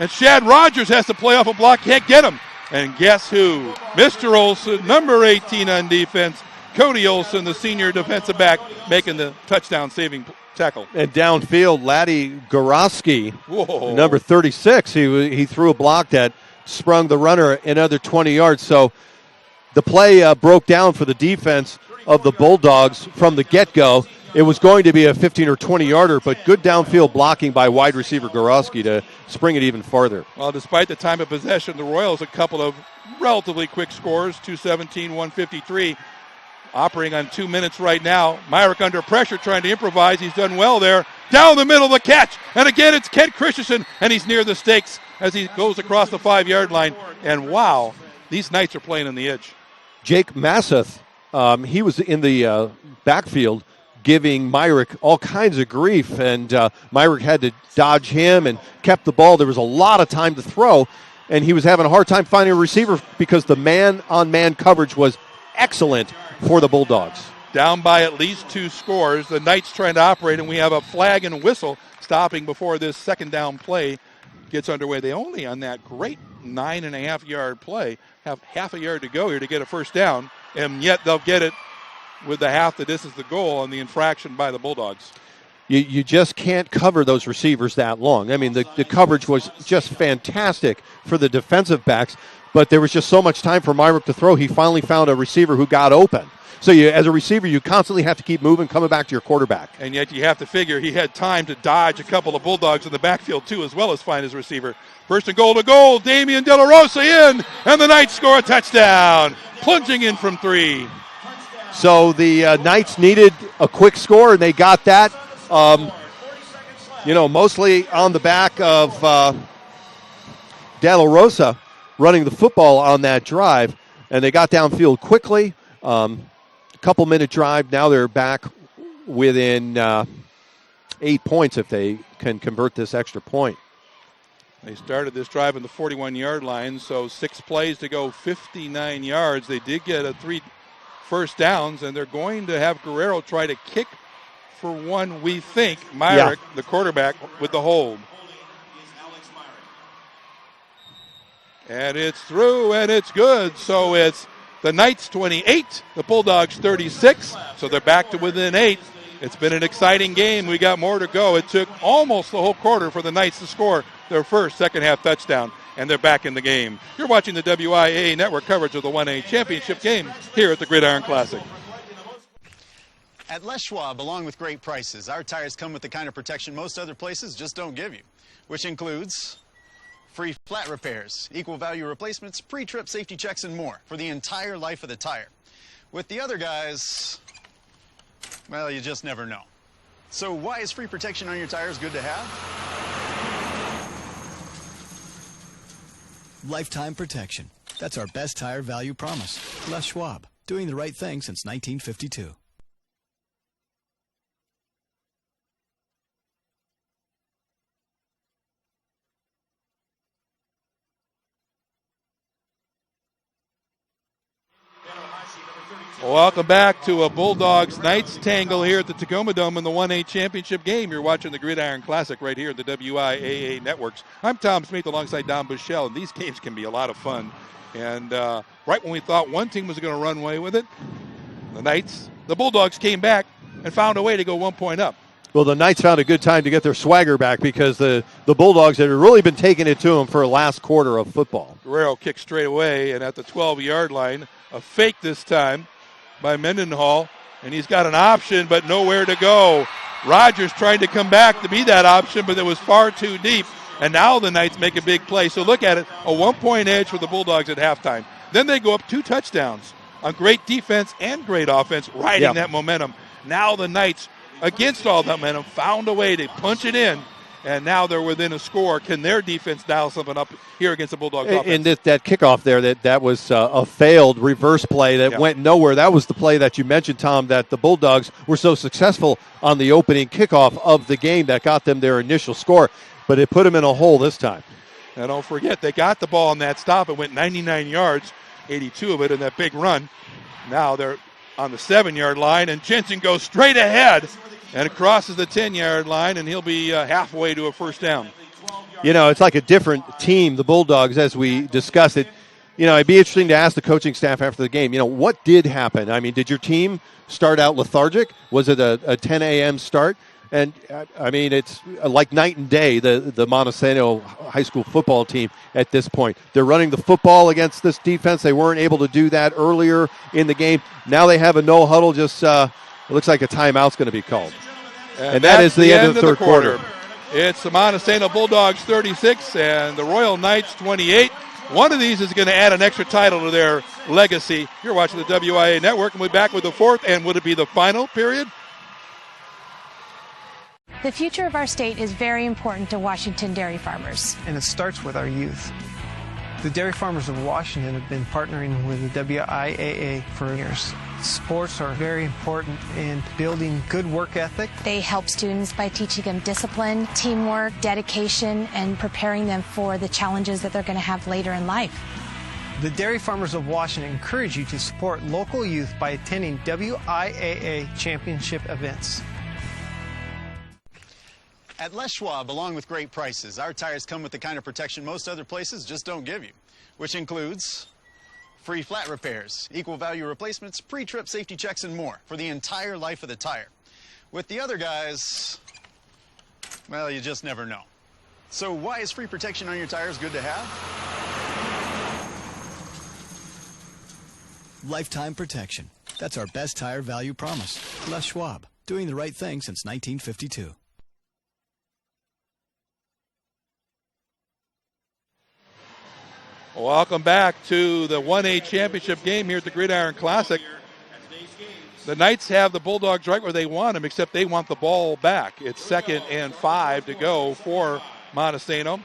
And Shad Rogers has to play off a block, can't get him. And guess who? Mr. Olson, number 18 on defense, Cody Olson, the senior defensive back, making the touchdown-saving tackle. And downfield, Laddie Gorosky, number 36, he threw a block that sprung the runner another 20 yards. So the play broke down for the defense of the Bulldogs from the get-go. It was going to be a 15 or 20-yarder, but good downfield blocking by wide receiver Gorosky to spring it even farther. Well, despite the time of possession, the Royals a couple of relatively quick scores, 2:17, 1:53. Operating on 2 minutes right now. Myrick under pressure trying to improvise. He's done well there. Down the middle of the catch. And again, it's Kent Christensen, and he's near the stakes as he goes across the 5-yard line. And wow, these Knights are playing on the edge. Jake Masseth, he was in the backfield giving Myrick all kinds of grief, and Myrick had to dodge him and kept the ball. There was a lot of time to throw, and he was having a hard time finding a receiver because the man-on-man coverage was excellent for the Bulldogs. Down by at least 2 scores. The Knights trying to operate, and we have a flag and a whistle stopping before this second down play gets underway. They only, on that great 9.5-yard play, have half a yard to go here to get a first down, and yet they'll get it with the half that this is the goal on the infraction by the Bulldogs. You just can't cover those receivers that long. I mean, the coverage was just fantastic for the defensive backs, but there was just so much time for Myrick to throw. He finally found a receiver who got open. So as a receiver, you constantly have to keep moving, coming back to your quarterback. And yet you have to figure he had time to dodge a couple of Bulldogs in the backfield, too, as well as find his receiver. First and goal to goal. Damian De La Rosa in, and the Knights score a touchdown. Plunging in from 3. So the Knights needed a quick score, and they got that. Mostly on the back of De La Rosa running the football on that drive, and they got downfield quickly. Couple-minute drive. Now they're back within 8 points if they can convert this extra point. They started this drive in the 41-yard line, so 6 plays to go, 59 yards. They did get a first downs, and they're going to have Guerrero try to kick for one, we think. Myrick, the quarterback, with the hold. And it's through, and it's good. So it's the Knights 28, the Bulldogs 36. So they're back to within 8. It's been an exciting game. We got more to go. It took almost the whole quarter for the Knights to score their first second-half touchdown, and they're back in the game. You're watching the WIAA network coverage of the 1A championship game here at the Gridiron Classic. At Les Schwab, along with great prices, our tires come with the kind of protection most other places just don't give you, which includes free flat repairs, equal value replacements, pre-trip safety checks, and more for the entire life of the tire. With the other guys, well, you just never know. So why is free protection on your tires good to have? Lifetime protection. That's our best tire value promise. Les Schwab, doing the right thing since 1952. Welcome back to a Bulldogs Knights tangle here at the Tacoma Dome in the 1A championship game. You're watching the Gridiron Classic right here at the WIAA networks. I'm Tom Smith alongside Don Bushell, and these games can be a lot of fun. And right when we thought one team was going to run away with it, the Bulldogs came back and found a way to go 1 point up. Well, the Knights found a good time to get their swagger back because the Bulldogs had really been taking it to them for the last quarter of football. Guerrero kicked straight away, and at the 12-yard line, a fake this time by Mendenhall, and he's got an option but nowhere to go. Rogers tried to come back to be that option, but it was far too deep, and now the Knights make a big play. So look at it, a 1 point edge for the Bulldogs at halftime. Then they go up 2 touchdowns on great defense and great offense, riding that momentum. Now the Knights, against all that momentum, found a way to punch it in, and now they're within a score. Can their defense dial something up here against the Bulldogs offense? And that kickoff there, that was a failed reverse play that went nowhere. That was the play that you mentioned, Tom, that the Bulldogs were so successful on the opening kickoff of the game that got them their initial score, but it put them in a hole this time. And don't forget, they got the ball on that stop. It went 99 yards, 82 of it in that big run. Now they're on the 7-yard line, and Jensen goes straight ahead and crosses the 10-yard line, and he'll be halfway to a first down. You know, it's like a different team, the Bulldogs, as we discussed it. You know, it'd be interesting to ask the coaching staff after the game, what did happen? I mean, did your team start out lethargic? Was it a 10 a.m. start? And, I mean, it's like night and day, the Montesano high school football team at this point. They're running the football against this defense. They weren't able to do that earlier in the game. Now they have a no huddle, just it looks like a timeout's going to be called. And that is the end of the third quarter. It's the Montesano Bulldogs 36 and the Royal Knights 28. One of these is going to add an extra title to their legacy. You're watching the WIA Network, and we'll be back with the fourth. And would it be the final period? The future of our state is very important to Washington dairy farmers. And it starts with our youth. The dairy farmers of Washington have been partnering with the WIAA for years. Sports are very important in building good work ethic. They help students by teaching them discipline, teamwork, dedication, and preparing them for the challenges that they're going to have later in life. The dairy farmers of Washington encourage you to support local youth by attending WIAA championship events. At Les Schwab, along with great prices, our tires come with the kind of protection most other places just don't give you, which includes free flat repairs, equal value replacements, pre-trip safety checks, and more for the entire life of the tire. With the other guys, well, you just never know. So why is free protection on your tires good to have? Lifetime protection. That's our best tire value promise. Les Schwab, doing the right thing since 1952. Welcome back to the 1A championship game here at the Gridiron Classic. The Knights have the Bulldogs right where they want them, except they want the ball back. It's 2nd and 5 to go for Montesano.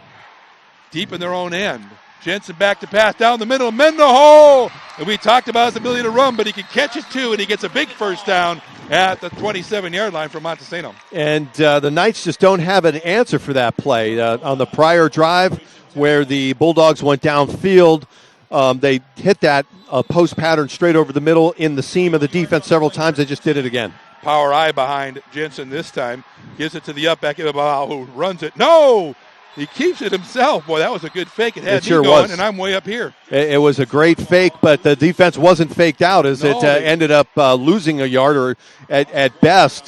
Deep in their own end. Jensen back to pass down the middle. Mendenhall! And we talked about his ability to run, but he can catch it too, and he gets a big first down at the 27-yard line for Montesano. And the Knights just don't have an answer for that play. On the prior drive, where the Bulldogs went downfield, They hit that post pattern straight over the middle in the seam of the defense several times. They just did it again. Power eye behind Jensen this time. Gives it to the up back, who runs it. No! He keeps it himself. Boy, that was a good fake. It had me going, and I'm way up here. It was a great fake, but the defense wasn't faked out as it ended up losing a yard, or at best,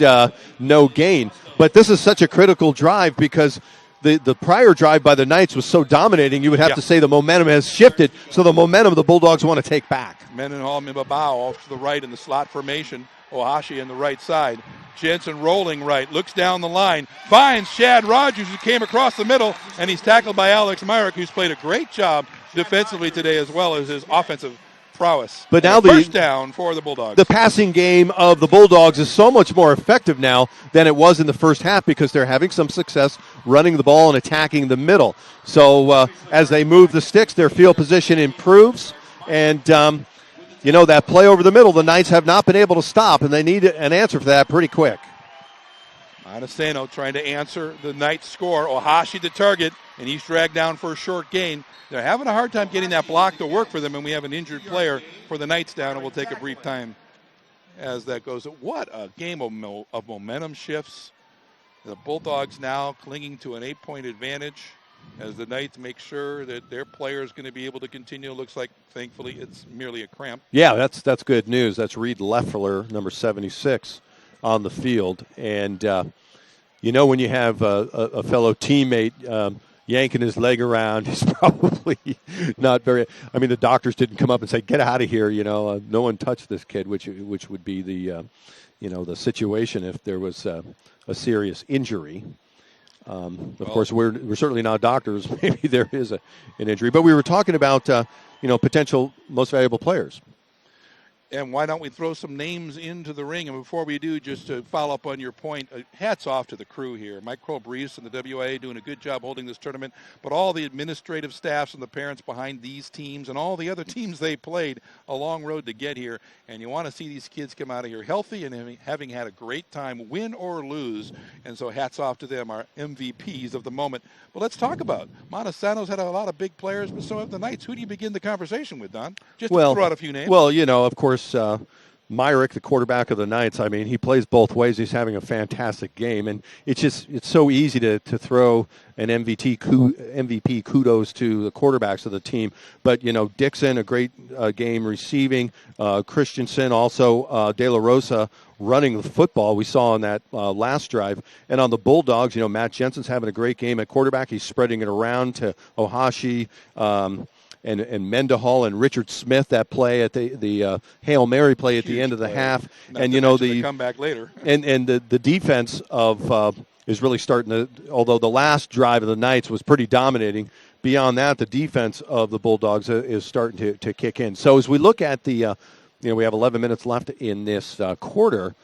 no gain. But this is such a critical drive because the prior drive by the Knights was so dominating, you would have to say the momentum has shifted, so the momentum the Bulldogs want to take back. Mendenhall Mibabao off to the right in the slot formation. Ohashi on the right side. Jensen rolling right, looks down the line, finds Shad Rogers, who came across the middle, and he's tackled by Alex Myrick, who's played a great job defensively today as well as his offensive prowess. But now first down for the Bulldogs. The passing game of the Bulldogs is so much more effective now than it was in the first half because they're having some success running the ball and attacking the middle. So as they move the sticks, their field position improves, and that play over the middle, the Knights have not been able to stop, and they need an answer for that pretty quick. Montesano trying to answer the Knights score. Ohashi the target, and he's dragged down for a short gain. They're having a hard time getting that block to work for them, and we have an injured player for the Knights down, and we'll take a brief time as that goes. What a game of momentum shifts. The Bulldogs now clinging to an 8-point advantage as the Knights make sure that their player is going to be able to continue. Looks like, thankfully, it's merely a cramp. Yeah, that's good news. That's Reed Leffler, number 76, on the field. And, when you have a fellow teammate yanking his leg around, he's probably not very – the doctors didn't come up and say, get out of here, no one touched this kid, which would be the situation if there was a serious injury. Of course, we're certainly not doctors. Maybe there is an injury. But we were talking about, potential most valuable players. And why don't we throw some names into the ring? And before we do, just to follow up on your point, hats off to the crew here. Mike Colbreeze and the WIAA doing a good job holding this tournament, but all the administrative staffs and the parents behind these teams and all the other teams they played, a long road to get here. And you want to see these kids come out of here healthy and having had a great time, win or lose. And so hats off to them, our MVPs of the moment. But let's talk about Montesano's had a lot of big players, but so have the Knights. Who do you begin the conversation with, Don? Just to throw out a few names. Well, of course, Myrick, the quarterback of the Knights, he plays both ways. He's having a fantastic game, and it's so easy to throw an MVP kudos to the quarterbacks of the team. But, Dixon, a great game receiving. Christensen, also De La Rosa running the football. We saw on that last drive. And on the Bulldogs, Matt Jensen's having a great game at quarterback. He's spreading it around to Ohashi, and Mendenhall and Richard Smith, that play at the Hail Mary play at the end of the half. And the comeback later. And the defense is really starting to, although the last drive of the Knights was pretty dominating, beyond that, the defense of the Bulldogs is starting to kick in. So as we look at we have 11 minutes left in this quarter.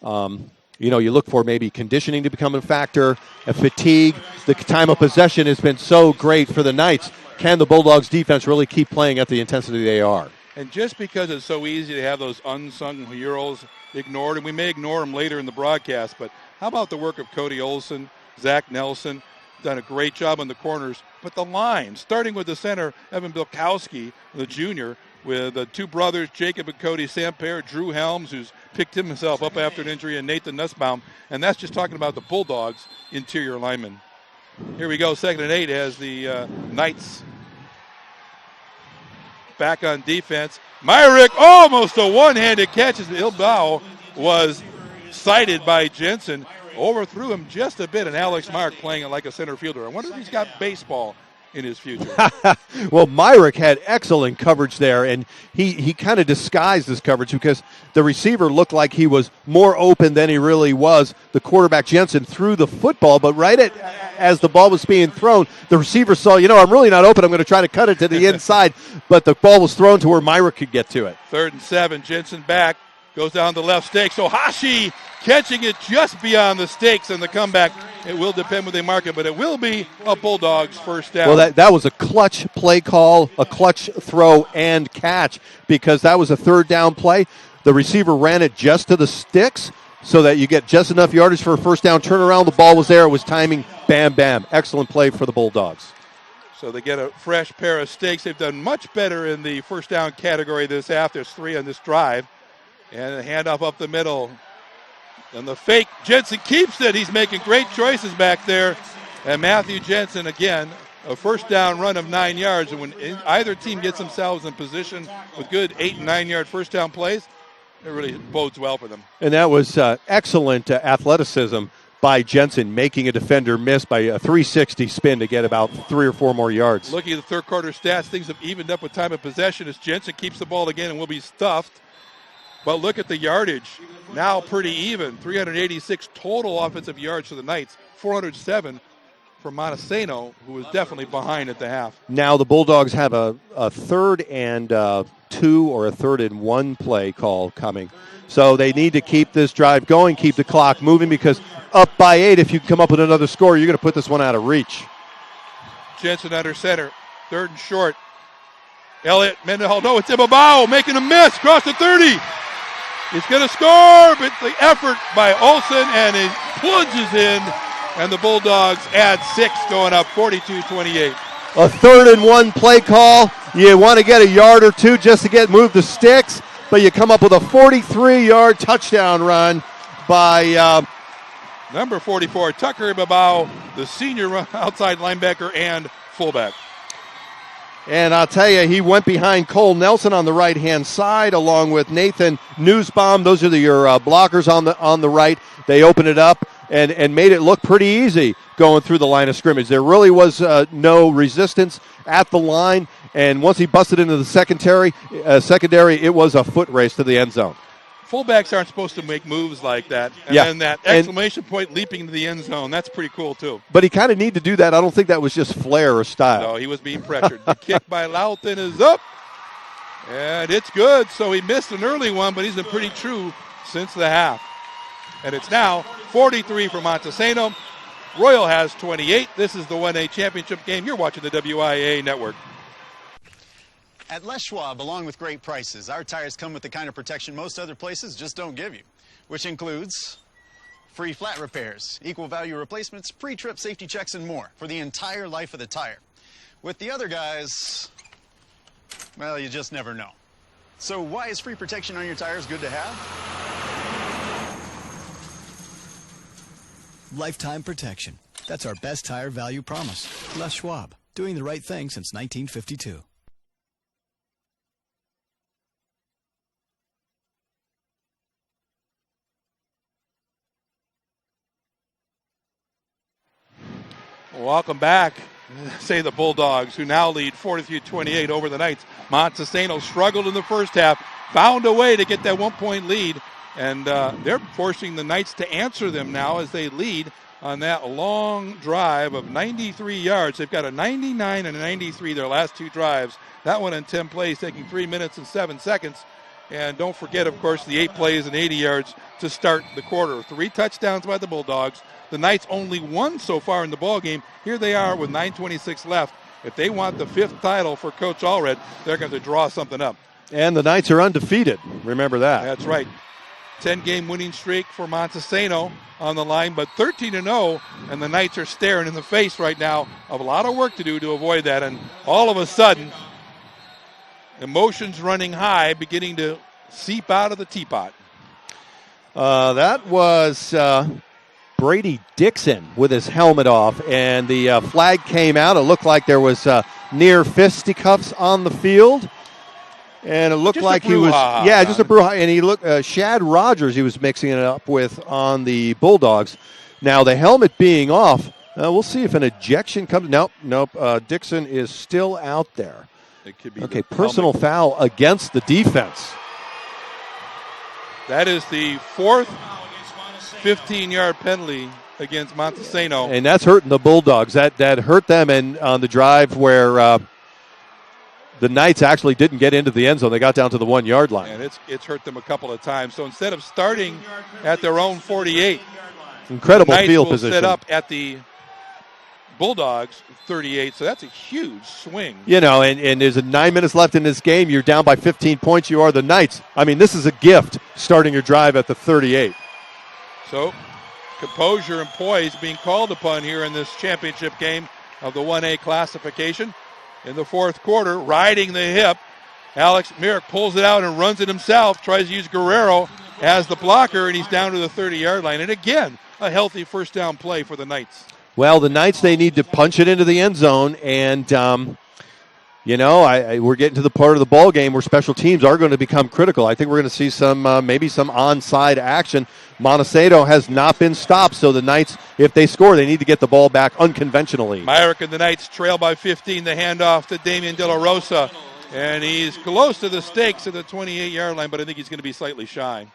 You look for maybe conditioning to become a factor, a fatigue. The time of possession has been so great for the Knights. Can the Bulldogs defense really keep playing at the intensity they are? And just because it's so easy to have those unsung heroes ignored, and we may ignore them later in the broadcast, but how about the work of Cody Olson, Zach Nelson, done a great job on the corners, but the line, starting with the center, Evan Bilkowski, the junior, with the two brothers, Jacob and Cody Samper, Drew Helms, who's picked himself up after an injury, and Nathan Nussbaum, and that's just talking about the Bulldogs' interior linemen. Here we go, 2nd and 8 as the Knights back on defense. Myrick, almost a one-handed catch as Ilbao was sighted by Jensen. Overthrew him just a bit, and Alex Myrick playing it like a center fielder. I wonder if he's got baseball in his future. Well, Myrick had excellent coverage there, and he kind of disguised his coverage because the receiver looked like he was more open than he really was. The quarterback, Jensen, threw the football, but as the ball was being thrown, the receiver saw, I'm really not open. I'm going to try to cut it to the inside, but the ball was thrown to where Myrick could get to it. 3rd and 7, Jensen back, goes down the left stakes. Ohashi catching it just beyond the stakes, and the comeback, it will depend when they mark it, but it will be a Bulldogs first down. Well, that was a clutch play call, a clutch throw and catch, because that was a 3rd down play. The receiver ran it just to the sticks so that you get just enough yardage for a first down turnaround. The ball was there. It was timing. Bam, bam. Excellent play for the Bulldogs. So they get a fresh pair of stakes. They've done much better in the first down category this half. There's 3 on this drive. And a handoff up the middle. And the fake, Jensen keeps it. He's making great choices back there. And Matthew Jensen, again, a first down run of 9 yards. And when either team gets themselves in position with good 8 and 9 yard first down plays, it really bodes well for them. And that was excellent athleticism by Jensen, making a defender miss by a 360 spin to get about 3 or 4 more yards. Looking at the third quarter stats, things have evened up with time of possession as Jensen keeps the ball again and will be stuffed. But look at the yardage. Now pretty even. 386 total offensive yards for the Knights. 407 for Montesano, who was definitely behind at the half. Now the Bulldogs have a 3rd and 2 or a 3rd and 1 play call coming. So they need to keep this drive going, keep the clock moving, because up by 8, if you come up with another score, you're going to put this one out of reach. Jensen under center. 3rd and short. Elliott, Mendenhall, no, it's Ibabao making a miss. Across the 30. He's going to score, but the effort by Olsen, and he plunges in, and the Bulldogs add 6, going up 42-28. A 3rd and 1 play call. You want to get a yard or 2 just to move the sticks, but you come up with a 43-yard touchdown run by number 44, Tucker Ibabao, the senior outside linebacker and fullback. And I'll tell you, he went behind Cole Nelson on the right-hand side, along with Nathan Newsbaum. Those are your blockers on the right. They opened it up and made it look pretty easy going through the line of scrimmage. There really was no resistance at the line, and once he busted into the secondary, it was a foot race to the end zone. Fullbacks aren't supposed to make moves like that. And then that exclamation point leaping into the end zone, that's pretty cool too. But he kind of needed to do that. I don't think that was just flair or style. No, he was being pressured. The kick by Loughton is up, and it's good. So he missed an early one, but he's been pretty true since the half. And it's now 43 for Montesano. Royal has 28. This is the 1A championship game. You're watching the WIAA network. At Les Schwab, along with great prices, our tires come with the kind of protection most other places just don't give you, which includes free flat repairs, equal value replacements, pre-trip safety checks, and more for the entire life of the tire. With the other guys, well, you just never know. So why is free protection on your tires good to have? Lifetime protection. That's our best tire value promise. Les Schwab, doing the right thing since 1952. Welcome back. Say the Bulldogs, who now lead 43-28 over the Knights. Montesano struggled in the first half, found a way to get that 1-point lead, and they're forcing the Knights to answer them now as they lead on that long drive of 93 yards. They've got a 99 and a 93 their last 2 drives. That one in 10 plays, taking 3 minutes and 7 seconds. And don't forget, of course, the 8 plays and 80 yards to start the quarter. 3 touchdowns by the Bulldogs. The Knights only 1 so far in the ball game. Here they are with 9:26 left. If they want the 5th title for Coach Allred, they're going to draw something up. And the Knights are undefeated. Remember that. That's right. 10-game winning streak for Montesano on the line, but 13-0, and the Knights are staring in the face right now of a lot of work to do to avoid that. And all of a sudden, emotions running high, beginning to seep out of the teapot. That was Brady Dixon with his helmet off, and the flag came out. It looked like there was near fisticuffs on the field, and it looked just like he was, just a brouhaha. And he looked, Shad Rogers, he was mixing it up with on the Bulldogs. Now the helmet being off, we'll see if an ejection comes. Nope. Dixon is still out there. It could be personal foul against the defense. That is the 4th 15-yard penalty against Montesano. And that's hurting the Bulldogs. That hurt them on the drive where the Knights actually didn't get into the end zone. They got down to the 1-yard line. And it's hurt them a couple of times. So instead of starting at their own 48, incredible the field Knights will position. set up at the Bulldogs 38, so that's a huge swing. And there's 9 minutes left in this game. You're down by 15 points. You are the Knights. I mean, this is a gift starting your drive at the 38. So composure and poise being called upon here in this championship game of the 1A classification. In the fourth quarter, riding the hip, Alex Merrick pulls it out and runs it himself, tries to use Guerrero as the blocker, and he's down to the 30-yard line. And again, a healthy first down play for the Knights. Well, the Knights, they need to punch it into the end zone, and we're getting to the part of the ball game where special teams are going to become critical. I think we're going to see some maybe some onside action. Montesano has not been stopped, so the Knights, if they score, they need to get the ball back unconventionally. Myrick and the Knights trail by 15. The handoff to Damian De La Rosa, and he's close to the stakes at the 28-yard line, but I think he's going to be slightly shy.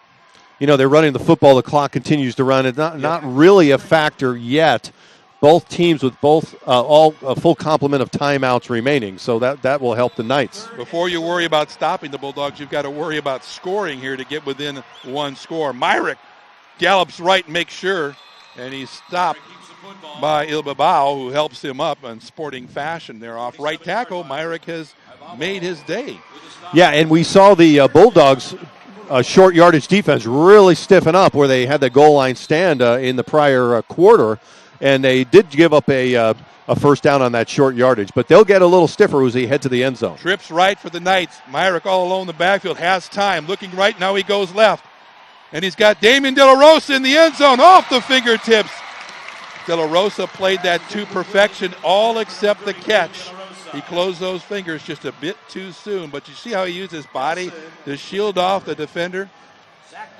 They're running the football. The clock continues to run. It's not really a factor yet. Both teams with a full complement of timeouts remaining, so that will help the Knights. Before you worry about stopping the Bulldogs, you've got to worry about scoring here to get within one score. Myrick gallops right and makes sure, and he's stopped by Ilbabao, who helps him up in sporting fashion there off right tackle. Myrick has made his day. Yeah, and we saw the Bulldogs short yardage defense really stiffen up where they had the goal line stand in the prior quarter. And they did give up a first down on that short yardage. But they'll get a little stiffer as they head to the end zone. Trips right for the Knights. Myrick all alone in the backfield. Has time. Looking right. Now he goes left. And he's got Damian De La Rosa in the end zone. Off the fingertips. De La Rosa played that to perfection, all except the catch. He closed those fingers just a bit too soon. But you see how he used his body to shield off the defender?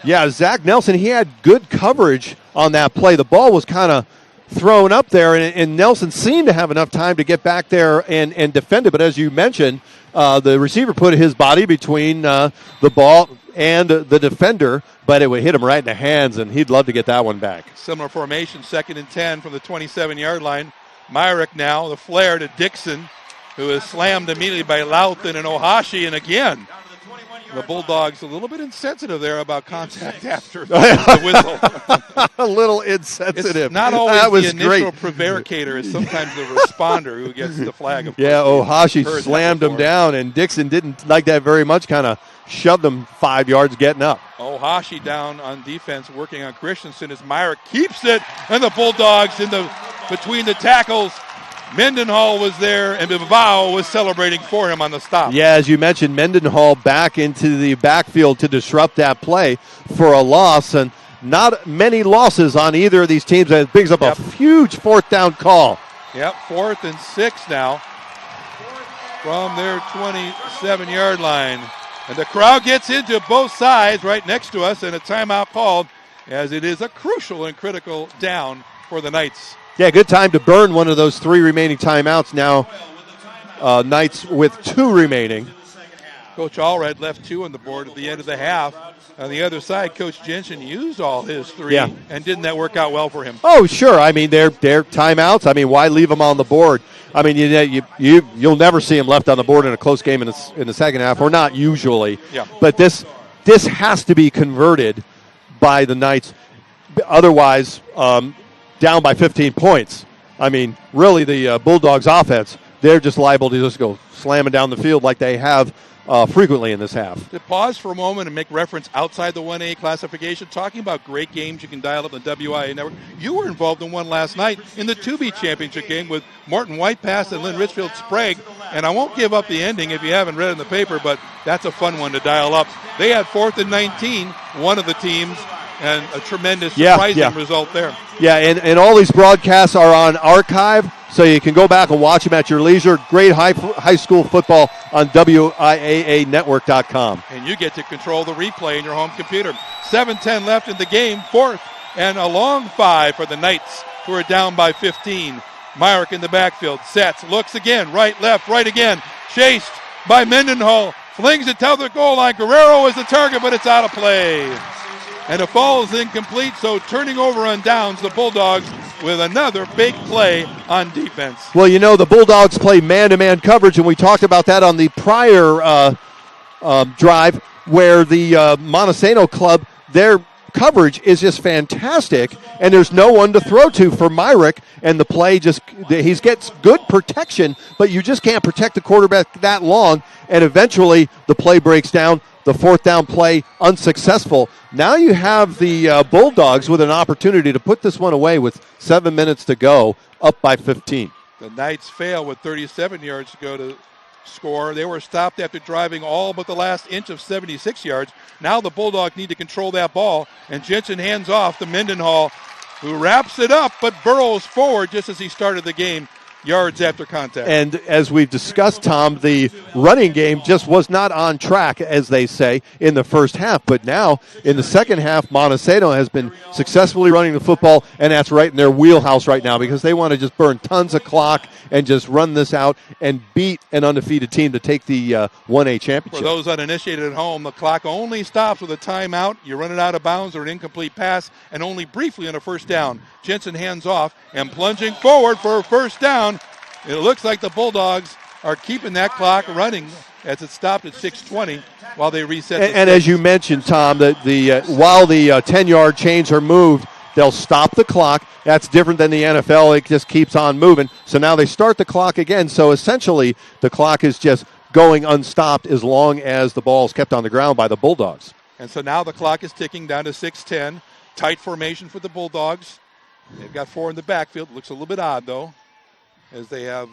Yeah, Zach Nelson, he had good coverage on that play. The ball was kind of thrown up there, and Nelson seemed to have enough time to get back there and defend it. But as you mentioned, the receiver put his body between the ball and the defender, but it would hit him right in the hands, and he'd love to get that one back. Similar formation, 2nd and 10 from the 27-yard line. Myrick now, the flare to Dixon, who is slammed immediately by Louthan and Ohashi, and again, the Bulldogs a little bit insensitive there about contact after the whistle. A little insensitive. It's not always the initial prevaricator. It's sometimes the responder who gets the flag. Ohashi slammed him down, and Dixon didn't like that very much, kind of shoved him 5 yards getting up. Ohashi down on defense, working on Christensen as Myrick keeps it, and the Bulldogs between the tackles. Mendenhall was there, and Bilbao was celebrating for him on the stop. Yeah, as you mentioned, Mendenhall back into the backfield to disrupt that play for a loss, and not many losses on either of these teams. That brings up a huge fourth down call. Yep, 4th and 6 now from their 27-yard line. And the crowd gets into both sides right next to us, and a timeout called as it is a crucial and critical down for the Knights. Yeah, good time to burn one of those 3 remaining timeouts now. Knights with 2 remaining. Coach Allred left 2 on the board at the end of the half. On the other side, Coach Jensen used all his 3, and didn't that work out well for him? Oh, sure. I mean, they're timeouts. I mean, why leave them on the board? I mean, you'll never see them left on the board in a close game in the second half, or not usually. Yeah. But this has to be converted by the Knights. Otherwise, down by 15 points. I mean, really, the Bulldogs offense, they're just liable to just go slamming down the field like they have frequently in this half. To pause for a moment and make reference outside the 1A classification, talking about great games you can dial up on the WIAA network. You were involved in one last night in the 2B championship game with Morton Whitepass and Lynn Richfield Sprague, and I won't give up the ending if you haven't read it in the paper, but that's a fun one to dial up. They had 4th and 19, one of the teams, and a tremendous, surprising result there. Yeah, and all these broadcasts are on archive, so you can go back and watch them at your leisure. Great high school football on WIAAnetwork.com. And you get to control the replay in your home computer. 7:10 left in the game, 4th and a long 5 for the Knights, who are down by 15. Myrick in the backfield, sets, looks again, right, left, right again. Chased by Mendenhall, flings it to the goal line. Guerrero is the target, but it's out of play. And the fall is incomplete, so turning over on downs, the Bulldogs with another big play on defense. Well, the Bulldogs play man-to-man coverage, and we talked about that on the prior drive where the Montesano club, their coverage is just fantastic, and there's no one to throw to for Myrick, and the play he gets good protection, but you just can't protect the quarterback that long, and eventually the play breaks down. The 4th down play unsuccessful. Now you have the Bulldogs with an opportunity to put this one away with 7 minutes to go, up by 15. The Knights fail with 37 yards to go to score. They were stopped after driving all but the last inch of 76 yards. Now the Bulldogs need to control that ball, and Jensen hands off to Mendenhall, who wraps it up but burrows forward just as he started the game, yards after contact. And as we've discussed, Tom, the running game just was not on track, as they say, in the first half. But now, in the second half, Montesano has been successfully running the football, and that's right in their wheelhouse right now because they want to just burn tons of clock and just run this out and beat an undefeated team to take the 1A championship. For those uninitiated at home, the clock only stops with a timeout. You run it out of bounds or an incomplete pass, and only briefly on a first down. Jensen hands off and plunging forward for a first down. It looks like the Bulldogs are keeping that clock running as it stopped at 6:20 while they reset. And as you mentioned, Tom, that while the 10-yard chains are moved, they'll stop the clock. That's different than the NFL. It just keeps on moving. So now they start the clock again. So essentially, the clock is just going unstopped as long as the ball is kept on the ground by the Bulldogs. And so now the clock is ticking down to 6:10. Tight formation for the Bulldogs. They've got 4 in the backfield. Looks a little bit odd, though, as they have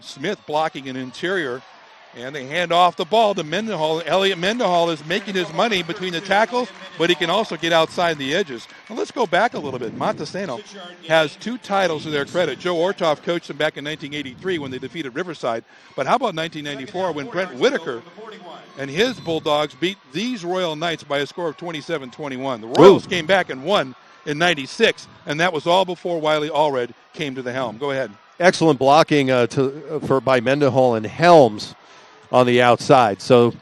Smith blocking an interior. And they hand off the ball to Mendenhall. Elliot Mendenhall is making his money between the tackles, but he can also get outside the edges. Now let's go back a little bit. Montesano has 2 titles to their credit. Joe Orthoff coached them back in 1983 when they defeated Riverside. But how about 1994 when Brent Whitaker and his Bulldogs beat these Royal Knights by a score of 27-21. The Royals came back and won in 96, and that was all before Wiley Allred came to the helm. Go ahead. Excellent blocking by Mendenhall and Helms on the outside. So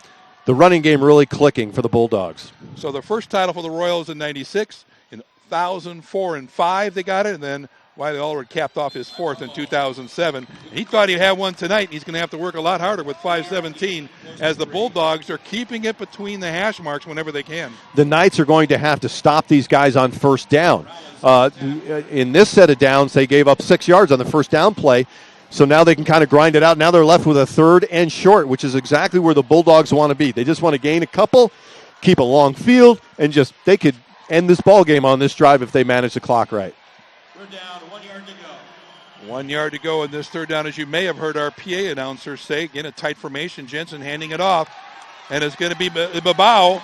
the running game really clicking for the Bulldogs. So the first title for the Royals in 96, in 2004-5 they got it, and then Wiley Allred capped off his 4th in 2007. He thought he'd have one tonight. He's going to have to work a lot harder with 5:17 as the Bulldogs are keeping it between the hash marks whenever they can. The Knights are going to have to stop these guys on first down. In this set of downs, they gave up 6 yards on the first down play. So now they can kind of grind it out. Now they're left with a 3rd and short, which is exactly where the Bulldogs want to be. They just want to gain a couple, keep a long field, and they could end this ball game on this drive if they manage the clock right. We're down, 1 yard to go. 1 yard to go in this third down, as you may have heard our PA announcer say. Again, a tight formation. Jensen handing it off, and it's going to be Babao.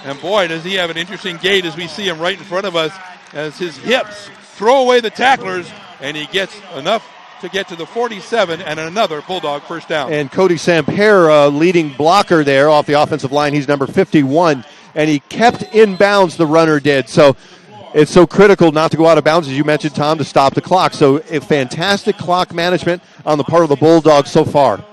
And boy, does he have an interesting gait as we see him right in front of us as his hips throw away the tacklers, and he gets enough to get to the 47 and another Bulldog first down. And Cody Samper, leading blocker there off the offensive line. He's number 51, and he kept in bounds, the runner did. So it's so critical not to go out of bounds, as you mentioned, Tom, to stop the clock. So a fantastic clock management on the part of the Bulldogs so far.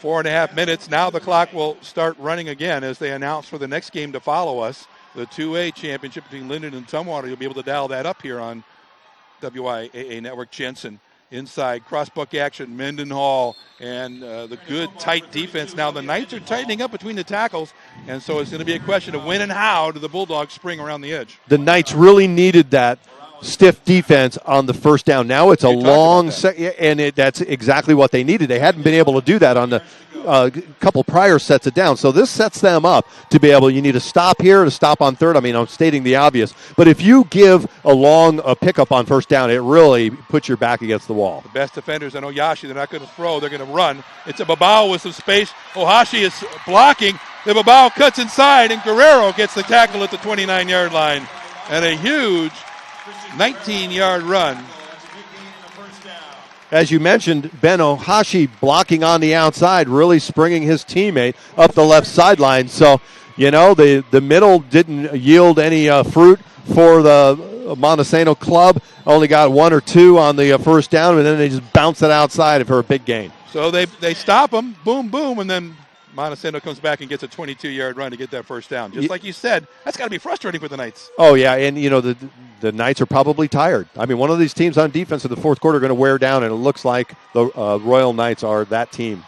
4.5 minutes. Now the clock will start running again as they announce for the next game to follow us, the 2A championship between Linden and Tumwater. You'll be able to dial that up here on WIAA Network. Jensen inside, crossbuck action, Mendenhall, and the good tight defense. Now the Knights are tightening up between the tackles, and so it's going to be a question of when and how do the Bulldogs spring around the edge. The Knights really needed that stiff defense on the first down. Now it's a long and that's exactly what they needed. They hadn't been able to do that on the couple prior sets of downs. So this sets them up to be able, you need to stop here, to stop on third. I mean, I'm stating the obvious. But if you give a pickup on first down, it really puts your back against the wall. The best defenders on Oyashi, they're not going to throw, they're going to run. It's a Babao with some space. Ohashi is blocking. The Babao cuts inside, and Guerrero gets the tackle at the 29-yard line. And a huge 19-yard run. As you mentioned, Ben Ohashi blocking on the outside, really springing his teammate up the left sideline. So, the middle didn't yield any fruit for the Montesano club. Only got 1 or 2 on the first down, and then they just bounce it outside for a big gain. So they stop him, boom, boom, and then Montesano comes back and gets a 22-yard run to get that first down. Just like you said, that's got to be frustrating for the Knights. Oh, yeah, and, the Knights are probably tired. I mean, one of these teams on defense in the fourth quarter are going to wear down, and it looks like the Royal Knights are that team.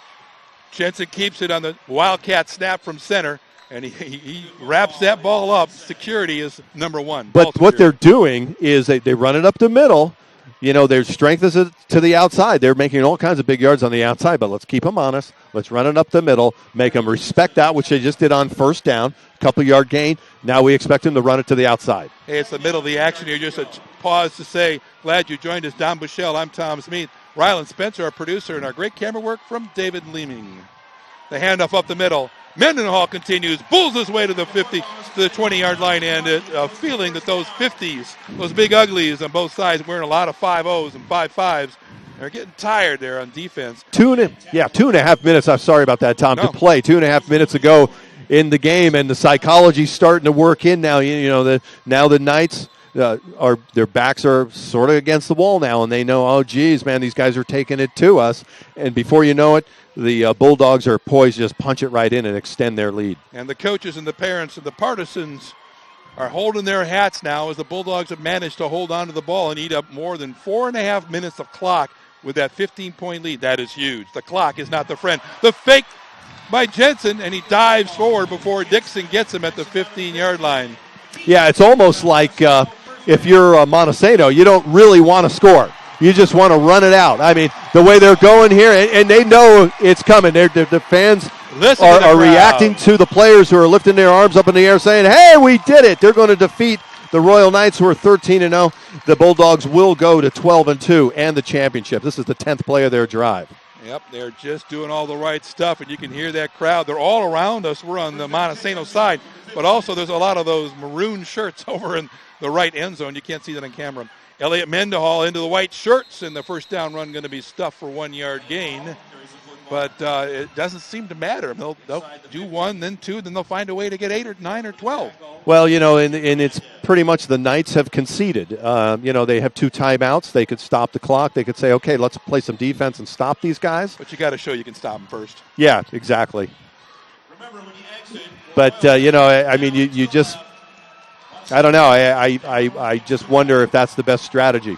Jensen keeps it on the Wildcat snap from center, and he wraps that ball up. Security is number one. But what they're doing is they run it up the middle. Their strength is to the outside. They're making all kinds of big yards on the outside, but let's keep them honest. Let's run it up the middle, make them respect that, which they just did on first down, couple-yard gain. Now we expect them to run it to the outside. Hey, it's the middle of the action here. Just a pause to say, glad you joined us. Don Bushell, I'm Tom Smith. Rylan Spencer, our producer, and our great camera work from David Leeming. The handoff up the middle. Mendenhall continues, bulls his way to the 50, to the 20-yard line, and a feeling that those 50s, those big uglies on both sides, wearing a lot of 5-0s and 5-5s, they're getting tired there on defense. 2.5 minutes. I'm sorry about that, Tom. No. To play 2.5 minutes ago in the game, and the psychology's starting to work in now. Now the Knights their backs are sort of against the wall now, and they know, oh geez, man, these guys are taking it to us. And before you know it, the Bulldogs are poised to just punch it right in and extend their lead. And the coaches and the parents and the partisans are holding their hats now as the Bulldogs have managed to hold on to the ball and eat up more than 4.5 minutes of clock with that 15-point lead. That is huge. The clock is not the friend. The fake by Jensen, and he dives forward before Dixon gets him at the 15-yard line. Yeah, it's almost like if you're Montesano, you don't really want to score. You just want to run it out. I mean, the way they're going here, and they know it's coming. The fans are reacting to the players who are lifting their arms up in the air saying, hey, we did it. They're going to defeat the Royal Knights, who are 13-0. The Bulldogs will go to 12-2 and the championship. This is the 10th play of their drive. Yep, they're just doing all the right stuff, and you can hear that crowd. They're all around us. We're on the Montesano side, but also there's a lot of those maroon shirts over in the right end zone. You can't see that on camera. Elliott Mendenhall into the white shirts, and the first down run going to be stuffed for 1-yard gain. But it doesn't seem to matter. They'll do one, then two, then they'll find a way to get 8 or 9 or 12. Well, and it's pretty much the Knights have conceded. They have 2 timeouts. They could stop the clock. They could say, okay, let's play some defense and stop these guys. But you got to show you can stop them first. Yeah, exactly. But, I mean, you just, I don't know. I just wonder if that's the best strategy.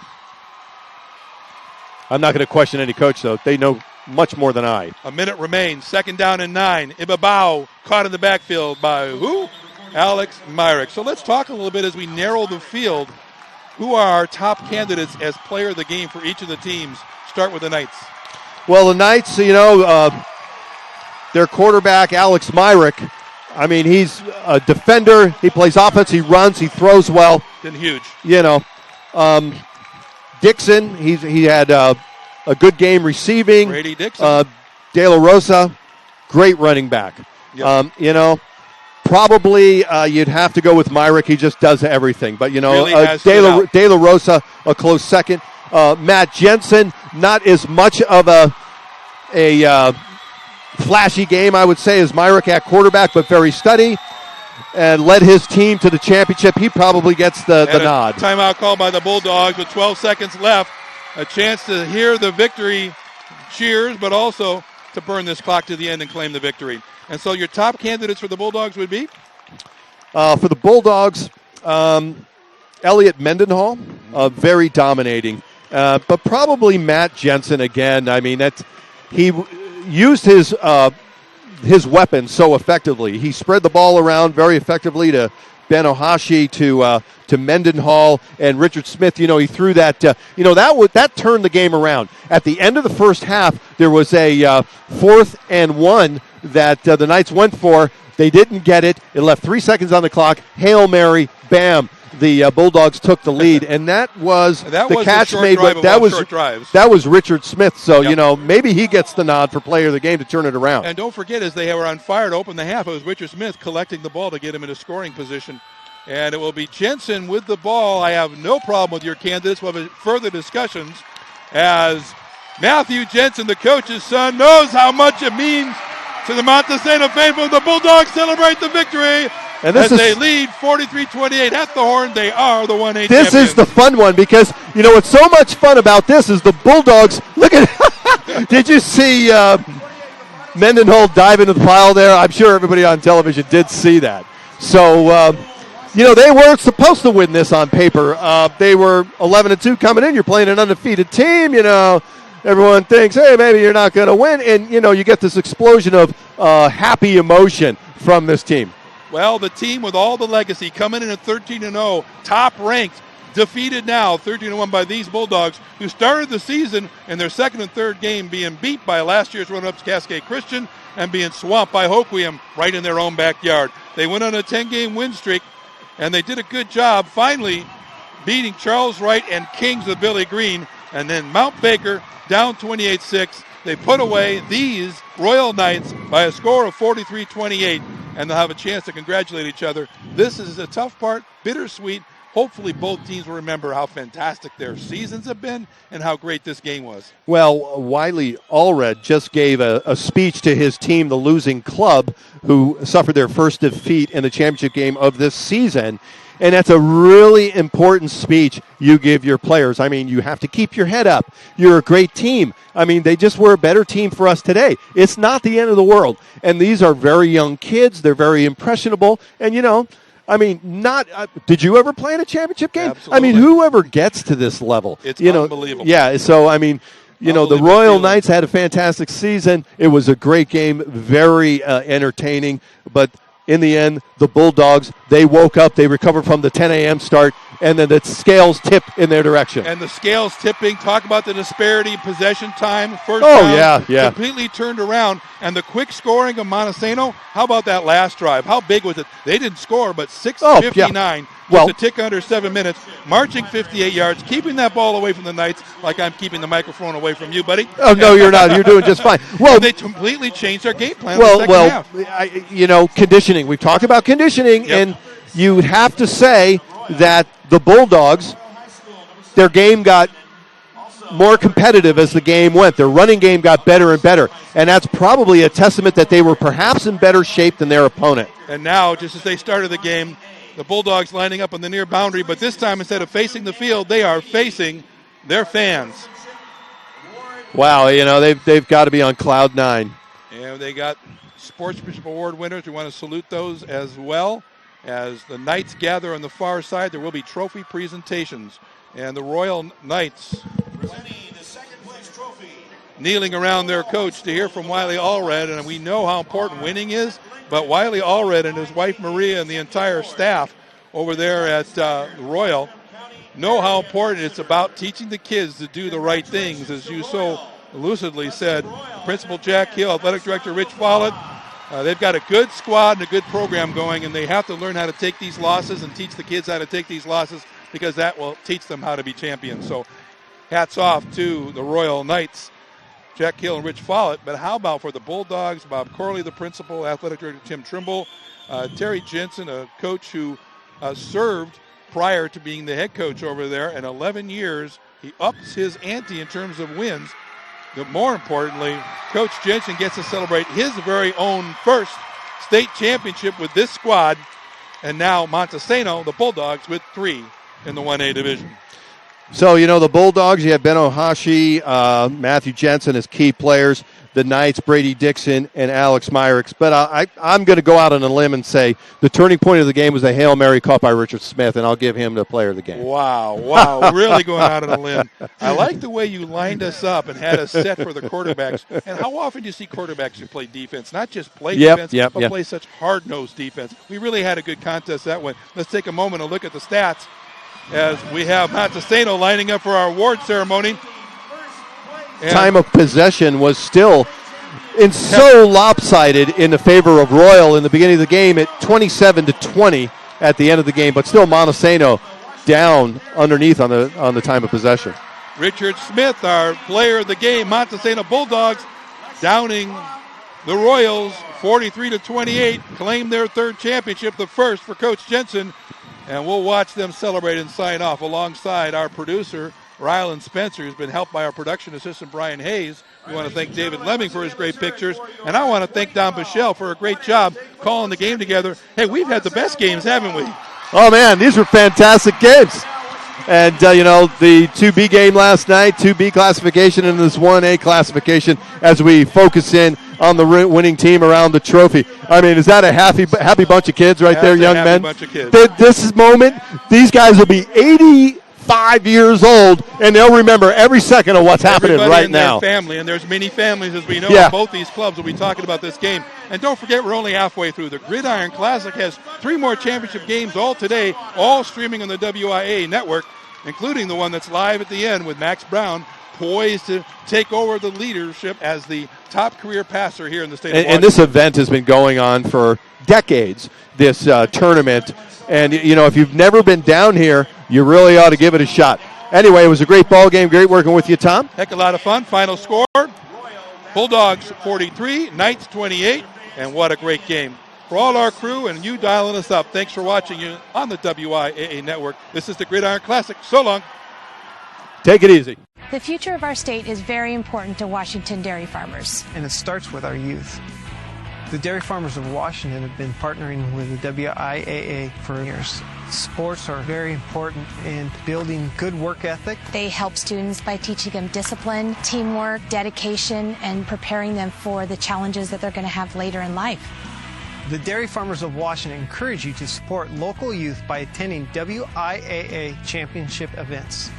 I'm not going to question any coach, though. They know much more than I. A minute remains. 2nd down and 9. Ibabao caught in the backfield by who? Alex Myrick. So let's talk a little bit as we narrow the field. Who are our top candidates as player of the game for each of the teams? Start with the Knights. Well, the Knights, their quarterback, Alex Myrick, I mean, he's a defender. He plays offense. He runs. He throws well. Been huge. Dixon, he had a good game receiving. Brady Dixon. De La Rosa, great running back. Yep. Probably you'd have to go with Myrick. He just does everything. But, really De La Rosa, a close second. Matt Jensen, not as much of a flashy game, I would say, as Myrick at quarterback, but very steady and led his team to the championship. He probably gets the nod. Timeout called by the Bulldogs with 12 seconds left. A chance to hear the victory cheers, but also to burn this clock to the end and claim the victory. And so your top candidates for the Bulldogs would be? For the Bulldogs, Elliott Mendenhall, very dominating. But probably Matt Jensen again. I mean, he used his weapons so effectively. He spread the ball around very effectively to Ben Ohashi, to Mendenhall, and Richard Smith. He threw that. That turned the game around. At the end of the first half, there was a 4th and 1 that the Knights went for. They didn't get it. It left 3 seconds on the clock. Hail Mary, bam. The Bulldogs took the lead, and that was the catch made. But that was Richard Smith. So yep. Maybe he gets the nod for player of the game to turn it around. And don't forget, as they were on fire to open the half, it was Richard Smith collecting the ball to get him into scoring position. And it will be Jensen with the ball. I have no problem with your candidates. We'll have further discussions as Matthew Jensen, the coach's son, knows how much it means to the Montesano faithful. The Bulldogs celebrate the victory. And as they lead 43-28 at the horn, they are the 1-8 This champions. is the fun one because, what's so much fun about this is the Bulldogs. Look at, did you see Mendenhall dive into the pile there? I'm sure everybody on television did see that. So, they weren't supposed to win this on paper. They were 11-2 coming in. You're playing an undefeated team, Everyone thinks, hey, maybe you're not going to win. And, you get this explosion of happy emotion from this team. Well, the team with all the legacy coming in at 13-0, top ranked, defeated now 13-1 by these Bulldogs, who started the season in their second and third game being beat by last year's run-ups Cascade Christian and being swamped by Hoquiam right in their own backyard. They went on a 10-game win streak, and they did a good job finally beating Charles Wright and Kings of Billy Green. And then Mount Baker down 28-6. They put away these Royal Knights by a score of 43-28, and they'll have a chance to congratulate each other. This is the tough part, bittersweet. Hopefully both teams will remember how fantastic their seasons have been and how great this game was. Well, Wiley Allred just gave a speech to his team, the losing club, who suffered their first defeat in the championship game of this season. And that's a really important speech you give your players. I mean, you have to keep your head up. You're a great team. I mean, they just were a better team for us today. It's not the end of the world. And these are very young kids. They're very impressionable. And, I mean, did you ever play in a championship game? Absolutely. I mean, whoever gets to this level. It's unbelievable. Yeah, so, I mean, the Royal Knights had a fantastic season. It was a great game, very entertaining. But in the end, the Bulldogs, they woke up, they recovered from the 10 a.m. start, and then the scales tipped in their direction. And the scales tipping, talk about the disparity in possession time. First down, yeah. Completely turned around. And the quick scoring of Montesano, how about that last drive? How big was it? They didn't score, but 6:59, just a tick under 7 minutes, marching 58 yards, keeping that ball away from the Knights like I'm keeping the microphone away from you, buddy. Oh, no, you're not. You're doing just fine. Well, they completely changed their game plan in the second half. Conditioning. We've talked about conditioning, and you would have to say that the Bulldogs, their game got more competitive as the game went. Their running game got better and better, and that's probably a testament that they were perhaps in better shape than their opponent. And now, just as they started the game, the Bulldogs lining up on the near boundary, but this time instead of facing the field, they are facing their fans. Wow, they've got to be on cloud nine. And they got Sportsmanship Award winners. We want to salute those as well. As the Knights gather on the far side, there will be trophy presentations. And the Royal Knights kneeling around their coach to hear from Wiley Allred. And we know how important winning is, but Wiley Allred and his wife Maria and the entire staff over there at Royal know how important it's about teaching the kids to do the right things, as you so lucidly said. Principal Jack Hill, Athletic Director Rich Follett, they've got a good squad and a good program going, and they have to learn how to take these losses and teach the kids how to take these losses, because that will teach them how to be champions. So hats off to the Royal Knights, Jack Hill and Rich Follett. But how about for the Bulldogs, Bob Corley, the principal, Athletic Director Tim Trimble, Terry Jensen, a coach who served prior to being the head coach over there in 11 years. He ups his ante in terms of wins. But more importantly, Coach Jensen gets to celebrate his very own first state championship with this squad. And now Montesano, the Bulldogs, with 3 in the 1A division. So, the Bulldogs, you have Ben Ohashi, Matthew Jensen as key players. The Knights, Brady Dixon, and Alex Myrick. But I'm going to go out on a limb and say the turning point of the game was a Hail Mary caught by Richard Smith, and I'll give him the player of the game. Wow. Really going out on a limb. I like the way you lined us up and had us set for the quarterbacks. And how often do you see quarterbacks who play defense? Not just play defense, but play such hard-nosed defense. We really had a good contest that one. Let's take a moment and look at the stats as we have Montesano lining up for our award ceremony. And time of possession was still so lopsided in the favor of Royal in the beginning of the game at 27-20 at the end of the game, but still Montesano down underneath on the time of possession. Richard Smith, our player of the game, Montesano Bulldogs downing the Royals 43-28, claim their third championship, the first for Coach Jensen, and we'll watch them celebrate and sign off alongside our producer, Rylan Spencer, who's been helped by our production assistant, Brian Hayes. We want to thank David Lemming for his great pictures. And I want to thank Don Bichelle for a great job calling the game together. Hey, we've had the best games, haven't we? Oh, man, these were fantastic games. And, the 2B game last night, 2B classification, and this 1A classification as we focus in on the winning team around the trophy. I mean, is that a happy bunch of kids right there, young men? Bunch of kids. This moment, these guys will be 85 years old, and they'll remember every second of what's happening right now. Their family, and there's many families, as we know, of both these clubs will be talking about this game. And don't forget, we're only halfway through. The Gridiron Classic has 3 more championship games all today, all streaming on the WIAA network, including the one that's live at the end with Max Brown, poised to take over the leadership as the top career passer here in the state of Washington. And this event has been going on for decades, this tournament. And, if you've never been down here, you really ought to give it a shot. Anyway, it was a great ball game. Great working with you, Tom. Heck, a lot of fun. Final score, Bulldogs 43, Knights 28, and what a great game. For all our crew and you dialing us up, thanks for watching you on the WIAA Network. This is the Gridiron Classic. So long. Take it easy. The future of our state is very important to Washington dairy farmers. And it starts with our youth. The dairy farmers of Washington have been partnering with the WIAA for years. Sports are very important in building good work ethic. They help students by teaching them discipline, teamwork, dedication, and preparing them for the challenges that they're going to have later in life. The dairy farmers of Washington encourage you to support local youth by attending WIAA championship events.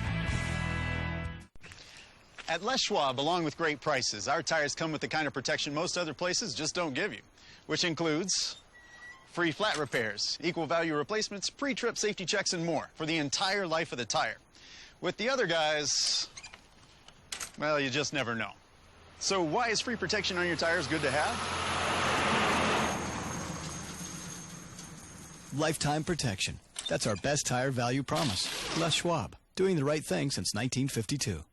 At Les Schwab, along with great prices, our tires come with the kind of protection most other places just don't give you, which includes free flat repairs, equal value replacements, pre-trip safety checks, and more for the entire life of the tire. With the other guys, well, you just never know. So why is free protection on your tires good to have? Lifetime protection. That's our best tire value promise. Les Schwab, doing the right thing since 1952.